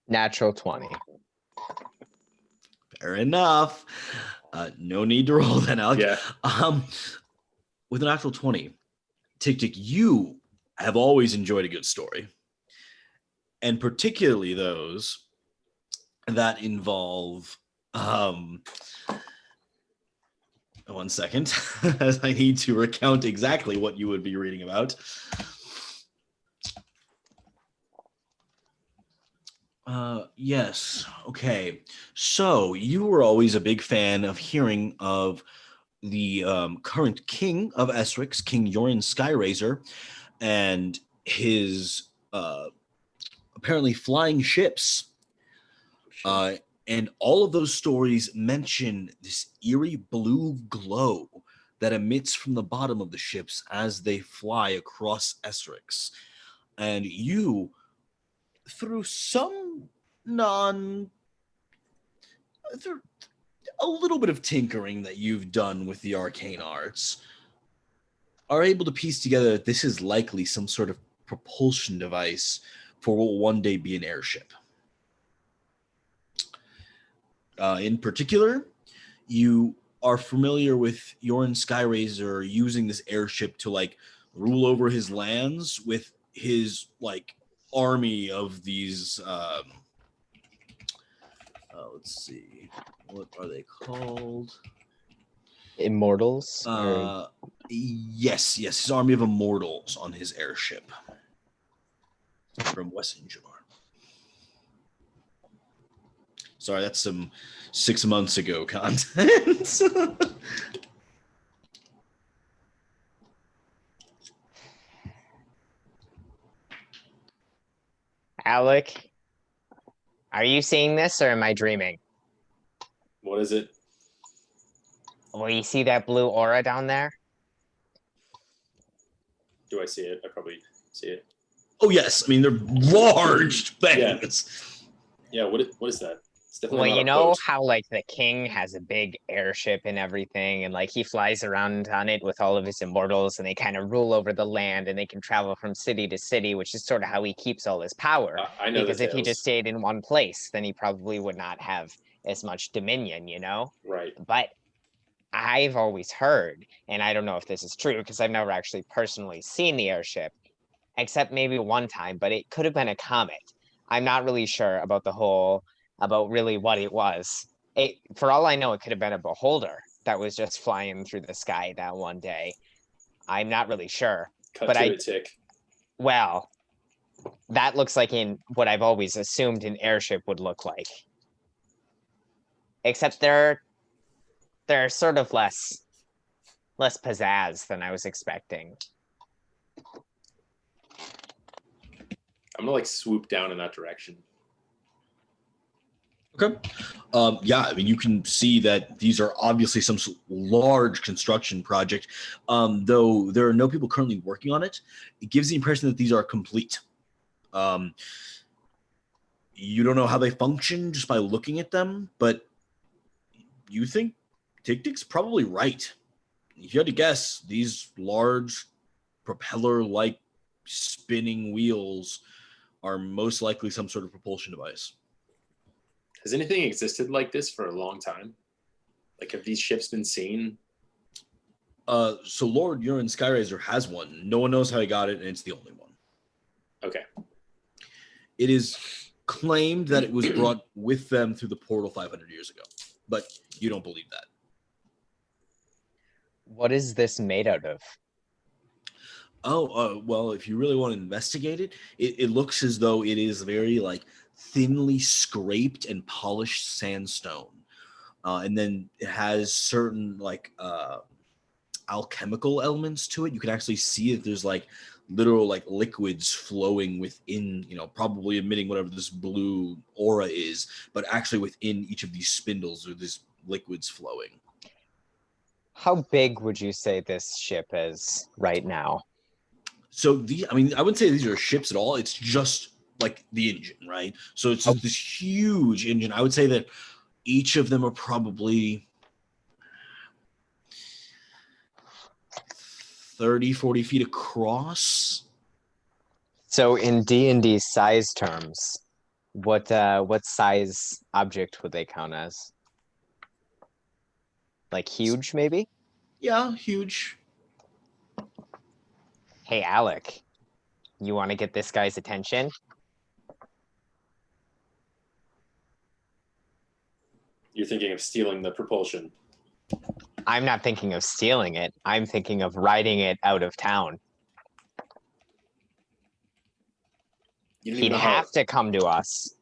Natural 20. Fair enough. No need to roll that out. Yeah. With an actual 20, Tick Tick, you have always enjoyed a good story. And particularly those that involve one second, as I need to recount exactly what you would be reading about. Yes. Okay. So you were always a big fan of hearing of the current king of Essrex, King Yorin Skyraiser, and his apparently flying ships. And all of those stories mention this eerie blue glow that emits from the bottom of the ships as they fly across Essrex. And you, through some through a little bit of tinkering that you've done with the arcane arts, are able to piece together that this is likely some sort of propulsion device for what will one day be an airship. In particular, you are familiar with Yorin Skyraiser using this airship to like rule over his lands with his like army of these let's see, what are they called? Immortals? Or... Yes, his army of immortals on his airship from West Jamar. Sorry, that's some 6 months ago content. Alec, are you seeing this or am I dreaming? What is it? Well, you see that blue aura down there? Do I see it? I probably see it. Oh yes, I mean they're large things. Yeah. What is that? It's definitely Well, not you a know boat. how like the king has a big airship and everything, and like he flies around on it with all of his immortals, and they kind of rule over the land, and they can travel from city to city, which is sort of how he keeps all his power. I know Because the if he just tales. stayed in one place, then he probably would not have as much dominion, you know? Right. But I've always heard, and I don't know if this is true because I've never actually personally seen the airship, except maybe one time, but it could have been a comet. I'm not really sure about really what it was. For all I know, it could have been a beholder that was just flying through the sky that one day. I'm not really sure. Cut But to it, Tick. well, that looks like in what I've always assumed an airship would look like. Except they're sort of less pizzazz than I was expecting. I'm gonna like swoop down in that direction. Okay. Yeah, I mean, you can see that these are obviously some large construction project. Though there are no people currently working on it, it gives the impression that these are complete. You don't know how they function just by looking at them, but you think Tick-Tick's probably right. If you had to guess, these large propeller-like spinning wheels are most likely some sort of propulsion device. Has anything existed like this for a long time? Like, have these ships been seen? So Lord Urine Skyraiser has one. No one knows how he got it, and it's the only one. Okay. It is claimed that it was brought with them through the portal 500 years ago, but you don't believe that. What is this made out of? Oh, well, if you really want to investigate it, it looks as though it is very like thinly scraped and polished sandstone. And then it has certain like alchemical elements to it. You can actually see that there's like literal like liquids flowing within, probably emitting whatever this blue aura is, but actually within each of these spindles are these liquids flowing. How big would you say this ship is right now? So I wouldn't say these are ships at all. It's just like the engine, right? So it's this huge engine. I would say that each of them are probably 30, 40 feet across. So in D&D size terms, what size object would they count as? Like huge, maybe? Yeah, huge. Hey, Alec, you want to get this guy's attention? You're thinking of stealing the propulsion. I'm not thinking of stealing it. I'm thinking of riding it out of town. He'd have to come to us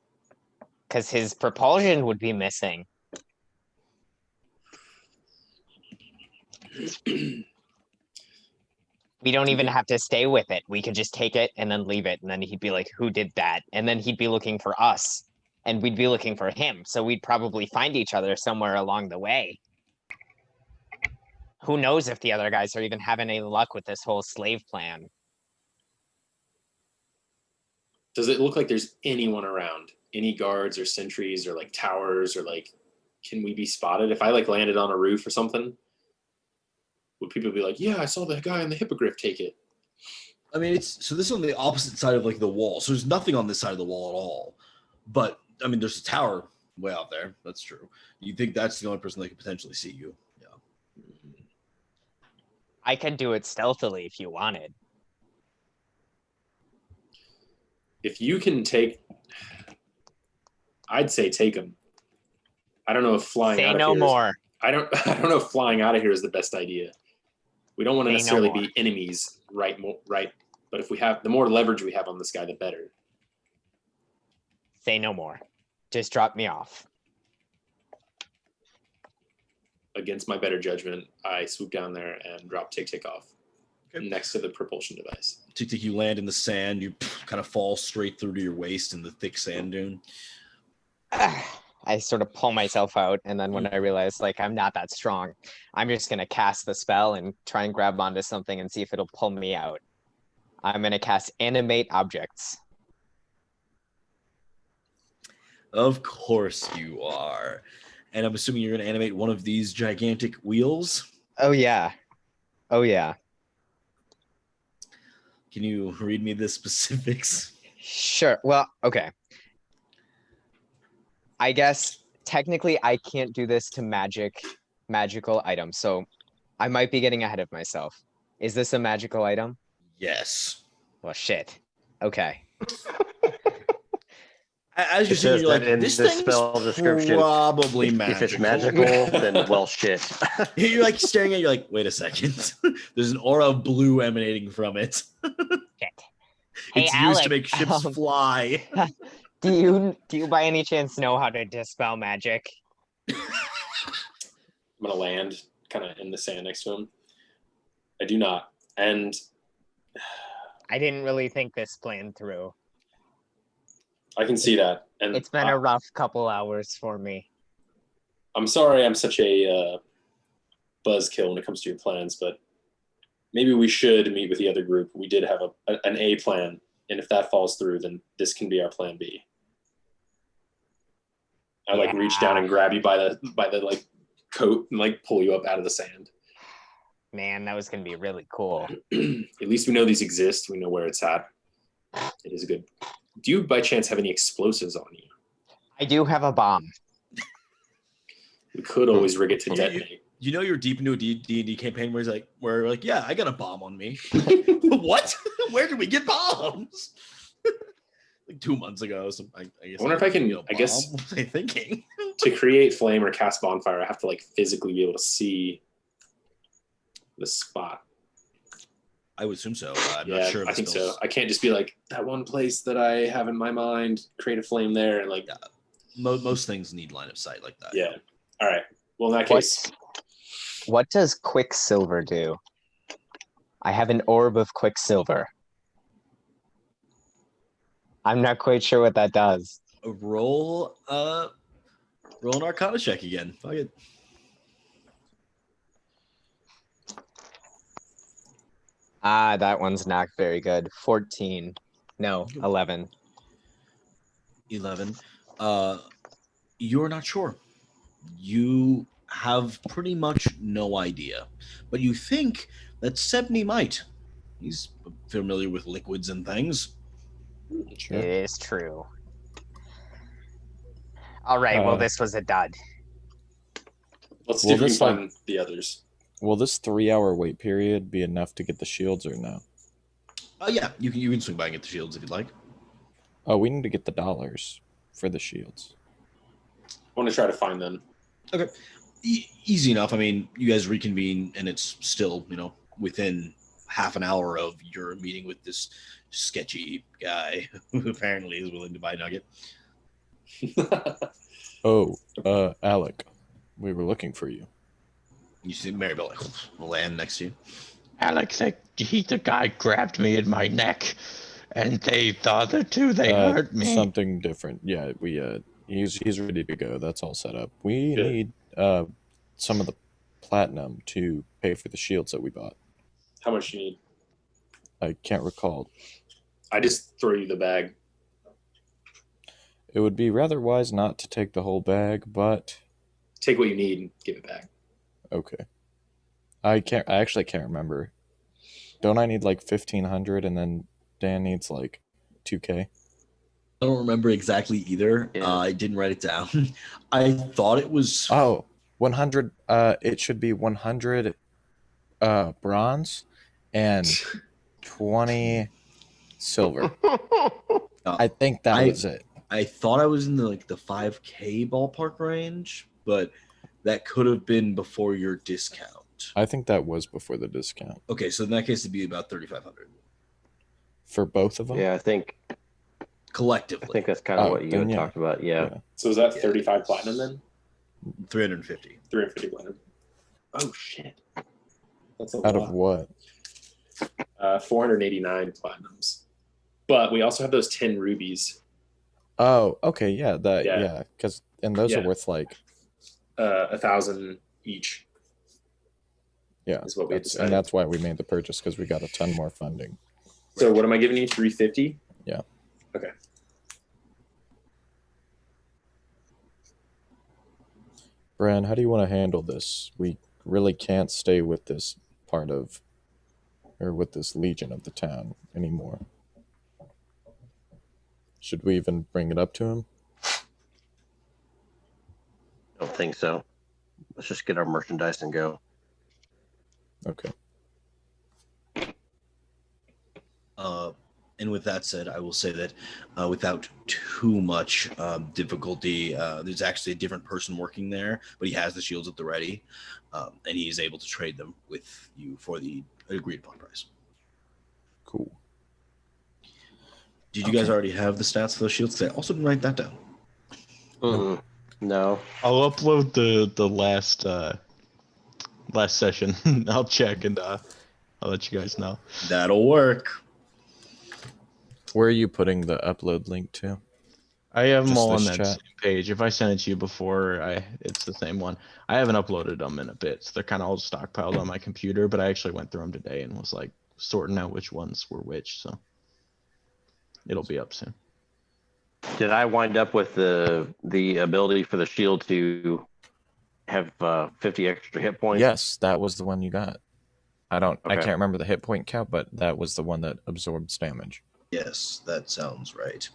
because his propulsion would be missing. We don't even have to stay with it. We could just take it and then leave it. And then he'd be like, who did that? And then he'd be looking for us and we'd be looking for him. So we'd probably find each other somewhere along the way. Who knows if the other guys are even having any luck with this whole slave plan. Does it look like there's anyone around? Any guards or sentries or like towers or like, can we be spotted? If I like landed on a roof or something, would people be like, yeah, I saw that guy on the hippogriff take it? I mean, this is on the opposite side of like the wall. So there's nothing on this side of the wall at all. But I mean, there's a tower way out there. That's true. You think that's the only person that could potentially see you. Yeah. I could do it stealthily if you wanted. if you can take, I'd say take him. I don't know if flying Say out of no here. more. I don't know if flying out of here is the best idea. We don't want to Say no necessarily more. be enemies, right? But if we have the more leverage we have on this guy, the better. Say no more. Just drop me off. Against my better judgment, I swoop down there and drop Tick off Okay. next to the propulsion device. Tick, you land in the sand. You kind of fall straight through to your waist in the thick sand dune. I sort of pull myself out, and then when I realize like I'm not that strong, I'm just gonna cast the spell and try and grab onto something and see if it'll pull me out. I'm gonna cast Animate Objects. Of course you are. And I'm assuming you're going to animate one of these gigantic wheels. Oh yeah. Oh yeah. Can you read me the specifics? Sure. Well, okay. I guess technically I can't do this to magical items, so I might be getting ahead of myself. Is this a magical item? Yes. Well, shit. Okay. As you're It saying, says you're like, that in this the thing's spell description. probably magical. If it's magical, then well, shit. You're like staring at it, you're like, wait a second. There's an aura of blue emanating from it. Shit. Hey, It's used Alec, to make ships fly. do you by any chance know how to dispel magic? I'm gonna land kind of in the sand next to him. I do not, and I didn't really think this plan through. I can see that. And It's been a rough couple hours for me. I'm sorry I'm such a buzzkill when it comes to your plans, but maybe we should meet with the other group. We did have an A plan, and if that falls through, then this can be our plan B. I like reach down and grab you by the like coat and like pull you up out of the sand. Man, that was gonna be really cool. At least we know these exist. We know where it's at. It is good. Do you by chance have any explosives on you? I do have a bomb. We could always rig it to detonate. You know you're deep into a D&D campaign where we're like, yeah, I got a bomb on me. What? Where did we get bombs? Like 2 months ago. So I guess I wonder if I can. get a I guess bomb. What was I thinking? to create flame or cast bonfire, I have to like physically be able to see the spot. I would assume so. I'm Yeah, not sure. If I the think spells- so. I can't just be like that one place that I have in my mind, create a flame there, and like Yeah. Most things need line of sight like that. yeah. All right. Well, in that case, What does Quicksilver do? I have an orb of Quicksilver. I'm not quite sure what that does. Roll an Arcana check again. Fuck it. Ah, that one's not very good. 14. No, 11. 11. You're not sure. You have pretty much no idea, but you think that Sebney might. He's familiar with liquids and things. Sure. It is true. All right, well, this was a dud. let's see Well, if we can this, like- find the others. Will this 3-hour wait period be enough to get the shields or no? Yeah, you can swing by and get the shields if you'd like. Oh, we need to get the dollars for the shields. I want to try to find them. Okay, easy enough. I mean, you guys reconvene, and it's still within half an hour of your meeting with this sketchy guy who apparently is willing to buy Nugget. Oh, Alec, we were looking for you. You see Maribel like land next to you. Alex, the guy grabbed me in my neck, and the other two, they hurt me. Something different. Yeah, we he's ready to go. That's all set up. We Good. need some of the platinum to pay for the shields that we bought. How much you need? I can't recall. I just throw you the bag. It would be rather wise not to take the whole bag, but Take what you need and give it back. okay. I actually can't remember. Don't I need like 1,500 and then Dan needs like 2K? I don't remember exactly either. Yeah. I didn't write it down. I thought it was. Oh, 100. It should be 100 bronze and 20 silver. I think that was it. I thought I was in the 5K ballpark range, but that could have been before your discount. I think that was before the discount Okay, so in that case, it'd be about 3,500 for both of them. Yeah, I think collectively. that's kind of Oh, what you then had yeah. talked about. Yeah. So is that 35 platinum then? 350. 350 platinum. Oh shit. That's a Out lot. of what? 489 platinums. But we also have those 10 rubies. Oh, okay, yeah, Yeah. because and those are Yeah. worth like 1,000 each. yeah, Is what we had and decided. that's why we made the purchase because we got a ton more funding. So what am I giving you? 350? Yeah. Okay. Bran, how do you want to handle this? We really can't stay with this part of, or with this legion of the town anymore. Should we even bring it up to him? I don't think so. Let's just get our merchandise and go. Okay. And with that said, I will say that without too much difficulty, there's actually a different person working there, but he has the shields at the ready, and he is able to trade them with you for the agreed upon price. Cool. Did you guys already have the stats for those shields? 'Cause I also didn't write that down. No. I'll upload the last session. I'll check and I'll let you guys know. That'll work. Where are you putting the upload link to? I have them Just all on this that chat? same page. If I sent it to you before, it's the same one. I haven't uploaded them in a bit. So they're kind of all stockpiled on my computer, but I actually went through them today and was like sorting out which ones were which. So it'll be up soon. Did I wind up with the ability for the shield to have 50 extra hit points? Yes, that was the one you got. I Okay. can't remember the hit point count, but that was the one that absorbs damage. Yes, that sounds right.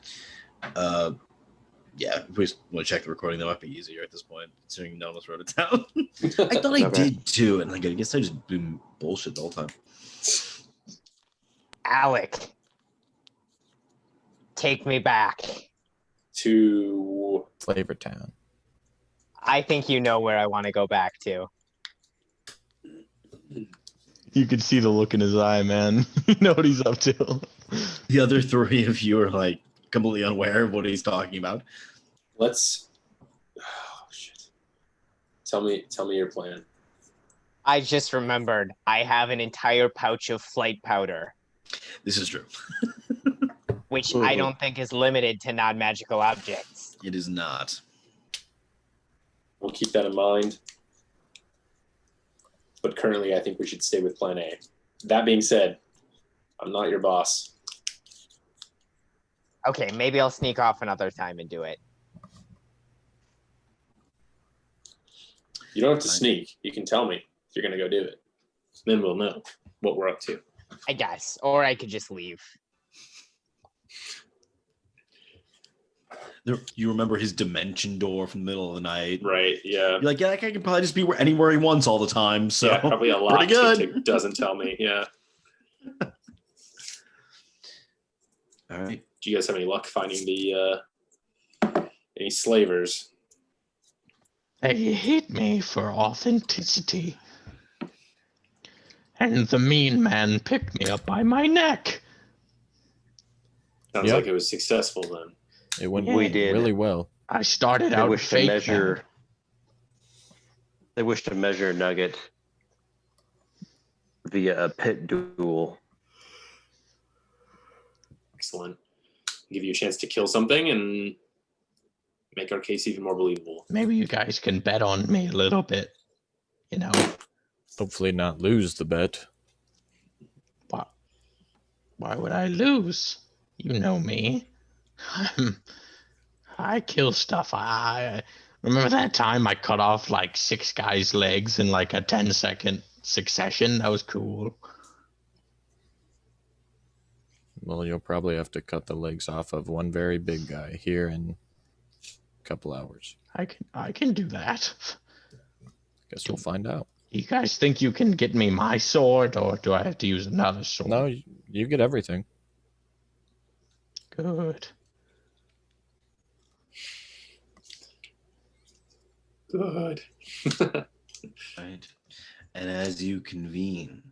Yeah, if we want to check the recording, that might be easier at this point, considering none of us wrote it down. I thought I Okay. did too, and I guess I just been bullshit the whole time. Alec, take me back. To Flavor Town. I think you know where I want to go back to. You could see the look in his eye, man. You know what he's up to. The other three of you are like completely unaware of what he's talking about. let's. Oh shit! Tell me your plan. I just remembered I have an entire pouch of flight powder, This is true. which I don't think is limited to non-magical objects. It is not. We'll keep that in mind. But currently, I think we should stay with Plan A. That being said, I'm not your boss. Okay, maybe I'll sneak off another time and do it. You don't have to sneak. You can tell me if you're going to go do it. Then we'll know what we're up to. I guess. Or I could just leave. You remember his dimension door from the middle of the night. Right, yeah. You're like, yeah, that guy can probably just be anywhere he wants all the time. So Yeah, probably a lot pretty good. TikTok doesn't tell me. Yeah. All right. Do you guys have any luck finding the any slavers? They hate me for authenticity. And the mean man picked me up by my neck. Sounds Yep. like it was successful then. It went We did. really well. I started They out wish to fake. measure. They wish to measure Nugget via a pit duel. Excellent. Give you a chance to kill something and make our case even more believable. Maybe you guys can bet on me a little bit. You know, Hopefully not lose the bet. why would I lose? You know me. I kill stuff. I remember that time I cut off like 6 guys' legs in like a 10-second succession. That was cool. Well, you'll probably have to cut the legs off of one very big guy here in a couple hours. I can do that. Guess we'll find out. You guys think you can get me my sword, or do I have to use another sword? No, you get everything. Good. Good. Right. And as you convene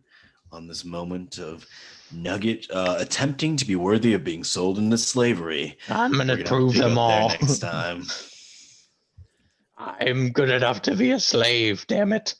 on this moment of Nugget attempting to be worthy of being sold into slavery, I'm we're gonna gonna prove pick them up there all. next time. I'm good enough to be a slave, damn it.